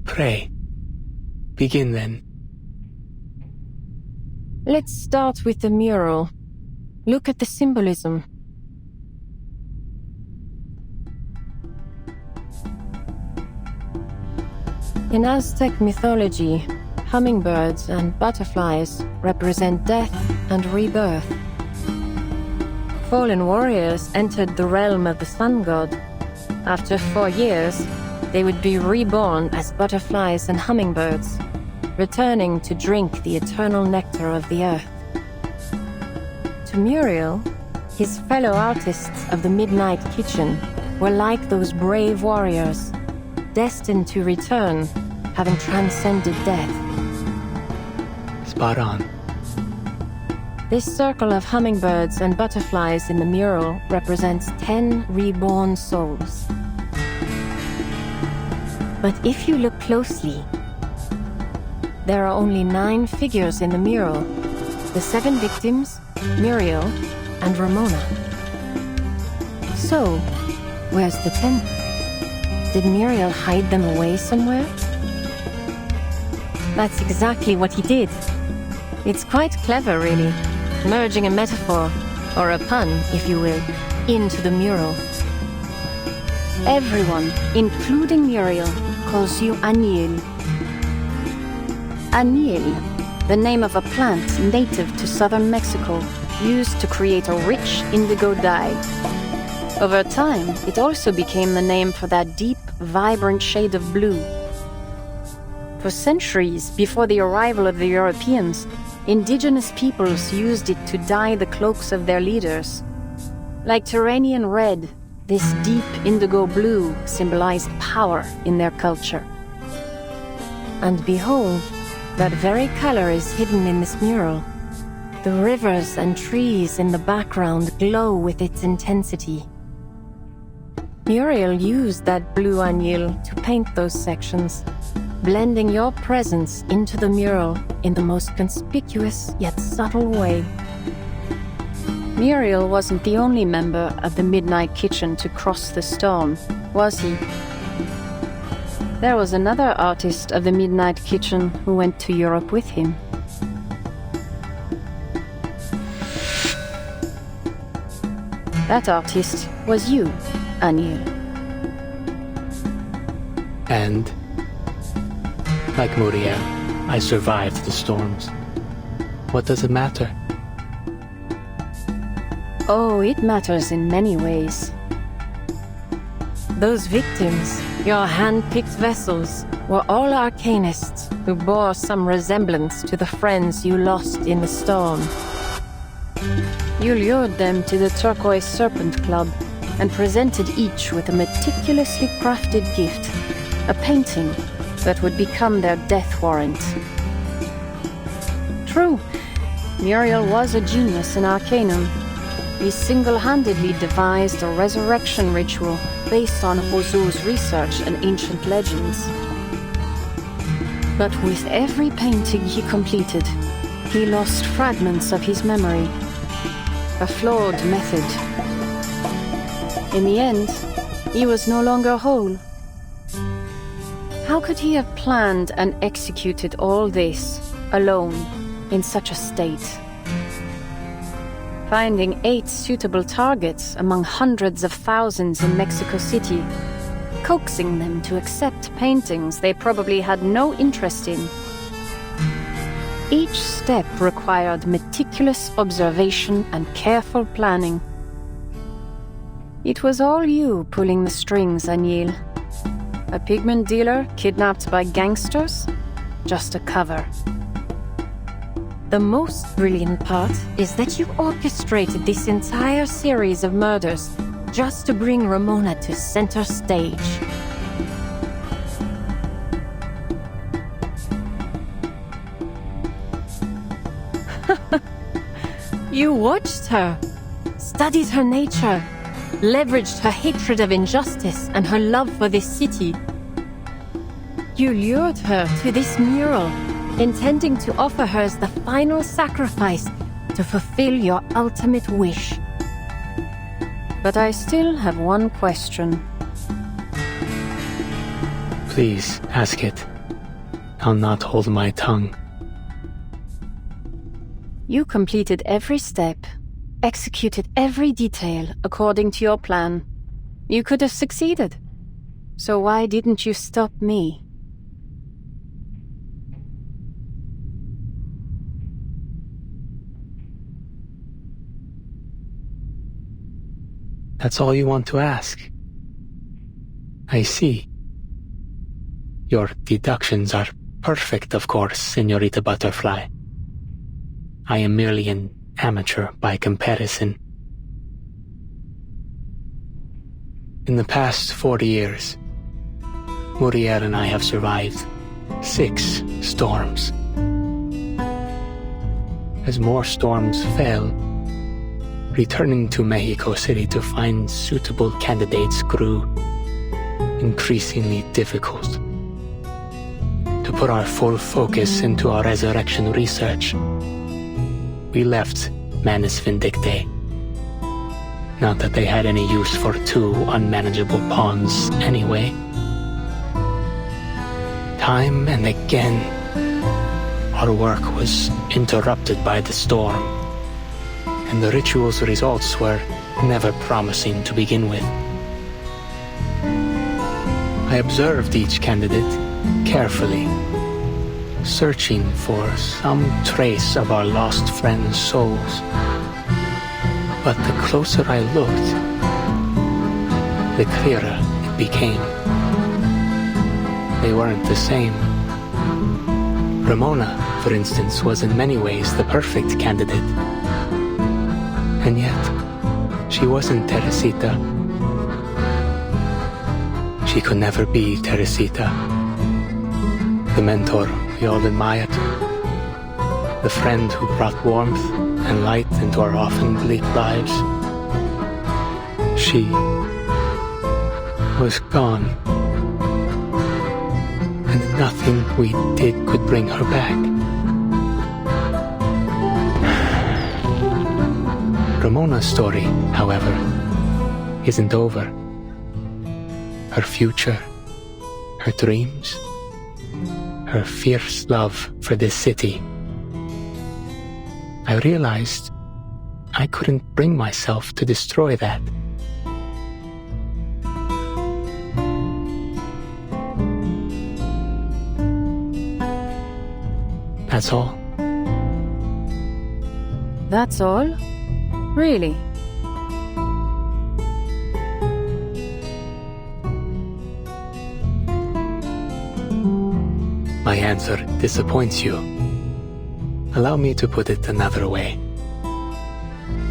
Pray. Begin then. Let's start with the mural. Look at the symbolism. In Aztec mythology, hummingbirds and butterflies represent death and rebirth. Fallen warriors entered the realm of the sun god. After 4 years, they would be reborn as butterflies and hummingbirds, returning to drink the eternal nectar of the earth. To Muriel, his fellow artists of the Midnight Kitchen were like those brave warriors, destined to return, having transcended death. Spot on. This circle of hummingbirds and butterflies in the mural represents 10 reborn souls. But if you look closely, there are only 9 figures in the mural. The 7 victims, Muriel, and Ramona. So, where's the 10th? Did Muriel hide them away somewhere? That's exactly what he did. It's quite clever, really, merging a metaphor, or a pun, if you will, into the mural. Everyone, including Muriel, calls you Aniel. Aniel, the name of a plant native to southern Mexico, used to create a rich indigo dye. Over time, it also became the name for that deep, vibrant shade of blue. For centuries before the arrival of the Europeans, indigenous peoples used it to dye the cloaks of their leaders. Like Turanian red, this deep indigo blue symbolized power in their culture. And behold, that very color is hidden in this mural. The rivers and trees in the background glow with its intensity. Muriel used that blue anil to paint those sections, blending your presence into the mural in the most conspicuous yet subtle way. Muriel wasn't the only member of the Midnight Kitchen to cross the storm, was he? There was another artist of the Midnight Kitchen who went to Europe with him. That artist was you, Anil. And, like Muriel, I survived the storms. What does it matter? Oh, it matters in many ways. Those victims, your hand-picked vessels, were all arcanists who bore some resemblance to the friends you lost in the storm. You lured them to the Turquoise Serpent Club and presented each with a meticulously crafted gift, a painting that would become their death warrant. True, Muriel was a genius in Arcanum, he single-handedly devised a resurrection ritual based on Josue's research and ancient legends. But with every painting he completed, he lost fragments of his memory. A flawed method. In the end, he was no longer whole. How could he have planned and executed all this, alone, in such a state? Finding 8 suitable targets among hundreds of thousands in Mexico City, coaxing them to accept paintings they probably had no interest in. Each step required meticulous observation and careful planning. It was all you pulling the strings, Anil. A pigment dealer kidnapped by gangsters? Just a cover. The most brilliant part is that you orchestrated this entire series of murders just to bring Ramona to center stage. You watched her, studied her nature, leveraged her hatred of injustice and her love for this city. You lured her to this mural, intending to offer her as the final sacrifice to fulfill your ultimate wish. But I still have one question. Please, ask it. I'll not hold my tongue. You completed every step, executed every detail according to your plan. You could have succeeded. So why didn't you stop me? That's all you want to ask? I see. Your deductions are perfect, of course, Señorita Butterfly. I am merely an amateur by comparison. In the past 40 years, Muriel and I have survived 6 storms. As more storms fell, returning to Mexico City to find suitable candidates grew increasingly difficult. To put our full focus into our resurrection research, we left Manus Vindicte. Not that they had any use for 2 unmanageable pawns anyway. Time and again, our work was interrupted by the storm, and the ritual's results were never promising to begin with. I observed each candidate carefully, searching for some trace of our lost friends' souls. But the closer I looked, the clearer it became. They weren't the same. Ramona, for instance, was in many ways the perfect candidate. And yet, she wasn't Teresita. She could never be Teresita. The mentor we all admired. The friend who brought warmth and light into our often bleak lives. She was gone. And nothing we did could bring her back. Ramona's story, however, isn't over. Her future, her dreams, her fierce love for this city. I realized I couldn't bring myself to destroy that. That's all. That's all? Really? My answer disappoints you. Allow me to put it another way.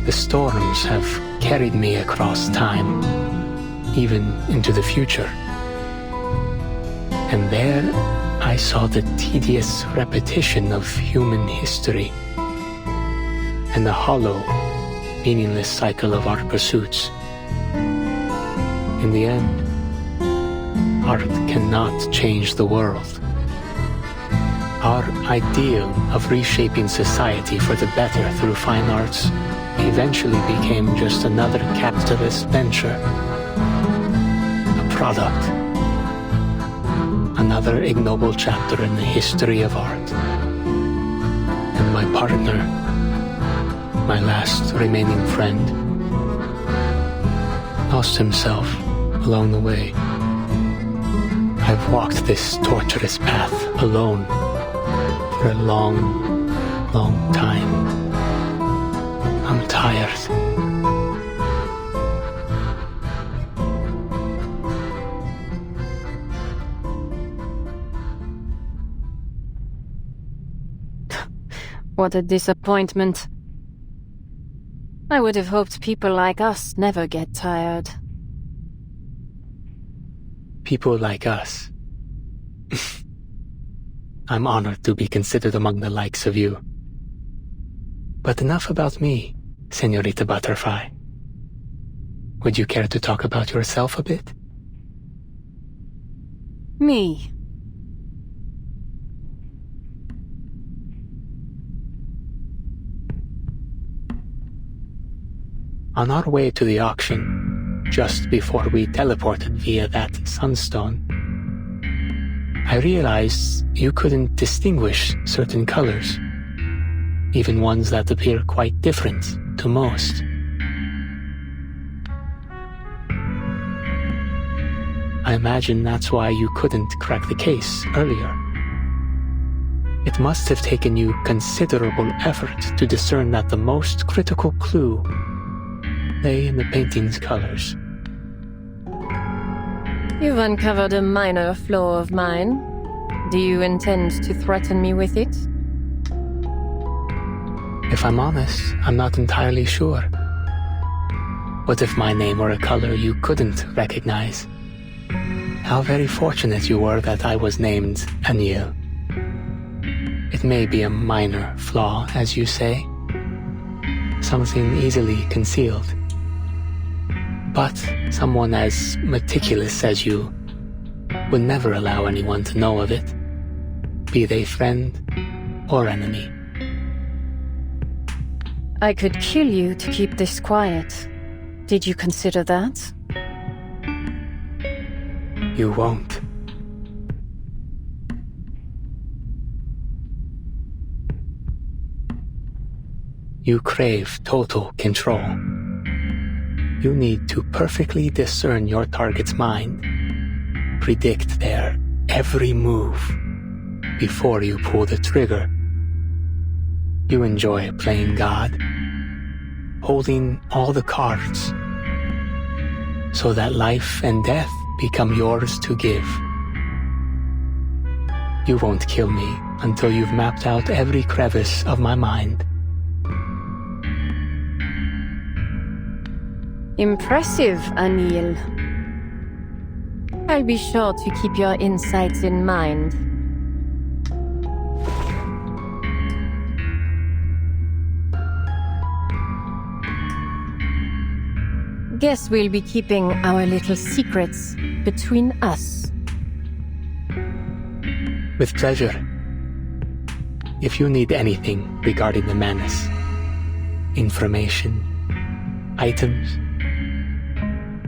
The storms have carried me across time, even into the future. And there I saw the tedious repetition of human history, and the hollow, meaningless cycle of our pursuits. In the end, art cannot change the world. Our ideal of reshaping society for the better through fine arts eventually became just another capitalist venture. A product. Another ignoble chapter in the history of art. And my partner, my last remaining friend, lost himself along the way. I've walked this torturous path alone for a long, long time. I'm tired. What a disappointment. I would have hoped people like us never get tired. People like us. I'm honored to be considered among the likes of you. But enough about me, Señorita Butterfly. Would you care to talk about yourself a bit? Me? On our way to the auction, just before we teleported via that sunstone, I realized you couldn't distinguish certain colors, even ones that appear quite different to most. I imagine that's why you couldn't crack the case earlier. It must have taken you considerable effort to discern that the most critical clue lay in the painting's colors. You've uncovered a minor flaw of mine. Do you intend to threaten me with it? If I'm honest, I'm not entirely sure. What if my name were a color you couldn't recognize? How very fortunate you were that I was named Anil. It may be a minor flaw, as you say. Something easily concealed. But someone as meticulous as you would never allow anyone to know of it, be they friend or enemy. I could kill you to keep this quiet. Did you consider that? You won't. You crave total control. You need to perfectly discern your target's mind, predict their every move before you pull the trigger. You enjoy playing God, holding all the cards, so that life and death become yours to give. You won't kill me until you've mapped out every crevice of my mind. Impressive, Anil. I'll be sure to keep your insights in mind. Guess we'll be keeping our little secrets between us. With pleasure. If you need anything regarding the menace, information, items,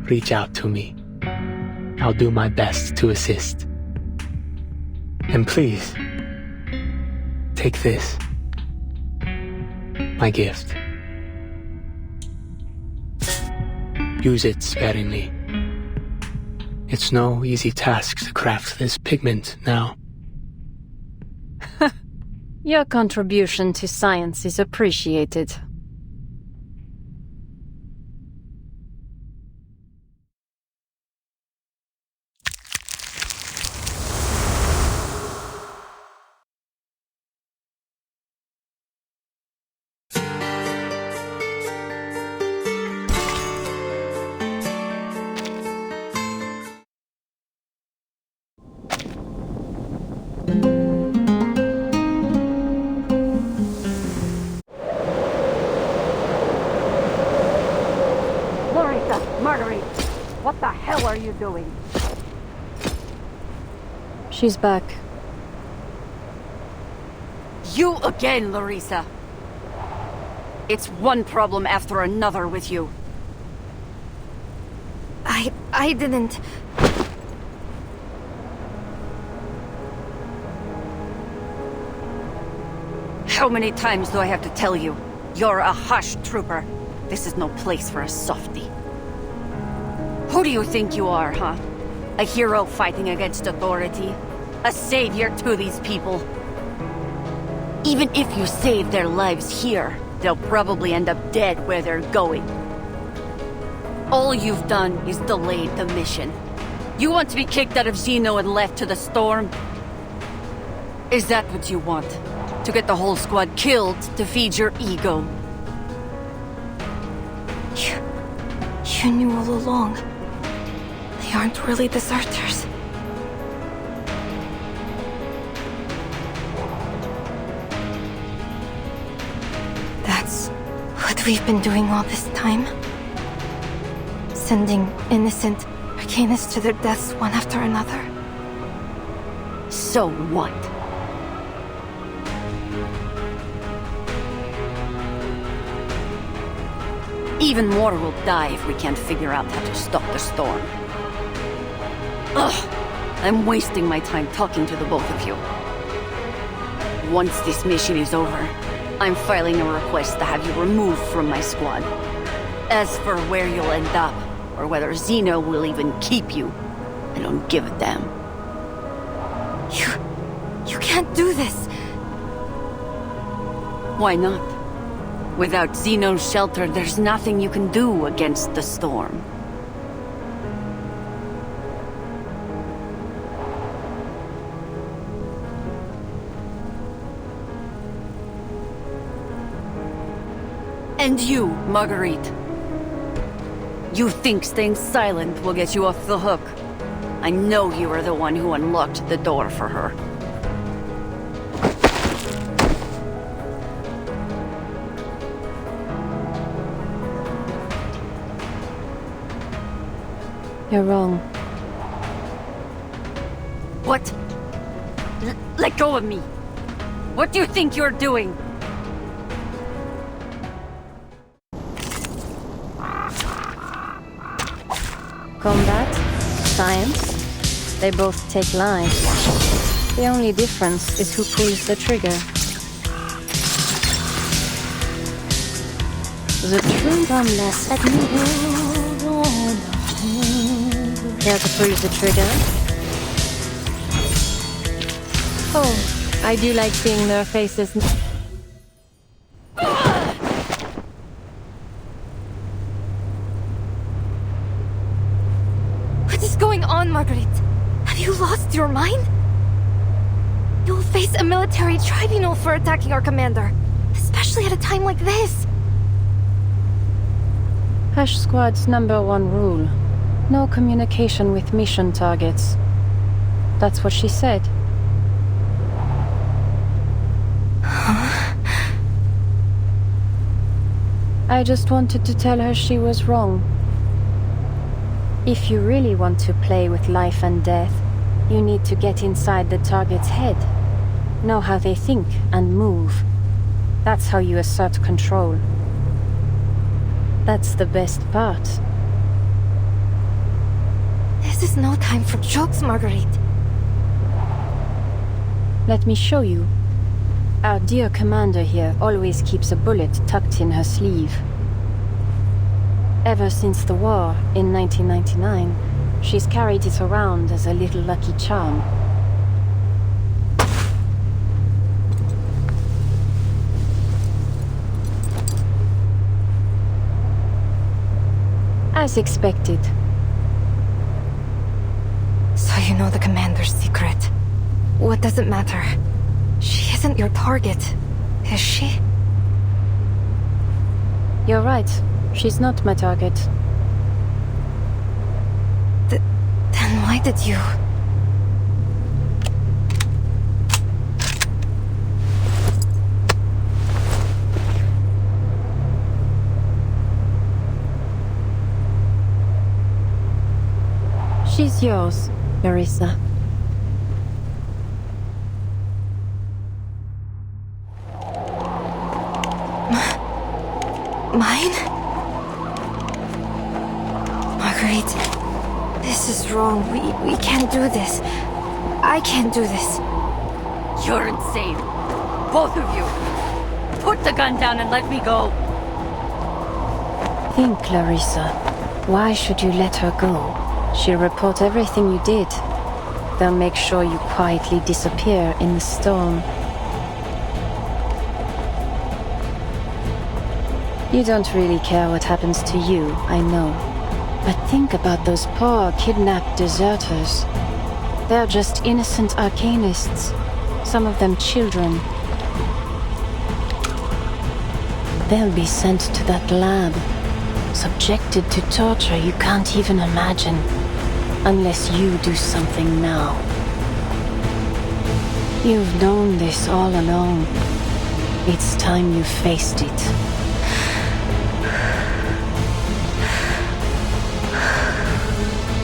reach out to me. I'll do my best to assist. And please, take this, my gift. Use it sparingly. It's no easy task to craft this pigment now. Your contribution to science is appreciated. are you doing? She's back. You again, Larissa. It's one problem after another with you. I didn't... How many times do I have to tell you? You're a hush trooper. This is no place for a softie. Who do you think you are, huh? A hero fighting against authority? A savior to these people? Even if you save their lives here, they'll probably end up dead where they're going. All you've done is delayed the mission. You want to be kicked out of Xeno and left to the storm? Is that what you want? To get the whole squad killed to feed your ego? You knew all along. They aren't really deserters. That's what we've been doing all this time? Sending innocent Arcanists to their deaths one after another? So what? Even more will die if we can't figure out how to stop the storm. Ugh! I'm wasting my time talking to the both of you. Once this mission is over, I'm filing a request to have you removed from my squad. As for where you'll end up, or whether Xeno will even keep you, I don't give a damn. You can't do this! Why not? Without Xeno's shelter, there's nothing you can do against the storm. And you, Marguerite. You think staying silent will get you off the hook. I know you are the one who unlocked the door for her. You're wrong. What? Let go of me. What do you think you're doing? Combat, science, they both take lives. The only difference is who pulls the trigger. The truth unless let me hold on. Care to pull the trigger? Oh, I do like seeing their faces. What is going on, Marguerite? Have you lost your mind? You'll face a military tribunal for attacking our commander, especially at a time like this. Hush Squad's #1 rule. No communication with mission targets. That's what she said. I just wanted to tell her she was wrong. If you really want to play with life and death, you need to get inside the target's head. Know how they think and move. That's how you assert control. That's the best part. This is no time for jokes, Marguerite. Let me show you. Our dear commander here always keeps a bullet tucked in her sleeve. Ever since the war in 1999, she's carried it around as a little lucky charm. As expected. So you know the commander's secret. What does it matter? She isn't your target, is she? You're right. She's not my target. Then why did you... She's yours, Larissa. Mine? Marguerite, this is wrong. We can't do this. I can't do this. You're insane. Both of you. Put the gun down and let me go. Think, Larissa. Why should you let her go? She'll report everything you did. They'll make sure you quietly disappear in the storm. You don't really care what happens to you, I know. But think about those poor, kidnapped deserters. They're just innocent arcanists. Some of them children. They'll be sent to that lab, subjected to torture you can't even imagine. Unless you do something now. You've known this all along. It's time you faced it.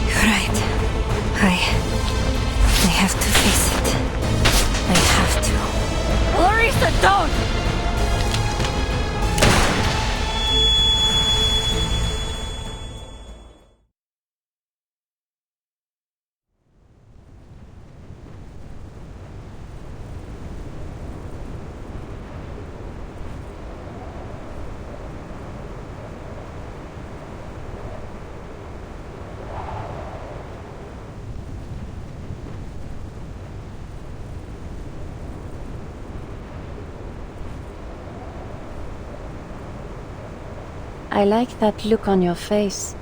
You're right. I have to face it. I have to. Larissa, don't! I like that look on your face.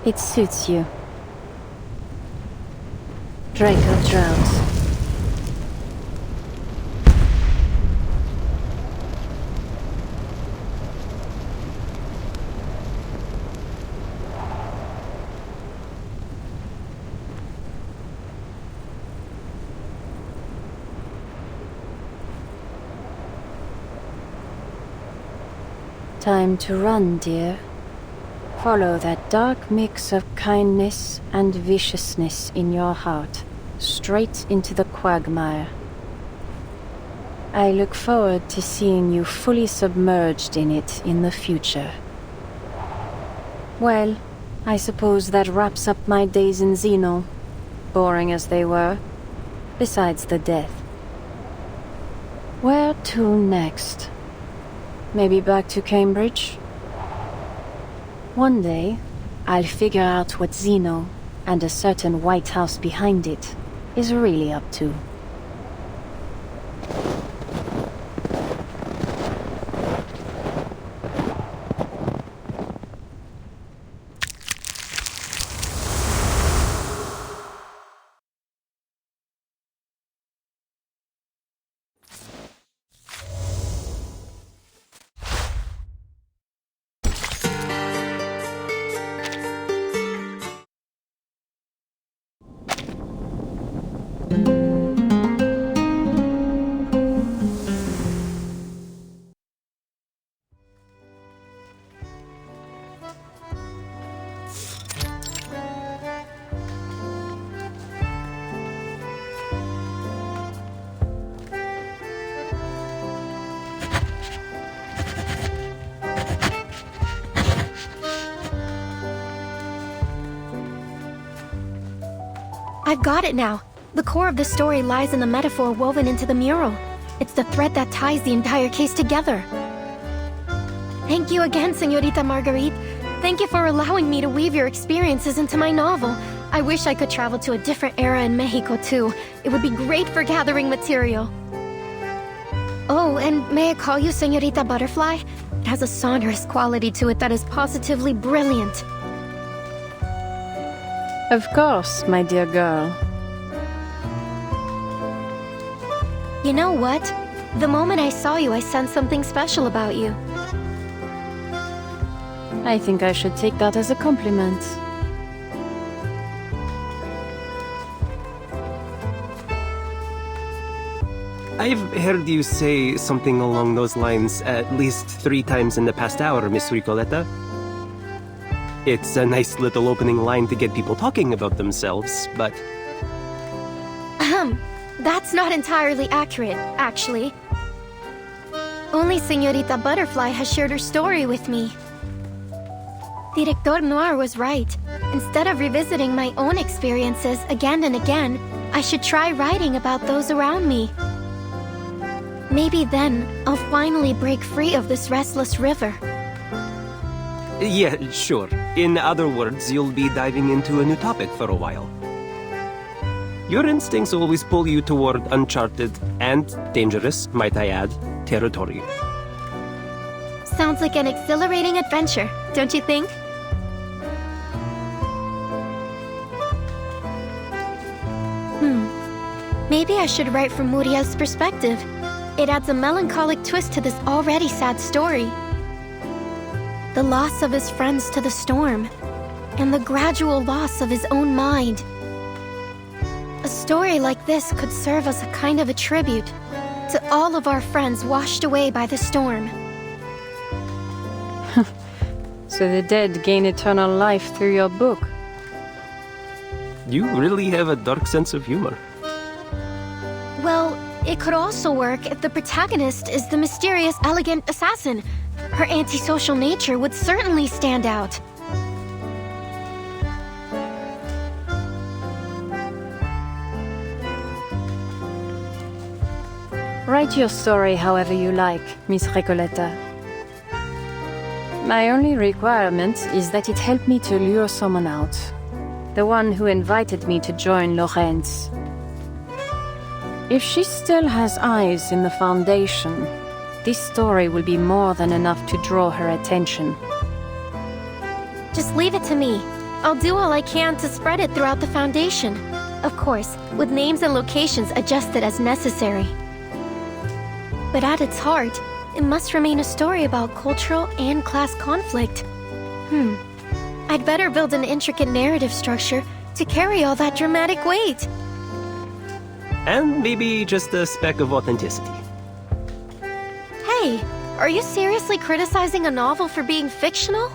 It suits you. Draco drowns. Time to run, dear. Follow that dark mix of kindness and viciousness in your heart, straight into the quagmire. I look forward to seeing you fully submerged in it in the future. Well, I suppose that wraps up my days in Xeno, boring as they were, besides the death. Where to next? Maybe back to Cambridge? One day, I'll figure out what Xeno, and a certain White House behind it, is really up to. I've got it now. The core of the story lies in the metaphor woven into the mural. It's the thread that ties the entire case together. Thank you again, Señorita Marguerite. Thank you for allowing me to weave your experiences into my novel. I wish I could travel to a different era in Mexico, too. It would be great for gathering material. Oh, and may I call you Señorita Butterfly? It has a sonorous quality to it that is positively brilliant. Of course, my dear girl. You know what? The moment I saw you, I sensed something special about you. I think I should take that as a compliment. I've heard you say something along those lines at least 3 times in the past hour, Miss Ricoletta. It's a nice little opening line to get people talking about themselves, but... That's not entirely accurate, actually. Only Señorita Butterfly has shared her story with me. Director Noir was right. Instead of revisiting my own experiences again and again, I should try writing about those around me. Maybe then, I'll finally break free of this restless river. Yeah, sure. In other words, you'll be diving into a new topic for a while. Your instincts always pull you toward uncharted and dangerous, might I add, territory. Sounds like an exhilarating adventure, don't you think? Maybe I should write from Muriel's perspective. It adds a melancholic twist to this already sad story. The loss of his friends to the storm, and the gradual loss of his own mind. A story like this could serve as a kind of a tribute to all of our friends washed away by the storm. So the dead gain eternal life through your book. You really have a dark sense of humor. Well, it could also work if the protagonist is the mysterious, elegant assassin. Her antisocial nature would certainly stand out. Write your story however you like, Miss Recoleta. My only requirement is that it help me to lure someone out. The one who invited me to join Lorenz. If she still has eyes in the Foundation, this story will be more than enough to draw her attention. Just leave it to me. I'll do all I can to spread it throughout the Foundation. Of course, with names and locations adjusted as necessary. But at its heart, it must remain a story about cultural and class conflict. I'd better build an intricate narrative structure to carry all that dramatic weight. And maybe just a speck of authenticity. Hey, are you seriously criticizing a novel for being fictional?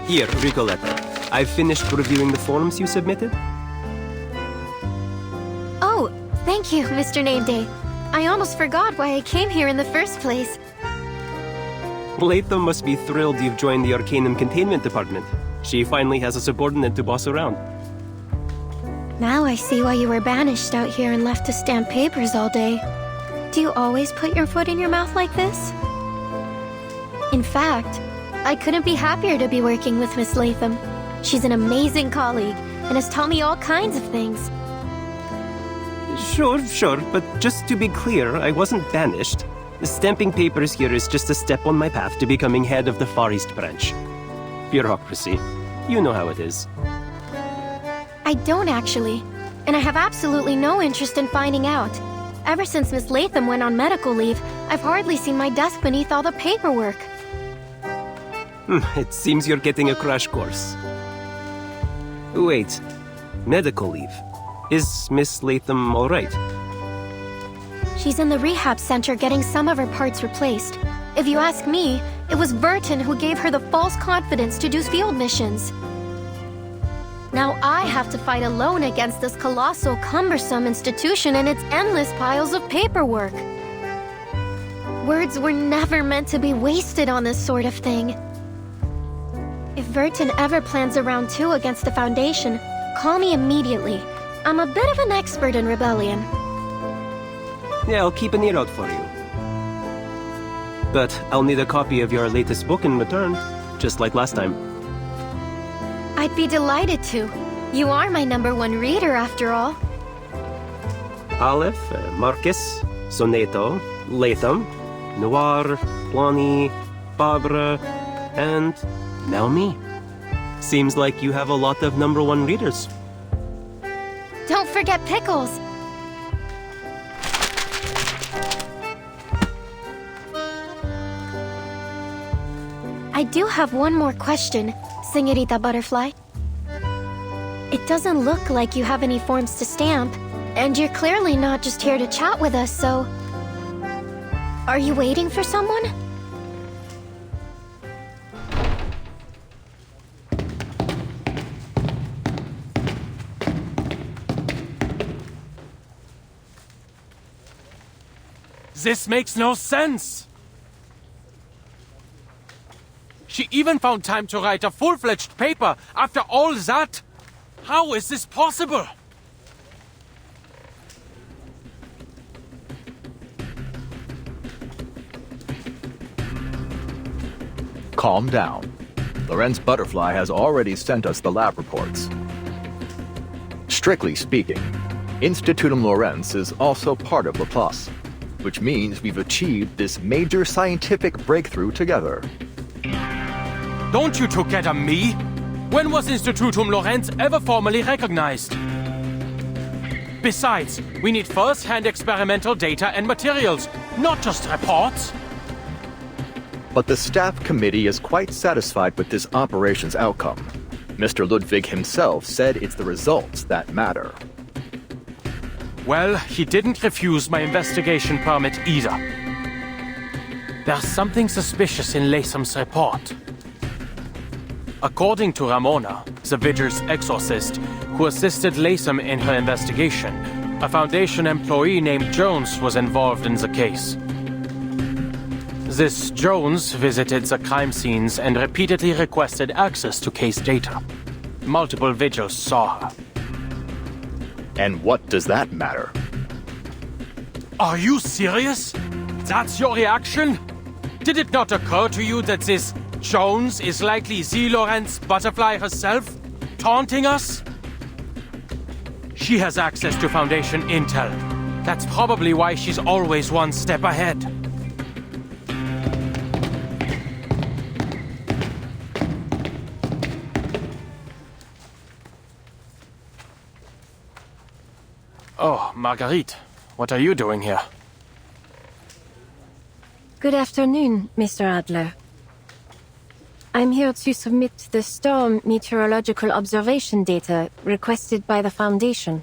Here, Ricoletta. I've finished reviewing the forms you submitted. Oh, thank you, Mr. Nameday. I almost forgot why I came here in the first place. Latham must be thrilled you've joined the Arcanum Containment Department. She finally has a subordinate to boss around. Now I see why you were banished out here and left to stamp papers all day. Do you always put your foot in your mouth like this? In fact, I couldn't be happier to be working with Miss Latham. She's an amazing colleague and has taught me all kinds of things. Sure, but just to be clear, I wasn't banished. Stamping papers here is just a step on my path to becoming head of the Far East branch. Bureaucracy. You know how it is. I don't actually, and I have absolutely no interest in finding out. Ever since Miss Latham went on medical leave, I've hardly seen my desk beneath all the paperwork. It seems you're getting a crash course. Wait, medical leave. Is Miss Latham all right? She's in the rehab center getting some of her parts replaced. If you ask me, it was Burton who gave her the false confidence to do field missions. Now I have to fight alone against this colossal, cumbersome institution and its endless piles of paperwork. Words were never meant to be wasted on this sort of thing. If Burton ever plans a round 2 against the Foundation, call me immediately. I'm a bit of an expert in rebellion. Yeah, I'll keep an ear out for you. But I'll need a copy of your latest book in return, just like last time. I'd be delighted to. You are my #1 reader, after all. Aleph, Marcus, Soneto, Latham, Noir, Plani, Barbara, and now me. Seems like you have a lot of #1 readers. Don't forget Pickles! I do have one more question, Señorita Butterfly. It doesn't look like you have any forms to stamp, and you're clearly not just here to chat with us, so... Are you waiting for someone? This makes no sense! She even found time to write a full-fledged paper after all that! How is this possible? Calm down. Lorenz Butterfly has already sent us the lab reports. Strictly speaking, Institutum Lorenz is also part of Laplace, which means we've achieved this major scientific breakthrough together. Don't you together me? When was Institutum Lorenz ever formally recognized? Besides, we need first-hand experimental data and materials, not just reports. But the staff committee is quite satisfied with this operation's outcome. Mr. Ludwig himself said it's the results that matter. Well, he didn't refuse my investigation permit either. There's something suspicious in Lasom's report. According to Ramona, the Vigil's exorcist, who assisted Lasom in her investigation, a Foundation employee named Jones was involved in the case. This Jones visited the crime scenes and repeatedly requested access to case data. Multiple Vigils saw her. And what does that matter? Are you serious? That's your reaction? Did it not occur to you that this Jones is likely the Lorenz Butterfly herself, taunting us? She has access to Foundation intel. That's probably why she's always one step ahead. Oh, Marguerite, what are you doing here? Good afternoon, Mr. Adler. I'm here to submit the storm meteorological observation data requested by the Foundation.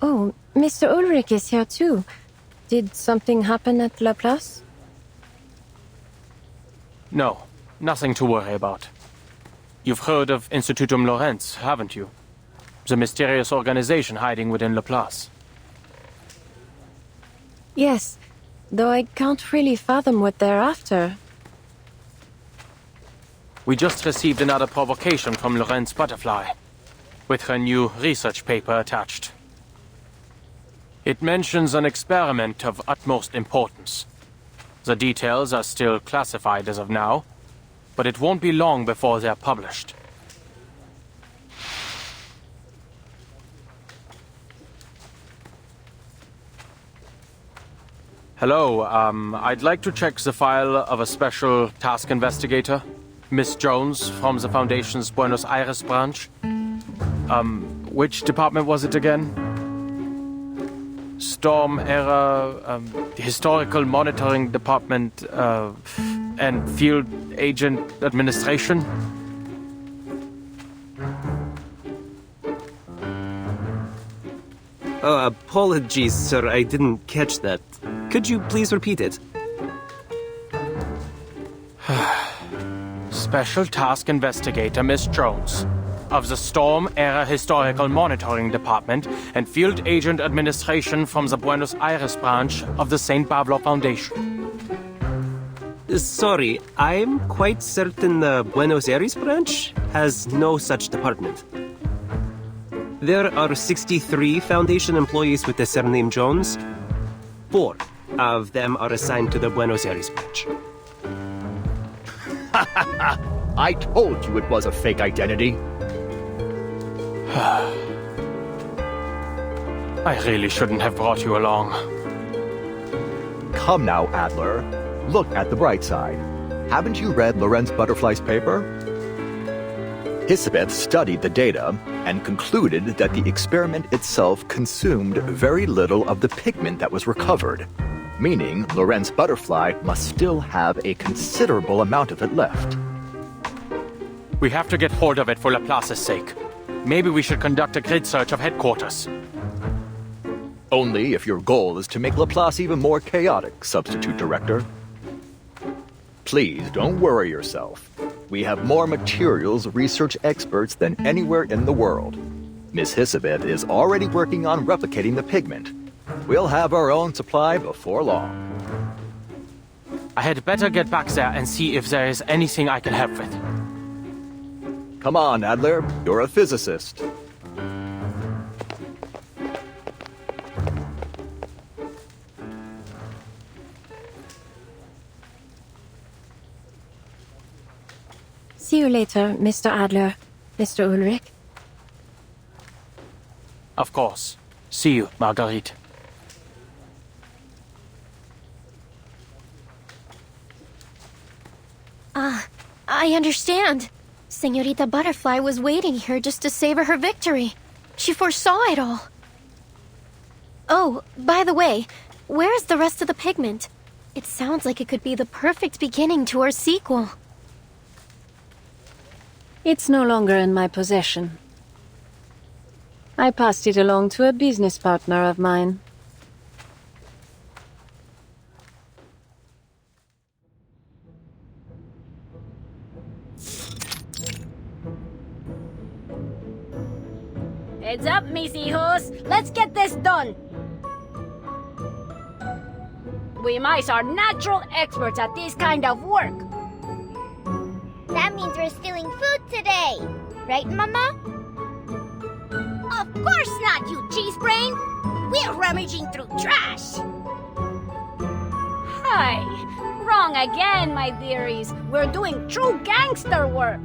Oh, Mr. Ulrich is here too. Did something happen at Laplace? No, nothing to worry about. You've heard of Institutum Lorenz, haven't you? The mysterious organization hiding within Laplace. Yes, though I can't really fathom what they're after. We just received another provocation from Lorenz Butterfly, with her new research paper attached. It mentions an experiment of utmost importance. The details are still classified as of now, but it won't be long before they're published. Hello, I'd like to check the file of a special task investigator, Miss Jones from the Foundation's Buenos Aires branch. Which department was it again? Storm Era, Historical Monitoring Department, and Field Agent Administration? Apologies, sir, I didn't catch that. Could you please repeat it? Special Task Investigator Miss Jones, of the Storm Era Historical Monitoring Department and Field Agent Administration from the Buenos Aires branch of the St. Pablo Foundation. Sorry, I'm quite certain the Buenos Aires branch has no such department. There are 63 Foundation employees with the surname Jones. 4 of them are assigned to the Buenos Aires branch. I told you it was a fake identity. I really shouldn't have brought you along. Come now, Adler. Look at the bright side. Haven't you read Lorenz Butterfly's paper? Hisabeth studied the data and concluded that the experiment itself consumed very little of the pigment that was recovered, meaning Lorenz Butterfly must still have a considerable amount of it left. We have to get hold of it for Laplace's sake. Maybe we should conduct a grid search of headquarters. Only if your goal is to make Laplace even more chaotic, Substitute Director. Please don't worry yourself. We have more materials research experts than anywhere in the world. Miss Hissabeth is already working on replicating the pigment. We'll have our own supply before long. I had better get back there and see if there is anything I can help with. Come on, Adler. You're a physicist. See you later, Mr. Adler, Mr. Ulrich. Of course. See you, Marguerite. I understand. Señorita Butterfly was waiting here just to savor her victory. She foresaw it all. Oh, by the way, where is the rest of the pigment? It sounds like it could be the perfect beginning to our sequel. It's no longer in my possession. I passed it along to a business partner of mine. Heads up, mis hijos. Let's get this done. We mice are natural experts at this kind of work. That means we're stealing food today. Right, Mama? Of course not, you cheese brain. We're rummaging through trash. Hi. Wrong again, my dearies. We're doing true gangster work.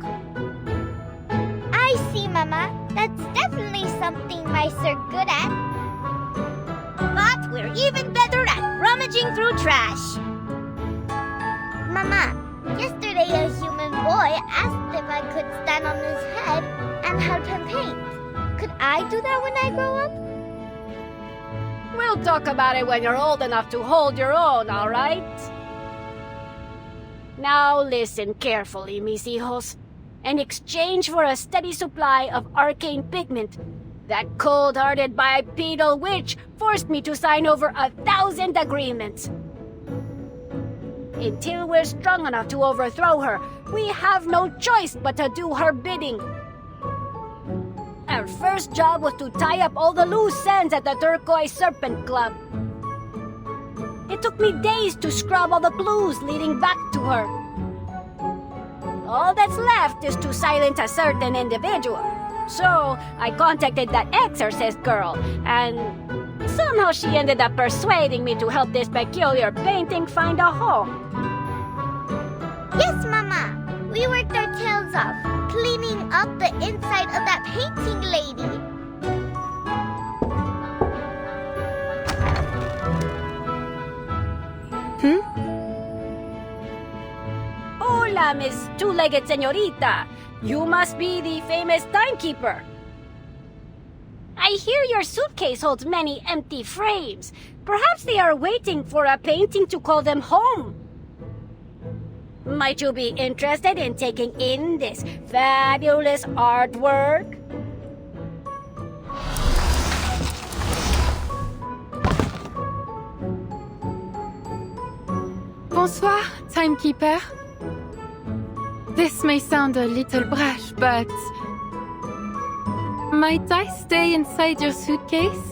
I see, Mama. That's definitely something mice are good at. But we're even better at rummaging through trash. Mama, yesterday a human boy asked if I could stand on his head and help him paint. Could I do that when I grow up? We'll talk about it when you're old enough to hold your own, all right? Now listen carefully, mis hijos. In exchange for a steady supply of arcane pigment, that cold-hearted bipedal witch forced me to sign over 1,000 agreements. Until we're strong enough to overthrow her, we have no choice but to do her bidding. Our first job was to tie up all the loose ends at the Turquoise Serpent Club. It took me days to scrub all the clues leading back to her. All that's left is to silence a certain individual. So, I contacted that exorcist girl, and somehow she ended up persuading me to help this peculiar painting find a home. Yes, Mama. We worked our tails off, cleaning up the inside of that painting lady. Hola, Miss Two-Legged Señorita. You must be the famous timekeeper. I hear your suitcase holds many empty frames. Perhaps they are waiting for a painting to call them home. Might you be interested in taking in this fabulous artwork? Bonsoir, timekeeper. This may sound a little brash, but might I stay inside your suitcase?